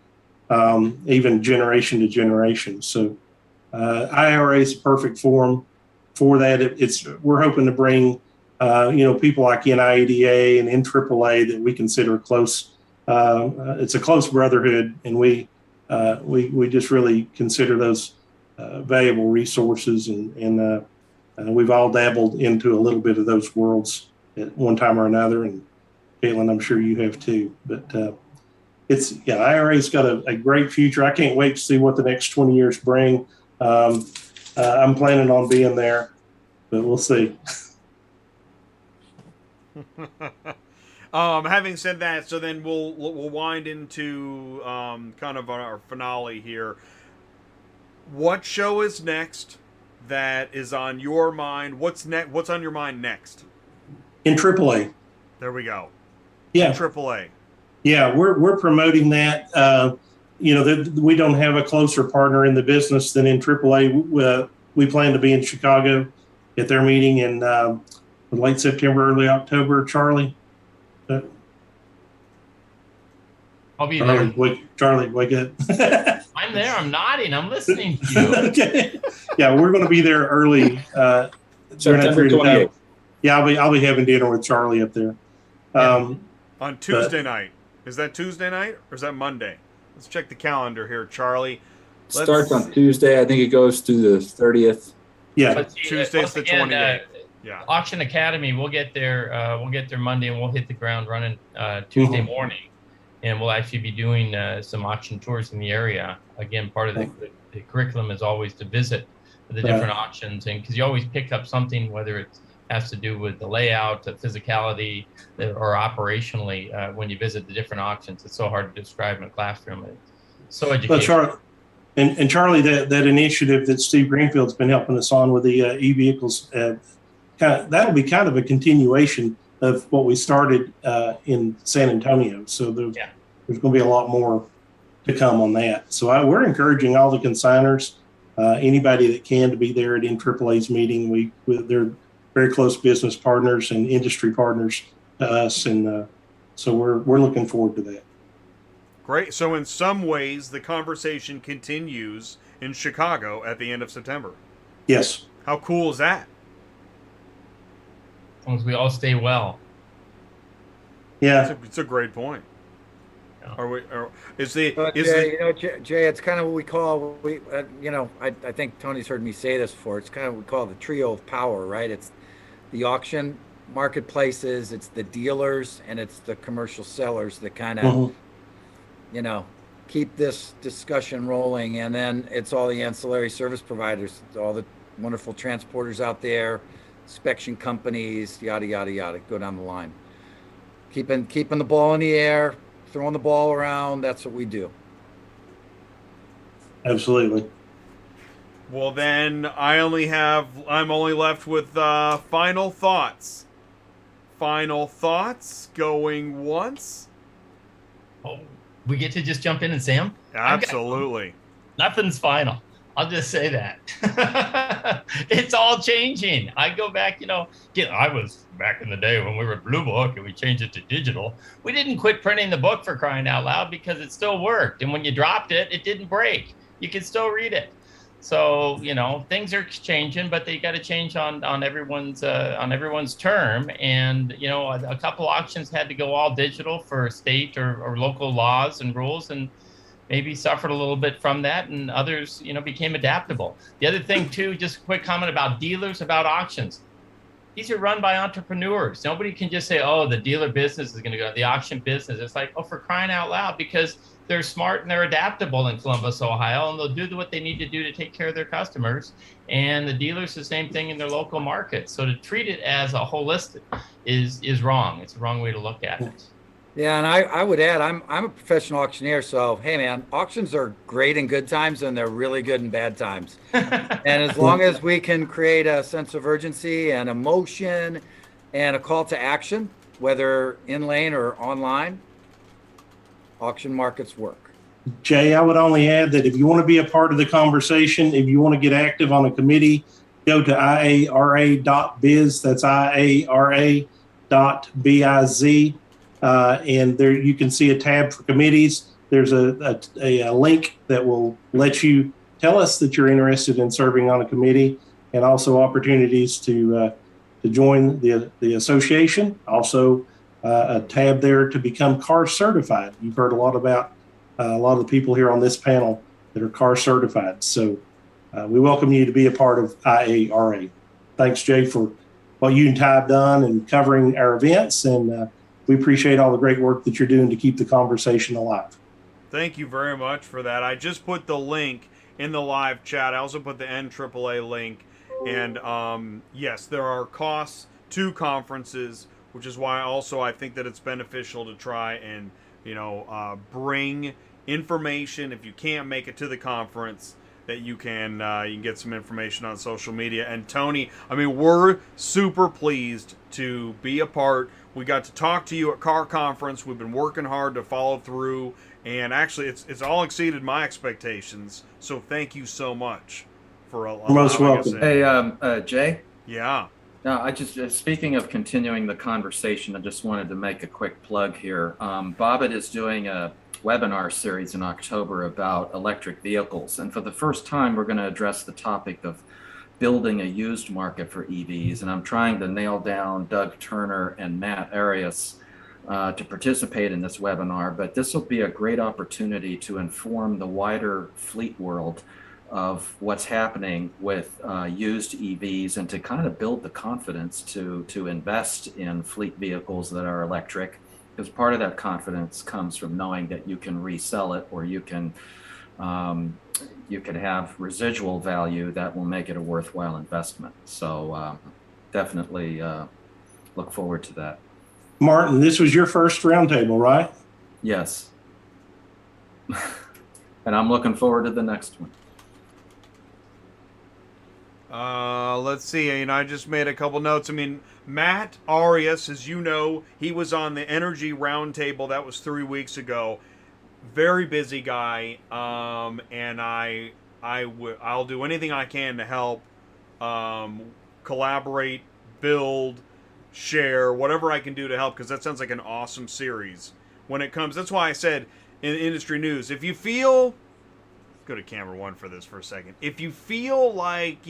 even generation to generation. So IARA is a perfect forum for that. We're hoping to bring people like NIADA and NAAA that we consider close. It's a close brotherhood, and we just really consider those valuable resources, and we've all dabbled into a little bit of those worlds at one time or another. And Kaetlin, I'm sure you have too. But IRA's got a great future. I can't wait to see what the next 20 years bring. I'm planning on being there, but we'll see. Having said that, so then we'll wind into kind of our finale here. What show is next that is on your mind? What's on your mind next? In AAA. There we go. Yeah. In AAA. Yeah, we're promoting that. We don't have a closer partner in the business than in AAA. We plan to be in Chicago at their meeting in late September, early October. Charlie? I'll be there. Charlie, wake up. I'm there. I'm nodding. I'm listening to you. Okay. Yeah, we're going to be there early. September 28th. Yeah, I'll be having dinner with Charlie up there. On Tuesday night. Is that Tuesday night or is that Monday? Let's check the calendar here, Charlie. Starts on Tuesday. I think it goes through the 30th. Yeah, Tuesday's the 28th. Yeah. Auction Academy, we'll get there Monday, and we'll hit the ground running Tuesday morning, and we'll actually be doing some auction tours in the area. Again, part of the curriculum is always to visit the different auctions, and because you always pick up something, whether it has to do with the layout, the physicality, or operationally, when you visit the different auctions. It's so hard to describe in a classroom. It's so educational. And Charlie, that initiative that Steve Greenfield's been helping us on with the e-vehicles, that'll be kind of a continuation of what we started in San Antonio. So there's going to be a lot more to come on that. So we're encouraging all the consignors, anybody that can, to be there at NAAA's meeting. They're very close business partners and industry partners to us, and so we're looking forward to that. Great. So in some ways, the conversation continues in Chicago at the end of September. Yes. How cool is that? As long as we all stay well. Yeah. It's a great point. Jay, it's kind of what we call, I think Tony's heard me say this before. It's kind of what we call the trio of power, right? It's the auction marketplaces, it's the dealers, and it's the commercial sellers that kind of, keep this discussion rolling. And then it's all the ancillary service providers, all the wonderful transporters out there, inspection companies, yada, yada, yada, go down the line. Keeping the ball in the air, throwing the ball around, that's what we do. Absolutely. Well, then I'm only left with final thoughts. Final thoughts going once. Oh, we get to just jump in and say them? Absolutely. Nothing's final. I'll just say that. It's all changing. I go back, I was back in the day when we were Blue Book and we changed it to digital. We didn't quit printing the book, for crying out loud, because it still worked. And when you dropped it, it didn't break. You can still read it. So, things are changing, but they got to change on everyone's term. And, a couple auctions had to go all digital for state or local laws and rules, and maybe suffered a little bit from that, and others, became adaptable. The other thing too, just a quick comment about dealers, about auctions. These are run by entrepreneurs. Nobody can just say, oh, the dealer business is going to go, the auction business. It's like, oh, for crying out loud, because they're smart and they're adaptable in Columbus, Ohio, and they'll do what they need to do to take care of their customers. And the dealers, the same thing in their local market. So to treat it as a holistic is wrong. It's a wrong way to look at it. Yeah, and I would add, I'm a professional auctioneer, so hey man, auctions are great in good times and they're really good in bad times. And as long as we can create a sense of urgency and emotion and a call to action, whether in lane or online, auction markets work. Jay, I would only add that if you want to be a part of the conversation, if you want to get active on a committee, go to IARA.biz. That's IARA.biz. And there you can see a tab for committees. There's a link that will let you tell us that you're interested in serving on a committee, and also opportunities to join the association. Also, a tab there to become CAR certified. You've heard a lot about a lot of the people here on this panel that are CAR certified. So we welcome you to be a part of IARA. Thanks, Jay, for what you and Ty have done and covering our events, and we appreciate all the great work that you're doing to keep the conversation alive. Thank you very much for that. I just put the link in the live chat. I also put the NAAA link. And yes, there are costs to conferences, which is why also I think that it's beneficial to try and, bring information. If you can't make it to the conference, that you can get some information on social media. And Tony, we're super pleased to be a part. We got to talk to you at Car Conference. We've been working hard to follow through, and actually it's all exceeded my expectations. So thank you so much for most welcome. Hey, Jay. Yeah. No, I just speaking of continuing the conversation, I just wanted to make a quick plug here. Bobit is doing a webinar series in October about electric vehicles, and for the first time, we're going to address the topic of building a used market for EVs, and I'm trying to nail down Doug Turner and Matt Arias to participate in this webinar. But this will be a great opportunity to inform the wider fleet world of what's happening with used EVs, and to kind of build the confidence to invest in fleet vehicles that are electric, because part of that confidence comes from knowing that you can resell it, or you can have residual value that will make it a worthwhile investment. So definitely look forward to that. Martin, this was your first roundtable, right? Yes. And I'm looking forward to the next one. Let's see. I just made a couple notes. Matt Arias, as you know, he was on the Energy Roundtable. That was 3 weeks ago. Very busy guy, and I'll do anything I can to help, collaborate, build, share, whatever I can do to help, because that sounds like an awesome series. When it comes, that's why I said in industry news, if you feel, go to camera one for this for a second. If you feel like,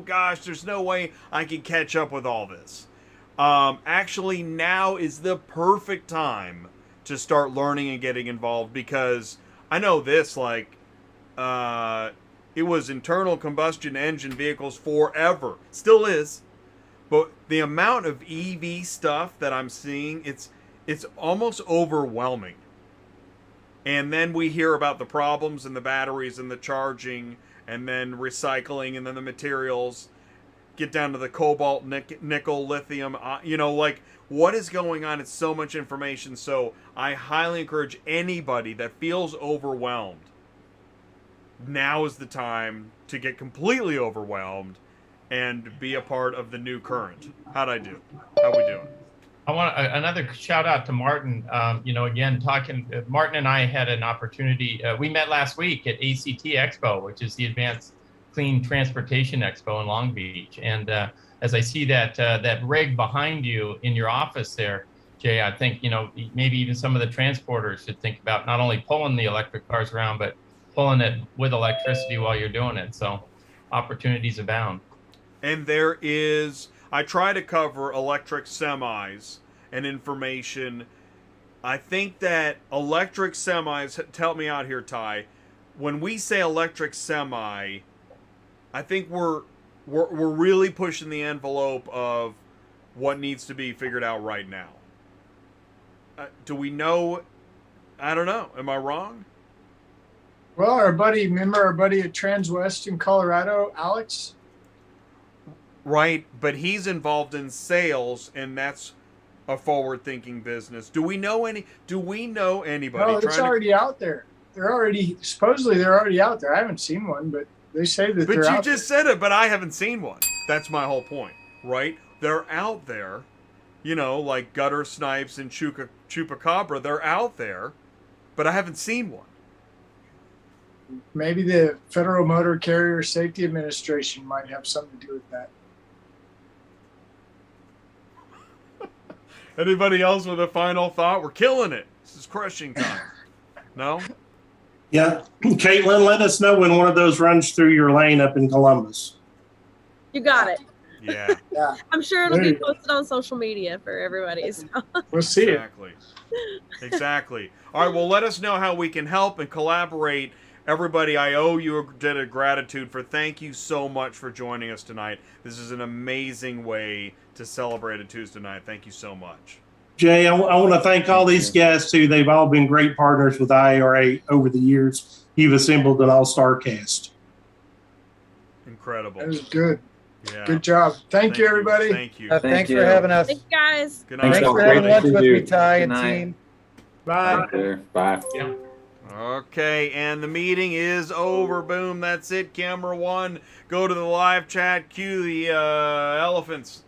gosh, there's no way I can catch up with all this, actually now is the perfect time to start learning and getting involved, because I know this, it was internal combustion engine vehicles forever, still is, but the amount of EV stuff that I'm seeing, it's almost overwhelming. And then we hear about the problems and the batteries and the charging, and then recycling, and then the materials, get down to the cobalt, nickel, lithium, what is going on? It's so much information. So I highly encourage anybody that feels overwhelmed, now is the time to get completely overwhelmed and be a part of the new current. How'd I do? How we doing? I want another shout out to Martin. Again, Martin and I had an opportunity. We met last week at ACT Expo, which is the Advanced Clean Transportation Expo in Long Beach. And as I see that rig behind you in your office there, Jay, I think, maybe even some of the transporters should think about not only pulling the electric cars around, but pulling it with electricity while you're doing it. So opportunities abound. And I try to cover electric semis and information. I think that electric semis, help me out here, Ty. When we say electric semi, I think we're really pushing the envelope of what needs to be figured out right now. Do we know? I don't know. Am I wrong? Well, remember our buddy at Transwest in Colorado, Alex? Right, but he's involved in sales, and that's a forward-thinking business. Do we know anybody? No, it's already out there. Supposedly they're already out there. I haven't seen one, but they say that they're out there. But you just said it, but I haven't seen one. That's my whole point, right? They're out there, like Gutter Snipes and Chupacabra. They're out there, but I haven't seen one. Maybe the Federal Motor Carrier Safety Administration might have something to do with that. Anybody else with a final thought? We're killing it. This is crushing time. No? Yeah. Kaetlin, let us know when one of those runs through your lane up in Columbus. You got it. Yeah. Yeah. I'm sure it'll be posted on social media for everybody. So. We'll see Exactly. All right, well, let us know how we can help and collaborate. Everybody, I owe you a debt of gratitude thank you so much for joining us tonight. This is an amazing way to celebrate a Tuesday night. Thank you so much. Jay, I want to thank all these guests too. They've all been great partners with IARA over the years. You've assembled an all-star cast. Incredible. That was good. Yeah. Good job. Thank you, everybody. Thank you. Thanks for having us. Thanks, guys. Good night. Thanks for having lunch with me, Ty and team. Bye. Bye. Yeah. Okay, and the meeting is over. Boom, that's it. Camera one, go to the live chat, cue the elephants.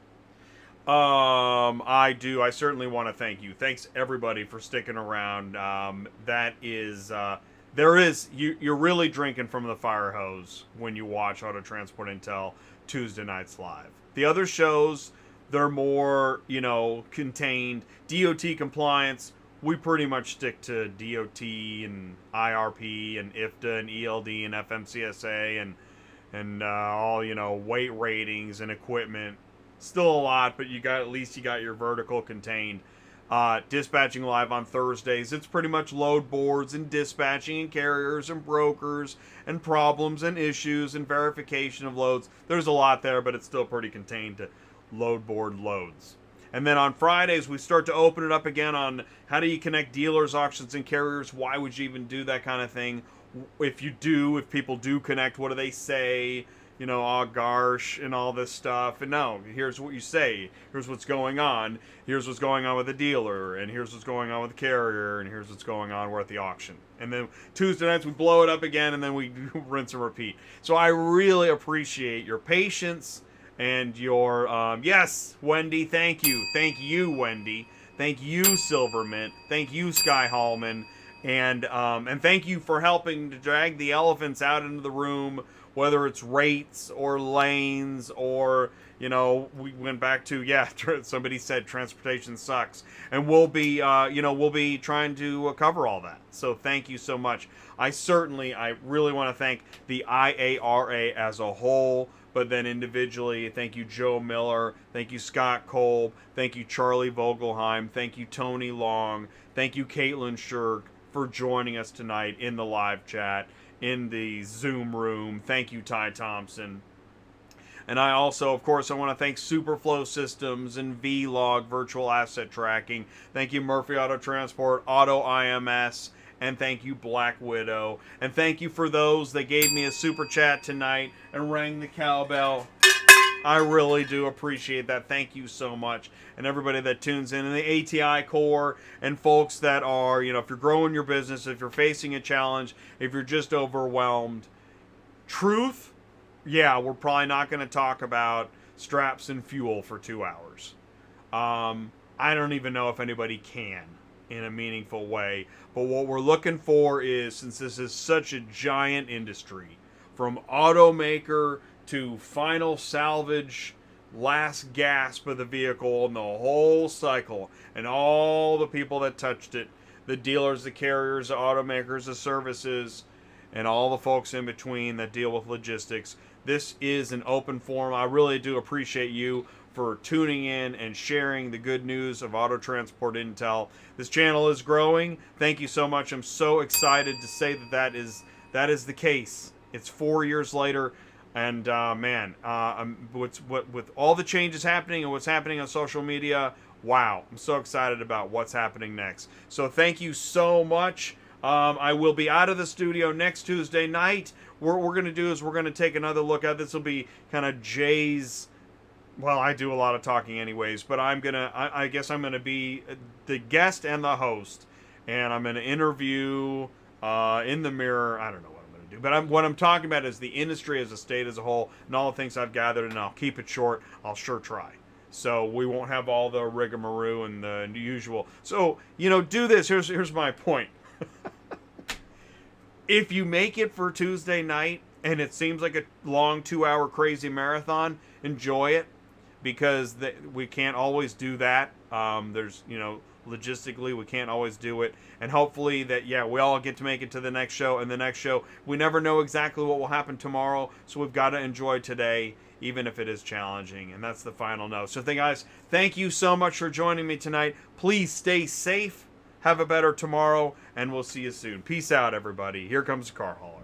I certainly want to thank you. Thanks everybody for sticking around. You're really drinking from the fire hose when you watch Auto Transport Intel Tuesday nights live. The other shows, they're more, contained. DOT compliance, we pretty much stick to DOT and IRP and IFTA and ELD and FMCSA and all, weight ratings and equipment. Still a lot, but at least you got your vertical contained. Dispatching live on Thursdays. It's pretty much load boards and dispatching and carriers and brokers and problems and issues and verification of loads. There's a lot there, but it's still pretty contained to load board loads. And then on Fridays, we start to open it up again on how do you connect dealers, auctions, and carriers? Why would you even do that kind of thing? If people do connect, what do they say? Oh gosh, and all this stuff. And no, here's what you say. Here's what's going on. Here's what's going on with the dealer. And here's what's going on with the carrier. And here's what's going on. We're at the auction. And then Tuesday nights, we blow it up again, and then we rinse and repeat. So I really appreciate your patience and your, yes, Wendy, thank you. Thank you, Wendy. Thank you, Silvermint. Thank you, Sky Hallman. And thank you for helping to drag the elephants out into the room, whether it's rates or lanes or, we went back to, somebody said transportation sucks. And we'll be trying to cover all that. So thank you so much. I really want to thank the IARA as a whole, but then individually, thank you, Joe Miller. Thank you, Scott Kolb. Thank you, Charlie Vogelheim. Thank you, Tony Long. Thank you, Kaetlin Sherk, for joining us tonight in the live chat, in the Zoom room. Thank you, Ty Thompson. And I also, of course, I want to thank SuperFlo Systems and ViLOG Virtual Asset Tracking. Thank you, Murphy Auto Transport, AutoIMS, and thank you, Black Widow. And thank you for those that gave me a super chat tonight and rang the cowbell. I really do appreciate that. Thank you so much. And everybody that tunes in the ATI core, and folks that are, if you're growing your business, if you're facing a challenge, if you're just overwhelmed. Truth, we're probably not going to talk about straps and fuel for 2 hours. I don't even know if anybody can in a meaningful way. But what we're looking for is, since this is such a giant industry, from automaker to final salvage, last gasp of the vehicle, and the whole cycle, and all the people that touched it, the dealers, the carriers, the automakers, the services, and all the folks in between that deal with logistics. This is an open forum. I really do appreciate you for tuning in and sharing the good news of Auto Transport Intel. This channel is growing. Thank you so much. I'm so excited to say that is the case. It's 4 years later. And with all the changes happening and what's happening on social media, wow, I'm so excited about what's happening next. So thank you so much. I will be out of the studio next Tuesday night. What we're going to do is we're going to take another look at this. Will be kind of Jay's. Well, I do a lot of talking anyways, but I guess I'm going to be the guest and the host, and I'm going to interview in the mirror. I don't know. But what I'm talking about is the industry as a state as a whole and all the things I've gathered, and I'll keep it short. I'll sure try. So we won't have all the rigmarole and the usual. So, do this. Here's my point. If you make it for Tuesday night and it seems like a long 2-hour crazy marathon, enjoy it, because we can't always do that. There's, logistically, we can't always do it. And hopefully that, we all get to make it to the next show. And the next show, we never know exactly what will happen tomorrow. So we've got to enjoy today, even if it is challenging. And that's the final note. So guys, thank you so much for joining me tonight. Please stay safe. Have a better tomorrow. And we'll see you soon. Peace out, everybody. Here comes the car hauler.